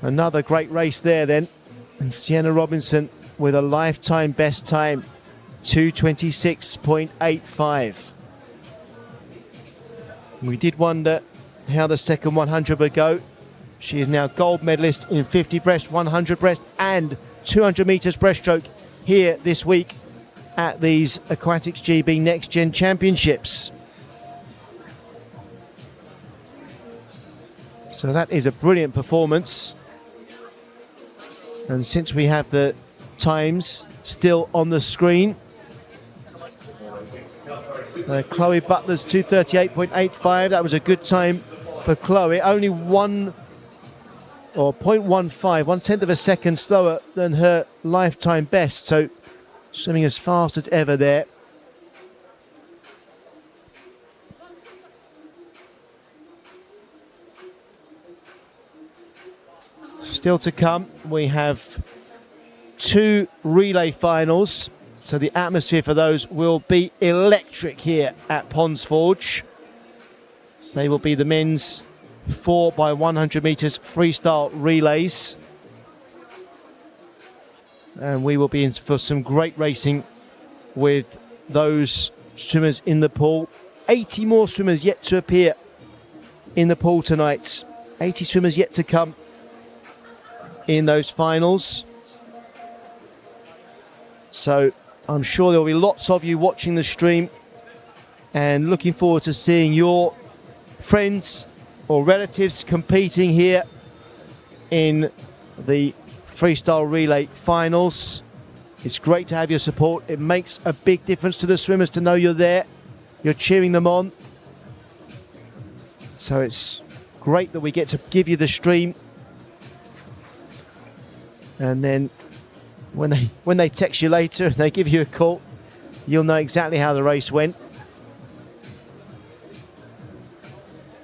Another great race there then. And Sienna Robinson with a lifetime best time, 2:26.85. We did wonder how the second 100 would go. She is now gold medalist in 50 breast, 100 breast and 200 metres breaststroke here this week at these Aquatics GB Next Gen Championships. So that is a brilliant performance. And since we have the times still on the screen, Chloe Butler's 2:38.85. That was a good time for Chloe. Only 0.15, 1/10 of a second slower than her lifetime best. So swimming as fast as ever there. Still to come, we have 2 relay finals. So the atmosphere for those will be electric here at Ponds Forge. They will be the men's 4x100 metres freestyle relays. And we will be in for some great racing with those swimmers in the pool. 80 more swimmers yet to appear in the pool tonight. 80 swimmers yet to come in those finals. So I'm sure there will be lots of you watching the stream and looking forward to seeing your friends or relatives competing here in the freestyle relay finals. It's great to have your support. It makes a big difference to the swimmers to know you're there, you're cheering them on. So it's great that we get to give you the stream. And then when they text you later and they give you a call, you'll know exactly how the race went.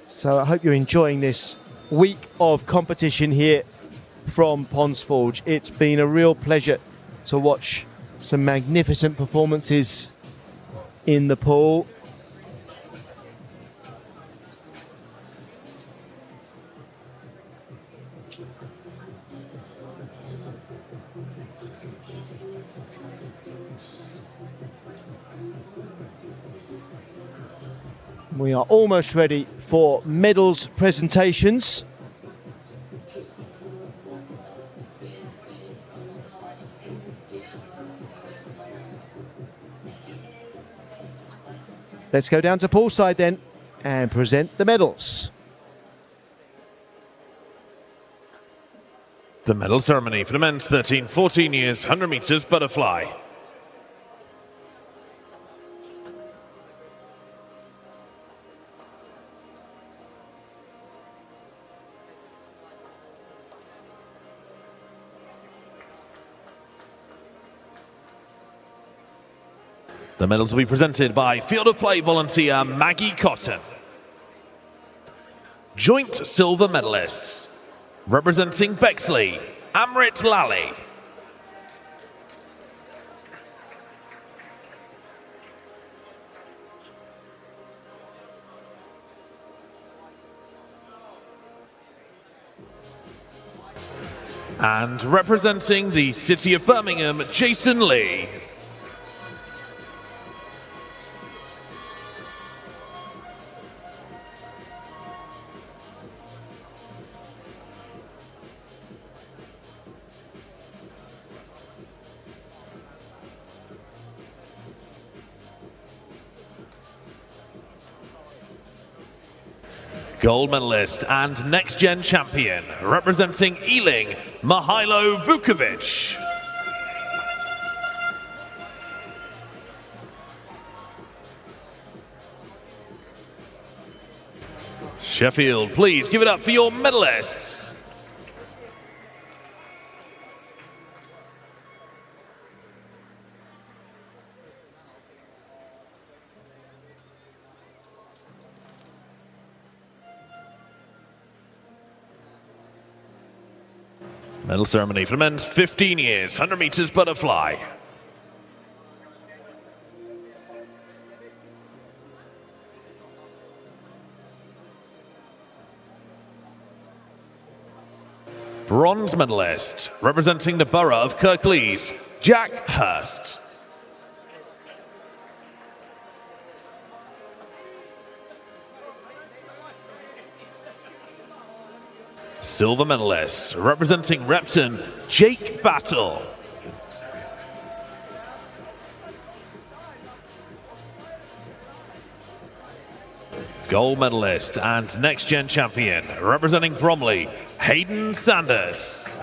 So I hope you're enjoying this week of competition here from Ponds Forge. It's been a real pleasure to watch some magnificent performances in the pool. We are almost ready for medals presentations. Let's go down to poolside then and present the medals. The medal ceremony for the men's 13-14 years 100 meters butterfly. The medals will be presented by Field of Play volunteer Maggie Cotton. Joint silver medalists, representing Bexley, Amrit Lally. And representing the City of Birmingham, Jason Lee. Gold medalist and next-gen champion, representing Ealing, Mihailo Vukovic. Sheffield, please give it up for your medalists. Medal ceremony for the men's 15 years, 100 meters butterfly. Bronze medalist, representing the borough of Kirklees, Jack Hurst. Silver medalist, representing Repton, Jake Battle. Gold medalist and next-gen champion, representing Bromley, Hayden Sanders.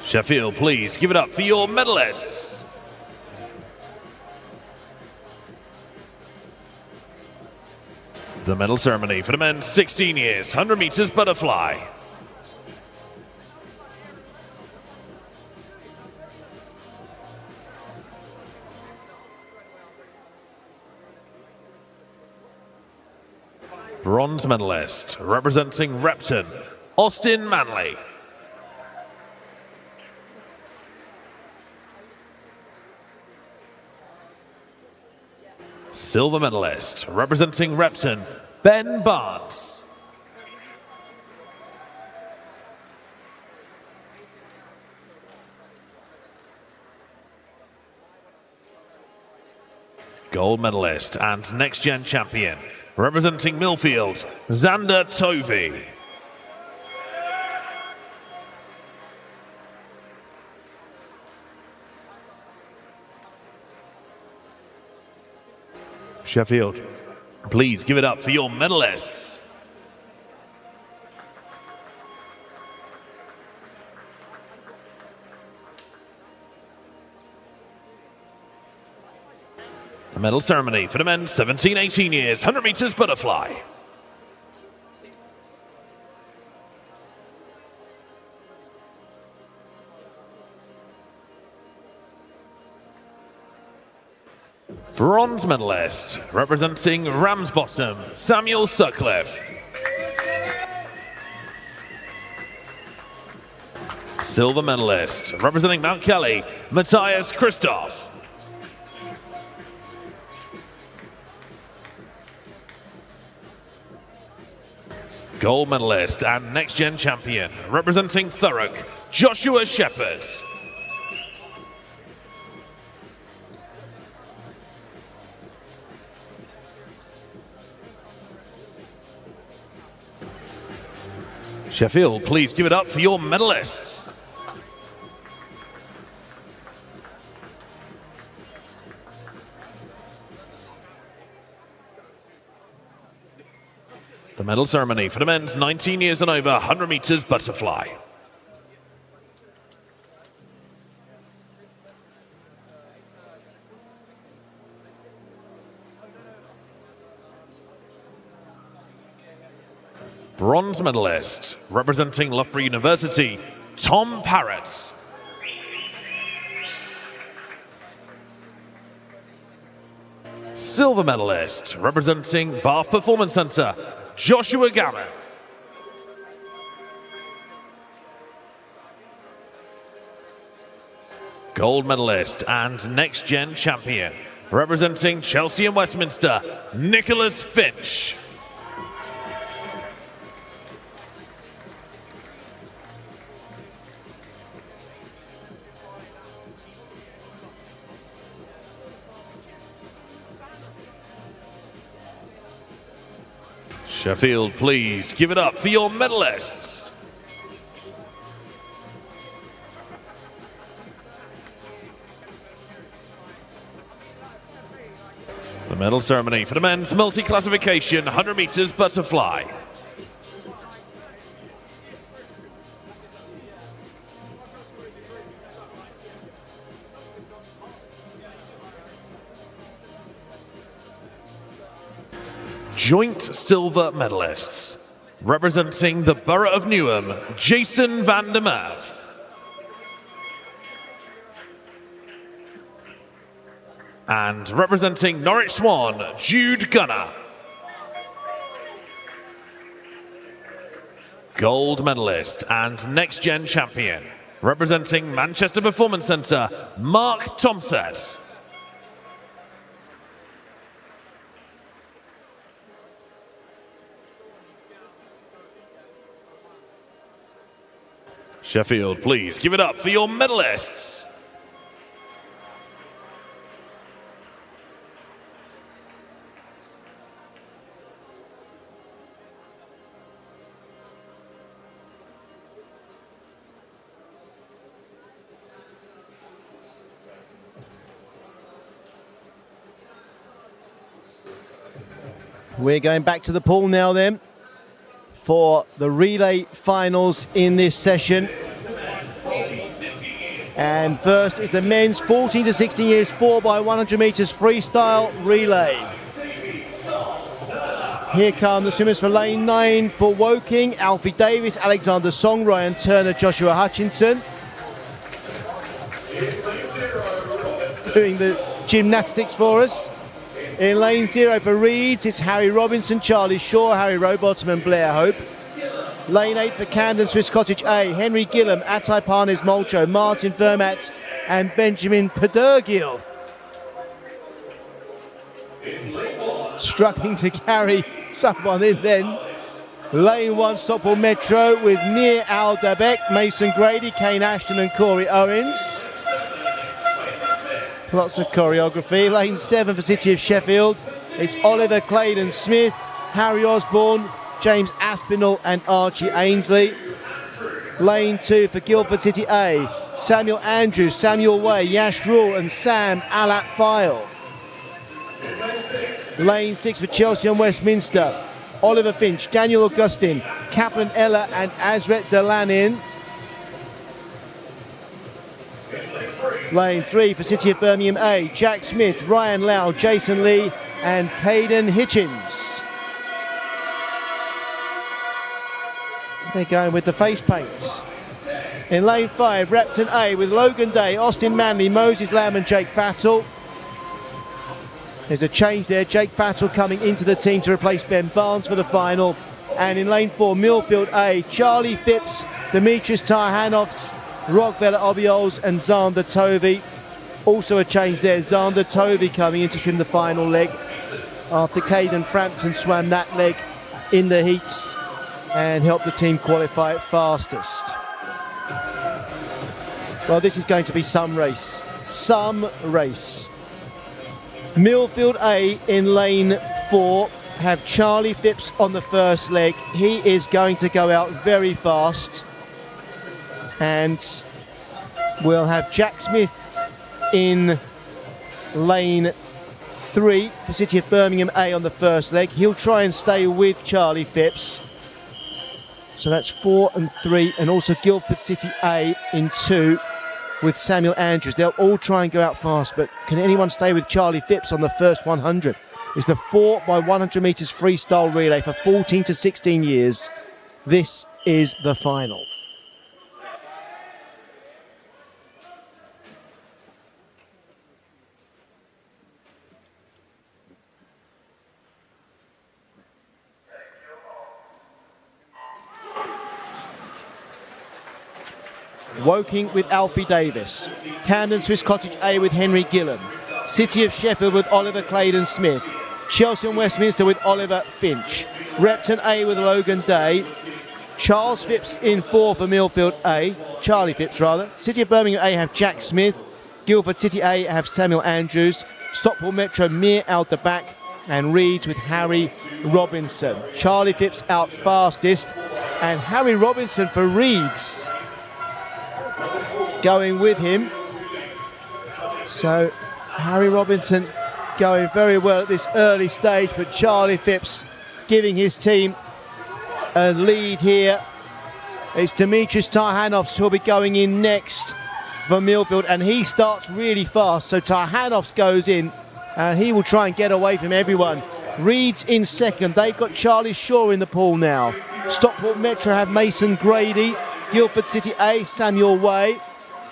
Sheffield, please give it up for your medalists. The medal ceremony for the men's 16 years, 100 meters butterfly. Bronze medalist, representing Repton, Austin Manley. Silver medalist, representing Repton, Ben Barnes. Gold medalist and next-gen champion, representing Millfield, Xander Tovey. Sheffield, please give it up for your medalists. The medal ceremony for the men's 17-18 years, 100 meters butterfly. Bronze medalist, representing Ramsbottom, Samuel Sutcliffe. Silver medalist, representing Mount Kelly, Matthias Christoph. Gold medalist and next gen champion, representing Thurrock, Joshua Shepherd. Sheffield, please give it up for your medalists. The medal ceremony for the men's 19 years and over 100 meters butterfly. Bronze medalist, representing Loughborough University, Tom Parrott. Silver medalist, representing Bath Performance Centre, Joshua Gammon. Gold medalist and next gen champion, representing Chelsea and Westminster, Nicholas Finch. Sheffield, please give it up for your medalists. The medal ceremony for the men's multi-classification 100 meters butterfly. Joint silver medalists, representing the Borough of Newham, Jason van der Merwe. And representing Norwich Swan, Jude Gunner. Gold medalist and next gen champion, representing Manchester Performance Centre, Mark Tomset. Sheffield, please give it up for your medalists. We're going back to the pool now then for the relay finals in this session. And first is the men's 14 to 16 years 4x100 meters freestyle relay. Here come the swimmers for lane 9 for Woking: Alfie Davis, Alexander Song, Ryan Turner, Joshua Hutchinson. Doing the gymnastics for us. In lane 0 for Reeds, it's Harry Robinson, Charlie Shaw, Harry Rowbottom and Blair Hope. Lane 8 for Camden Swiss Cottage A, Henry Gillam, Atai Parnes Molcho, Martin Vermats and Benjamin Pedergil. Struggling to carry someone in then. Lane 1 Stockport Metro with Nir Al-Dabek, Mason Grady, Kane Ashton and Corey Owens. Lots of choreography. Lane 7 for City of Sheffield, it's Oliver Claydon Smith, Harry Osborne, James Aspinall and Archie Ainsley. Lane 2 for Guildford City A, Samuel Andrews, Samuel Way, Yash Rule and Sam Alat File. Lane 6 for Chelsea and Westminster, Oliver Finch, Daniel Augustin, Kaplan Ella and Azret Delanin. Lane 3 for City of Birmingham A, Jack Smith, Ryan Lau, Jason Lee and Caden Hitchens. They're going with the face paints. In lane 5, Repton A with Logan Day, Austin Manley, Moses Lamb and Jake Battle. There's a change there, Jake Battle coming into the team to replace Ben Barnes for the final. And in lane 4, Millfield A, Charlie Phipps, Demetrius Tarhanovs, Rockvella Obiols and Zander Tovey. Also a change there, Zander Tovey coming in to swim the final leg after Caden Frampton swam that leg in the heats. and help the team qualify fastest. Well, this is going to be some race. Some race. Millfield A in lane 4 have Charlie Phipps on the first leg. He is going to go out very fast. And we'll have Jack Smith in lane 3 for City of Birmingham A on the first leg. He'll try and stay with Charlie Phipps. So that's 4 and 3, and also Guildford City A in 2 with Samuel Andrews. They'll all try and go out fast, but can anyone stay with Charlie Phipps on the first 100? It's the 4 by 100 metres freestyle relay for 14 to 16 years. This is the final. Woking with Alfie Davis. Camden Swiss Cottage A with Henry Gillan. City of Sheffield with Oliver Claydon Smith. Chelsea and Westminster with Oliver Finch. Repton A with Logan Day. Charles Phipps in 4 for Millfield A. Charlie Phipps rather. City of Birmingham A have Jack Smith. Guildford City A have Samuel Andrews. Stockport Metro Mir out the back. And Reeds with Harry Robinson. Charlie Phipps out fastest. And Harry Robinson for Reeds going with him. So Harry Robinson going very well at this early stage, but Charlie Phipps giving his team a lead here. It's Dimitris Tarhanovs who'll be going in next for Millfield, and he starts really fast. So Tarhanovs goes in and he will try and get away from everyone. Reeds in second. They've got Charlie Shaw in the pool now. Stockport Metro have Mason Grady. Guildford City A, Samuel Way.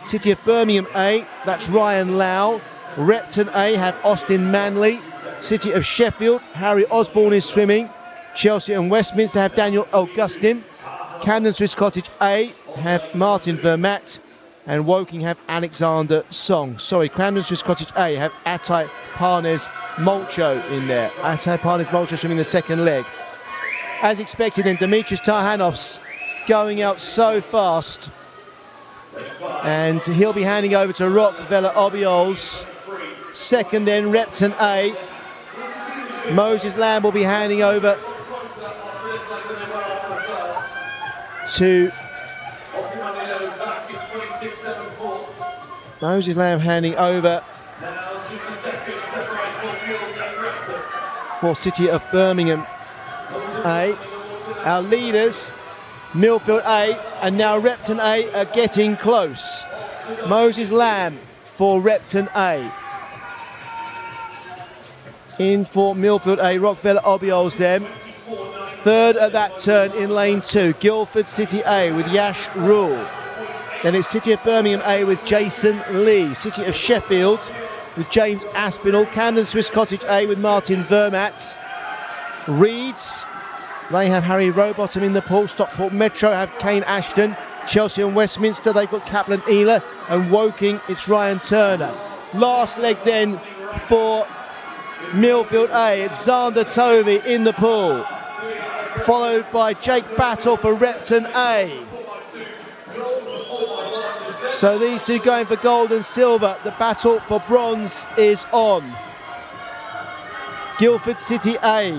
City of Birmingham A, that's Ryan Lau. Repton A have Austin Manley. City of Sheffield, Harry Osborne is swimming. Chelsea and Westminster have Daniel Augustin. Camden Swiss Cottage A have Martin Vermaat. And Woking have Alexander Song. Sorry, Camden Swiss Cottage A have Atai Parnes Molcho in there. Atai Parnes Molcho swimming the second leg. As expected, then Dimitris Tarhanovs going out so fast. And he'll be handing over to Rock Vela Obiols. Second then Repton A. Moses Lamb will be handing over to Moses Lamb handing over for City of Birmingham A. Our leaders, Millfield A and now Repton A, are getting close. Moses Lamb for Repton A. In for Millfield A, Rockville Obiols then. Third at that turn in lane 2, Guildford City A with Yash Rule. Then it's City of Birmingham A with Jason Lee. City of Sheffield with James Aspinall. Camden Swiss Cottage A with Martin Vermaat. Reeds, they have Harry Rowbottom in the pool. Stockport Metro have Kane Ashton. Chelsea and Westminster, they've got Kaplan Ealer. And Woking, it's Ryan Turner. Last leg then for Millfield A, it's Xander Tovey in the pool. Followed by Jake Battle for Repton A. So these two going for gold and silver. The battle for bronze is on. Guildford City A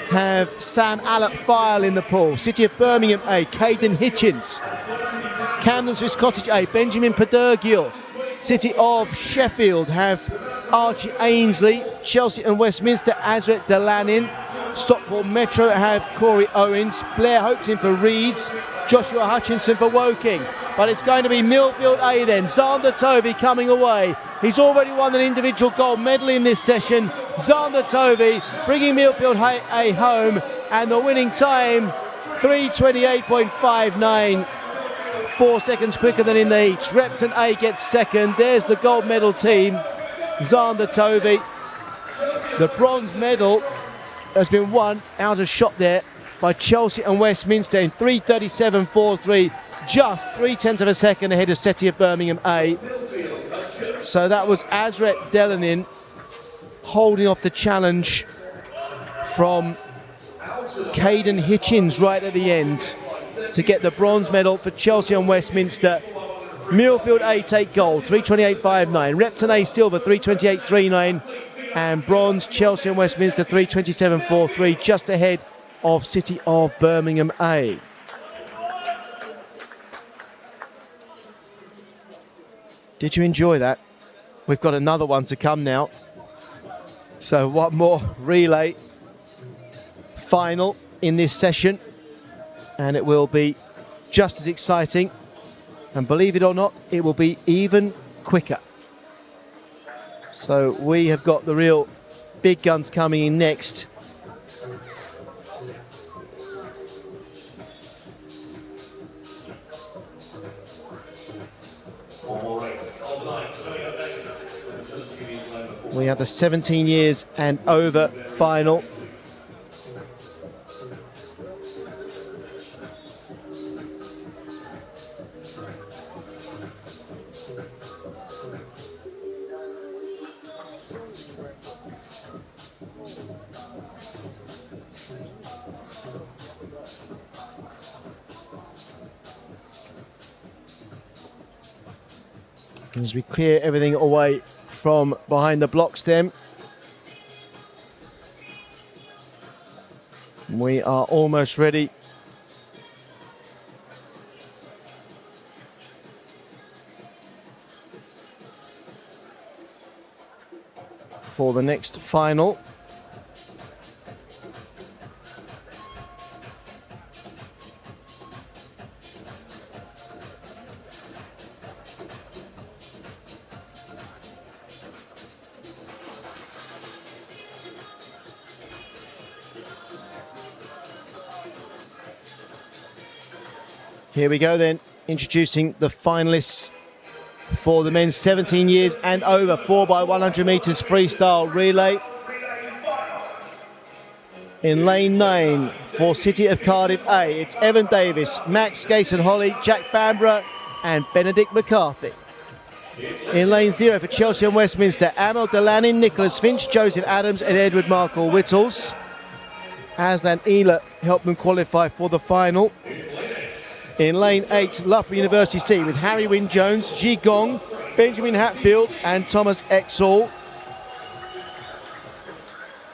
have Sam Allott-File in the pool. City of Birmingham A, Caden Hitchens. Camden Swiss Cottage A, Benjamin Padergill. City of Sheffield have Archie Ainsley. Chelsea and Westminster, Azret Delanin. Stockport Metro have Corey Owens. Blair Hopes in for Reeds. Joshua Hutchinson for Woking. But it's going to be Millfield A then. Xander Tovey coming away. He's already won an individual gold medal in this session. Xander Tovey bringing Millfield A home. And the winning time, 3:28.59. 4 seconds quicker than in the heats. Repton A gets second. There's the gold medal team. Xander Tovey. The bronze medal has been won out of shot there by Chelsea and Westminster in 3:37.43. Just 0.3 of a second ahead of City of Birmingham A. So that was Azret Delanin holding off the challenge from Caden Hitchens right at the end to get the bronze medal for Chelsea and Westminster. Millfield A take gold, 3:28.59. Repton A silver, 3:28.39. And bronze, Chelsea and Westminster, 3:27.43, just ahead of City of Birmingham A. Did you enjoy that? We've got another one to come now. So one more relay final in this session, and it will be just as exciting, and believe it or not, it will be even quicker. So we have got the real big guns coming in next. We have the 17 years and over final. As we clear everything away from behind the blocks then. We are almost ready. For the next final. Here we go then, introducing the finalists for the men's 17 years and over 4x100 metres freestyle relay. In lane 9 for City of Cardiff A, it's Evan Davis, Max Gason-Holly, Jack Bamborough and Benedict McCarthy. In lane 0 for Chelsea and Westminster, Amel Delaney, Nicholas Finch, Joseph Adams and Edward Markle Whittles. Aslan Eala helped them qualify for the final. In lane 8, Loughborough University C with Harry Wynne-Jones, Ji Gong, Benjamin Hatfield and Thomas Exall.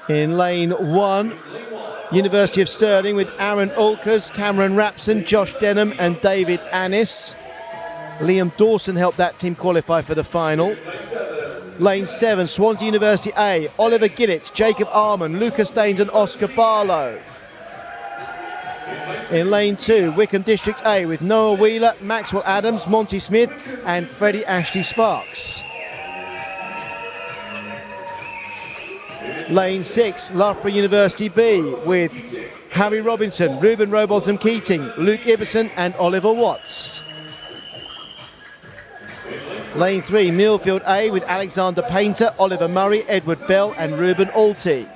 In lane 1, University of Stirling with Aaron Ulkers, Cameron Rapson, Josh Denham and David Annis. Liam Dawson helped that team qualify for the final. Lane 7, Swansea University A, Oliver Gillett, Jacob Arman, Lucas Staines and Oscar Barlow. In lane 2, Wickham District A with Noah Wheeler, Maxwell Adams, Monty Smith and Freddie Ashley Sparks. Lane 6, Loughborough University B with Harry Robinson, Ruben Robotham Keating, Luke Ibbison and Oliver Watts. Lane 3, Millfield A with Alexander Painter, Oliver Murray, Edward Bell and Ruben Alty.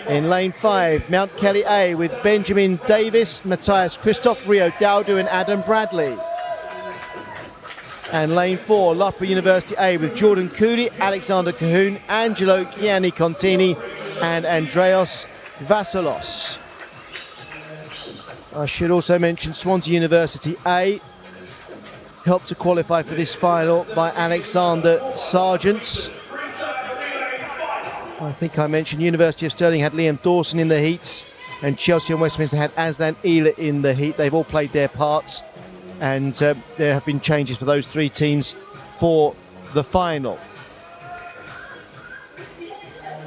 In lane 5, Mount Kelly A with Benjamin Davis, Matthias Christoph, Rio Dowdu and Adam Bradley. And lane 4, Loughborough University A with Jordan Cooley, Alexander Cahoon, Angelo Gianni Contini and Andreas Vassilos. I should also mention Swansea University A helped to qualify for this final by Alexander Sargent. I think I mentioned University of Stirling had Liam Dawson in the heats and Chelsea and Westminster had Aslan Eala in the heat. They've all played their parts and there have been changes for those three teams for the final.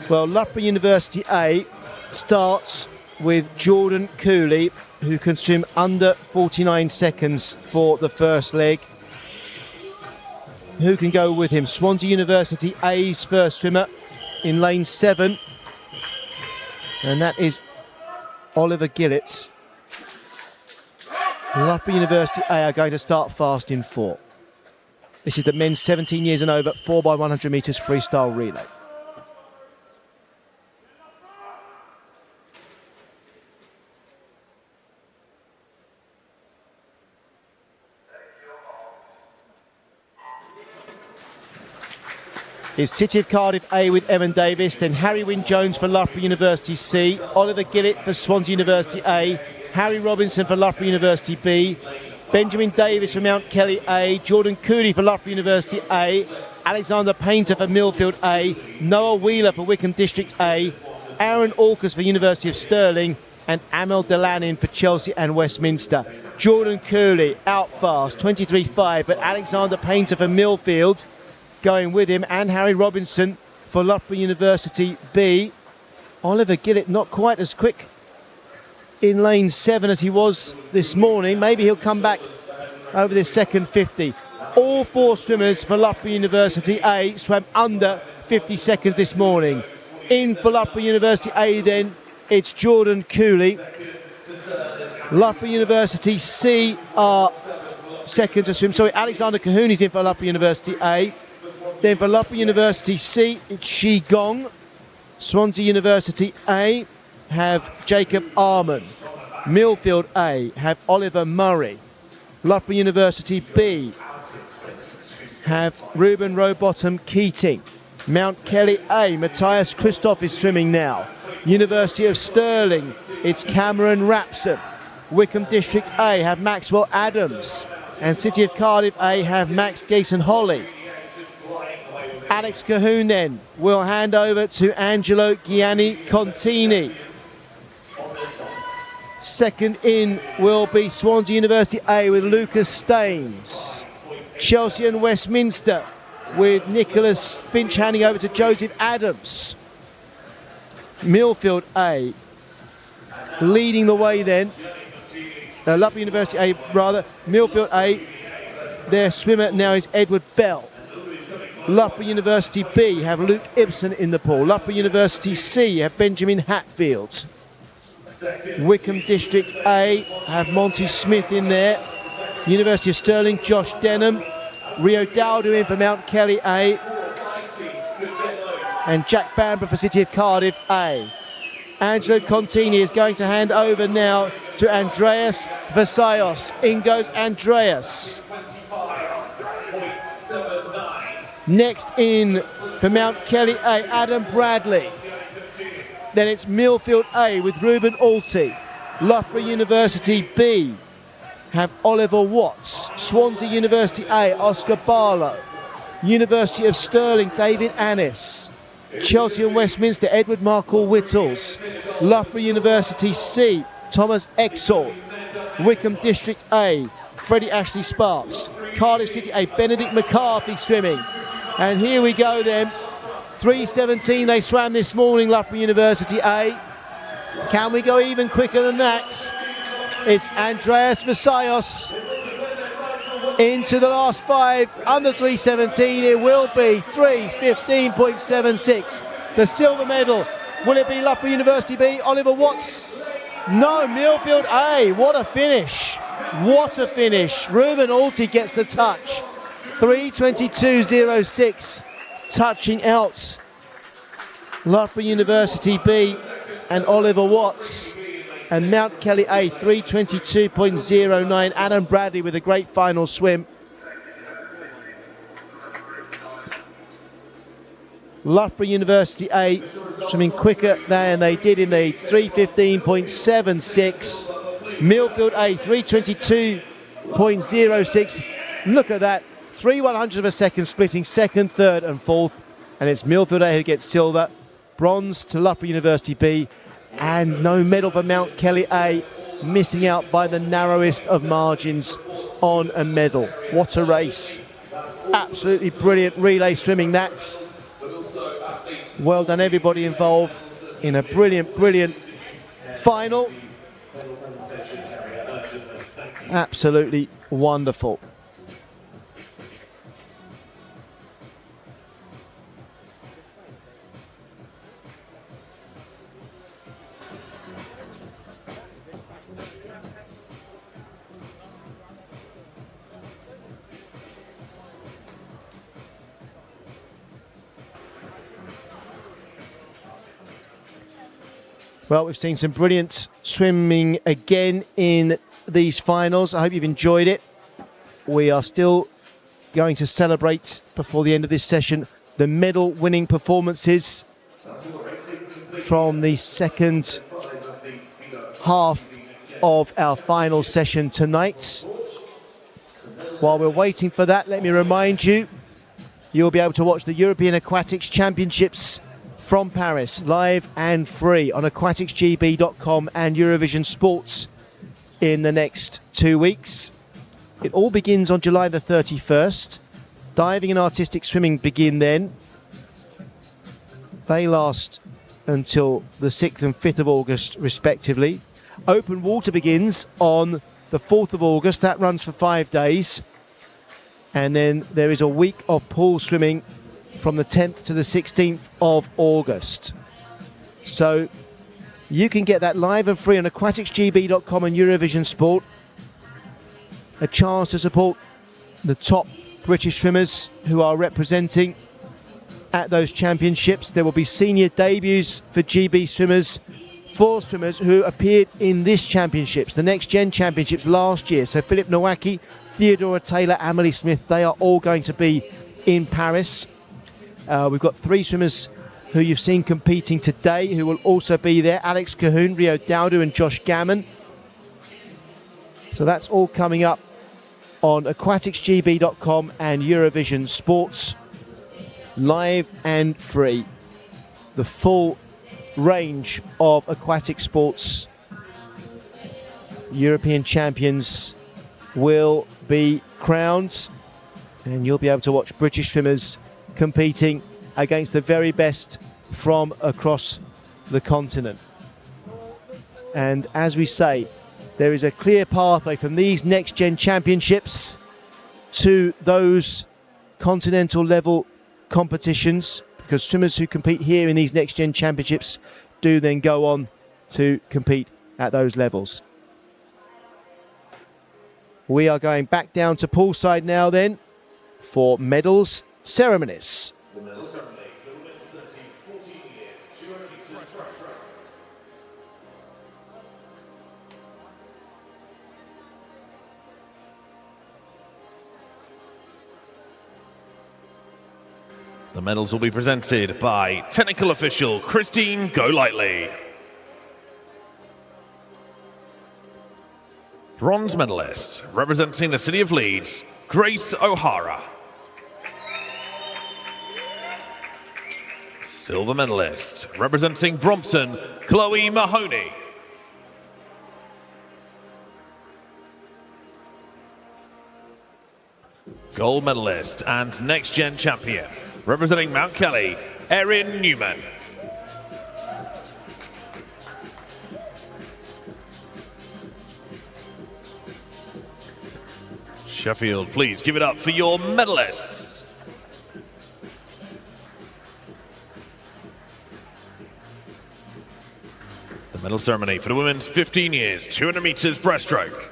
Well, Loughborough University A starts with Jordan Cooley, who can swim under 49 seconds for the first leg. Who can go with him? Swansea University A's first swimmer in lane 7, and that is Oliver Gillett. Loughborough University A are going to start fast in 4. This is the men's 17 years and over 4x100 metres freestyle relay. is City of Cardiff A with Evan Davis, then Harry Wynne-Jones for Loughborough University C, Oliver Gillett for Swansea University A, Harry Robinson for Loughborough University B, Benjamin Davis for Mount Kelly A, Jordan Cooley for Loughborough University A, Alexander Painter for Millfield A, Noah Wheeler for Wickham District A, Aaron Alkers for University of Stirling, and Amel Delanin for Chelsea and Westminster. Jordan Cooley out fast, 23.5, but Alexander Painter for Millfield going with him, and Harry Robinson for Loughborough University B. Oliver Gillett not quite as quick in lane 7 as he was this morning. Maybe he'll come back over this second 50. All 4 swimmers for Loughborough University A swam under 50 seconds this morning. In for Loughborough University A then, it's Jordan Cooley. Loughborough University C are second to swim. Sorry, Alexander Cahooney's in for Loughborough University A. Then for Loughborough University C, it's Shi Gong. Swansea University A have Jacob Arman. Millfield A have Oliver Murray. Loughborough University B have Ruben Rowbottom Keating. Mount Kelly A, Matthias Christoph is swimming now. University of Stirling, it's Cameron Rapson. Wickham District A have Maxwell Adams. And City of Cardiff A have Max Gayson-Holly. Alex Cahoon then will hand over to Angelo Gianni Contini. Second in will be Swansea University A with Lucas Staines. Chelsea and Westminster with Nicholas Finch handing over to Joseph Adams. Millfield A leading the way then. Loughborough University A rather. Millfield A, their swimmer now is Edward Bell. Loughborough University B have Luke Ibsen in the pool. Loughborough University C have Benjamin Hatfield. Wickham District A have Monty Smith in there. University of Stirling, Josh Denham. Rio Dowdo in for Mount Kelly A. And Jack Bamber for City of Cardiff A. Angelo Contini is going to hand over now to Andreas Vasaios. In goes Andreas. Next in for Mount Kelly A, Adam Bradley. Then it's Millfield A with Ruben Alty. Loughborough University B have Oliver Watts. Swansea University A, Oscar Barlow. University of Stirling, David Annis. Chelsea and Westminster, Edward Markle Whittles. Loughborough University C, Thomas Exall. Wickham District A, Freddie Ashley Sparks. Cardiff City A, Benedict McCarthy swimming. And here we go then. 3:17 they swam this morning, Loughborough University A. Can we go even quicker than that? It's Andreas Vasaios into the last 5 under 3:17. It will be 3:15.76. The silver medal. Will it be Loughborough University B? Oliver Watts? No, Millfield A. What a finish. What a finish. Ruben Alty gets the touch. 3:22.06, touching out Loughborough University B and Oliver Watts. And Mount Kelly A, 3:22.09. Adam Bradley with a great final swim. Loughborough University A swimming quicker than they did in the 3:15.76. Millfield A, 3:22.06. Look at that. 3/100 of a second, splitting second, third and fourth. And it's Millfield A who gets silver. Bronze to Loughborough University B. And no medal for Mount Kelly A, missing out by the narrowest of margins on a medal. What a race. Absolutely brilliant relay swimming, that's. Well done everybody involved in a brilliant, brilliant final. Absolutely wonderful. Well, we've seen some brilliant swimming again in these finals. I hope you've enjoyed it. We are still going to celebrate before the end of this session the medal-winning performances from the second half of our final session tonight. While we're waiting for that, let me remind you, you'll be able to watch the European Aquatics Championships from Paris, live and free on aquaticsgb.com and Eurovision Sports in the next 2 weeks. It all begins on July the 31st. Diving and artistic swimming begin then. They last until the 6th and 5th of August, respectively. Open water begins on the 4th of August. That runs for 5 days. And then there is a week of pool swimming from the 10th to the 16th of August. So you can get that live and free on aquaticsgb.com and Eurovision Sport. A chance to support the top British swimmers who are representing at those championships. There will be senior debuts for GB swimmers, 4 swimmers who appeared in this championships, the Next Gen Championships last year. So Philip Nowacki, Theodora Taylor, Amelie Smith, they are all going to be in Paris. We've got 3 swimmers who you've seen competing today who will also be there. Alex Cahoon, Rio Dowdu and Josh Gammon. So that's all coming up on aquaticsgb.com and Eurovision Sports, live and free. The full range of aquatic sports European champions will be crowned, and you'll be able to watch British swimmers competing against the very best from across the continent. And as we say, there is a clear pathway from these Next Gen Championships to those continental level competitions, because swimmers who compete here in these Next Gen Championships do then go on to compete at those levels. We are going back down to poolside now then for medals ceremonies. The medal ceremony for the women's 13-14 years, 200 meters breaststroke. The medals will be presented by technical official Christine Golightly. Bronze medalist, representing the City of Leeds, Grace O'Hara. Silver medalist, representing Brompton, Chloe Mahoney. Gold medalist and Next Gen champion, representing Mount Kelly, Erin Newman. Sheffield, please give it up for your medalists. The medal ceremony for the women's 15 years, 200 meters breaststroke.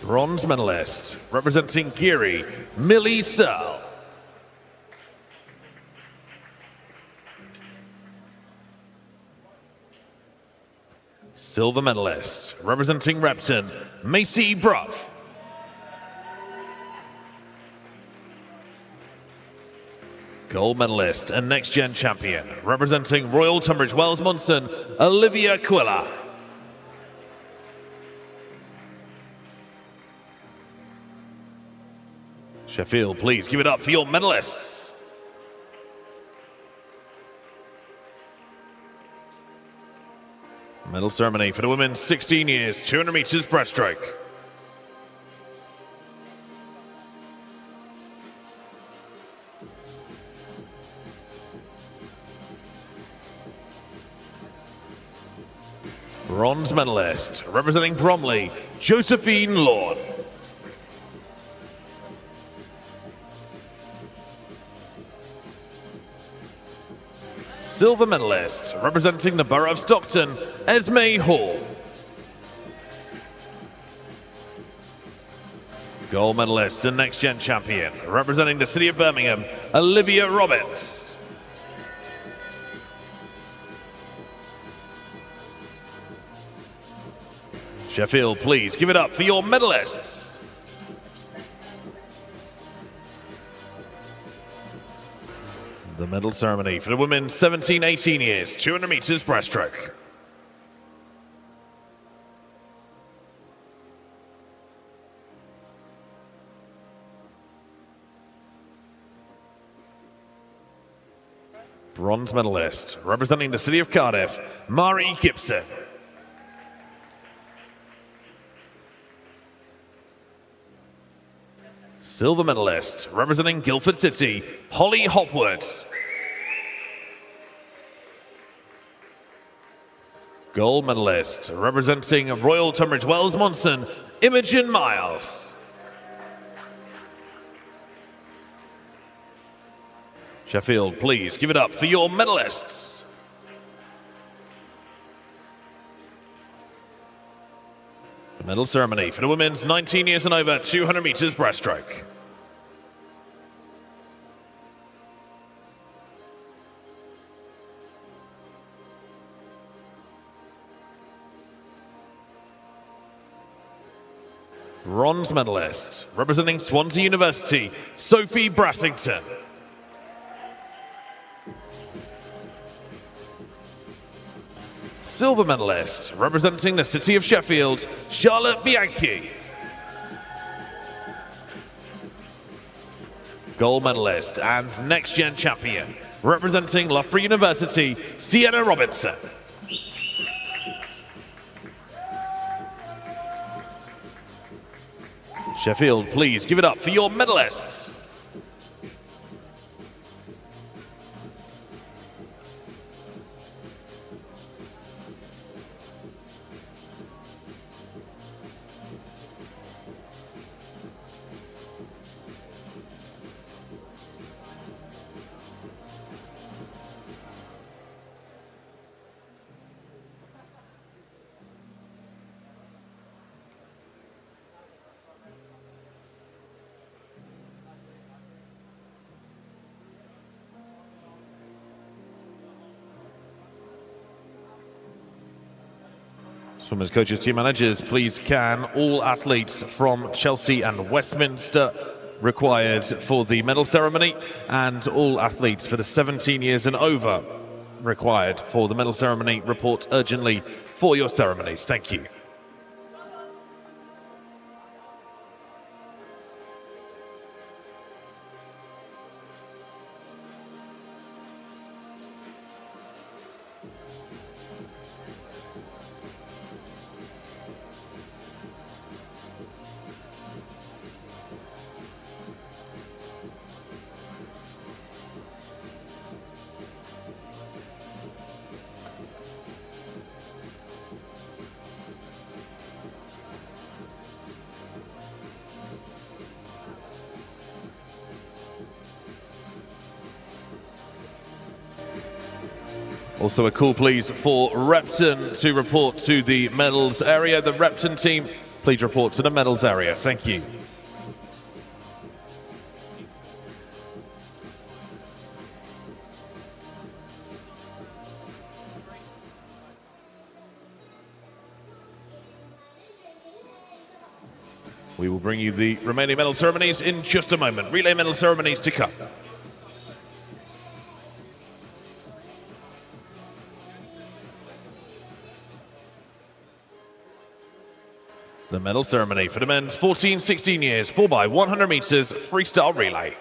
Bronze medalist, representing Geary, Millie Searle. Silver medalist, representing Repton, Macy Brough. Gold medalist and Next Gen champion, representing Royal Tunbridge Wells Munson, Olivia Quilla. Sheffield, please give it up for your medalists. Medal ceremony for the women's 16 years, 200 meters breaststroke. Bronze medalist, representing Bromley, Josephine Lorne. Silver medalist, representing the Borough of Stockton, Esme Hall. Gold medalist and next gen champion, representing the city of Birmingham, Olivia Roberts. Sheffield, please give it up for your medalists. The medal ceremony for the women 17-18 years, 200 meters breaststroke. Bronze medalist, representing the city of Cardiff, Mari Gibson. Silver medalist, representing Guildford City, Holly Hopwood. Gold medalist, representing Royal Tunbridge Wells Monson, Imogen Miles. Sheffield, please give it up for your medalists. The medal ceremony for the women's 19 years and over 200 meters breaststroke. Bronze medalist, representing Swansea University, Sophie Brassington. Silver medalist, representing the city of Sheffield, Charlotte Bianchi. Gold medalist and next gen champion, representing Loughborough University, Sienna Robinson. Sheffield, please give it up for your medalists. Swimmers, coaches, team managers, please can all athletes from Chelsea and Westminster required for the medal ceremony, and all athletes for the 17 years and over required for the medal ceremony report urgently for your ceremonies. Thank you. Also a call, please, for Repton to report to the medals area. The Repton team, please report to the medals area. Thank you. We will bring you the remaining medal ceremonies in just a moment. Relay medal ceremonies to come. The medal ceremony for the men's 14-16 years 4x100 meters freestyle relay.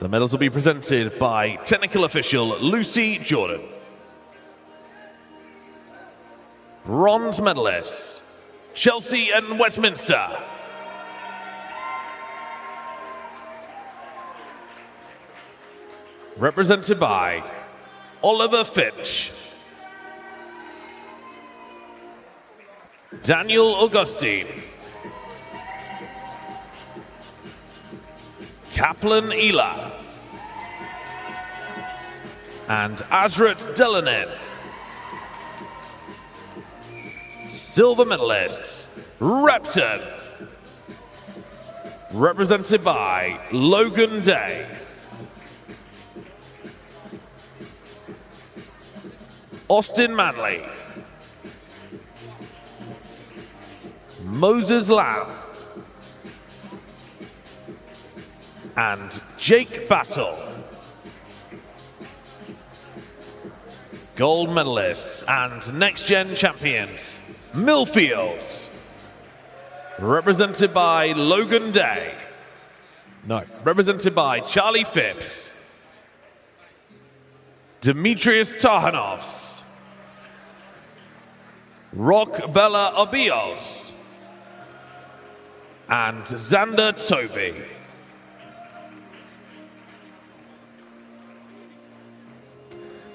The medals will be presented by technical official Lucy Jordan. Bronze medalists, Chelsea and Westminster. Represented by Oliver Finch, Daniel Augustine, Kaplan Ela. And Azrat Delanin. Silver medalists, Repton. Represented by Logan Day. Austin Manley. Moses Lamb. And Jake Battle. Gold medalists and next-gen champions, Millfields. Represented by Logan Day. No, represented by Charlie Phipps. Demetrius Tarhanovs. Rock Bella Obios. And Xander Tovey.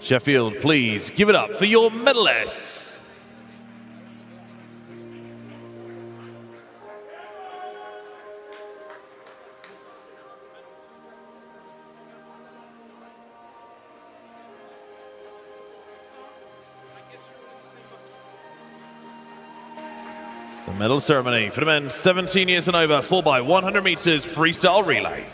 Sheffield, please give it up for your medalists. The medal ceremony for the men 17 years and over, 4x100 meters freestyle relay.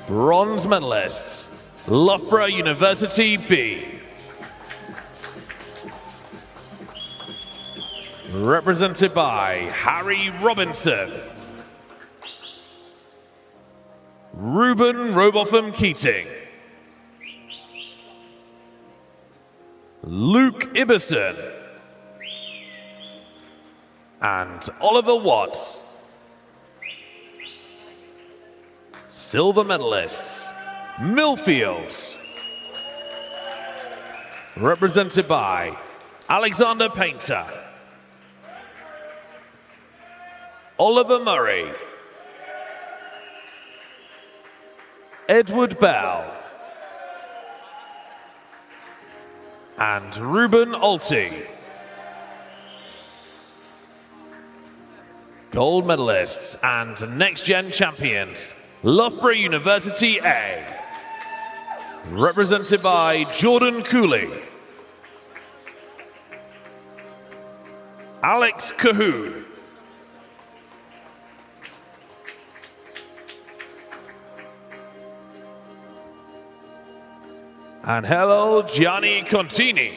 Bronze medalists, Loughborough University B. Represented by Harry Robinson, Ruben Robotham Keating, Luke Ibbison, and Oliver Watts. Silver medalists, Millfields. Represented by Alexander Painter, Oliver Murray, Edward Bell, and Ruben Alty. Gold medalists and next-gen champions, Loughborough University A. Represented by Jordan Cooley, Alex Cahoon, and hello, Gianni Contini.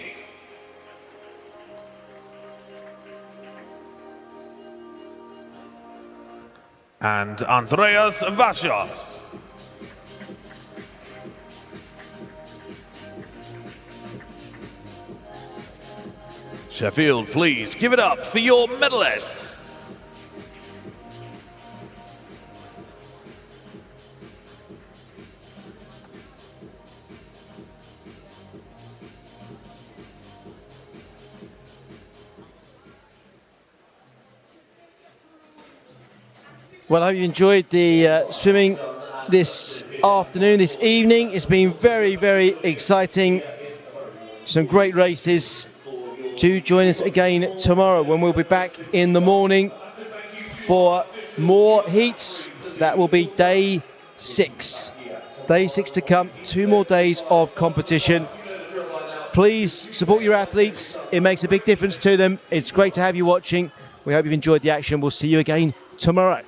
And Andreas Vasios. Sheffield, please give it up for your medalists. Well, I hope you enjoyed the swimming this afternoon, this evening. It's been very, very exciting. Some great races. Do join us again tomorrow when we'll be back in the morning for more heats. That will be day 6. Day 6 to come. 2 more days of competition. Please support your athletes. It makes a big difference to them. It's great to have you watching. We hope you've enjoyed the action. We'll see you again tomorrow.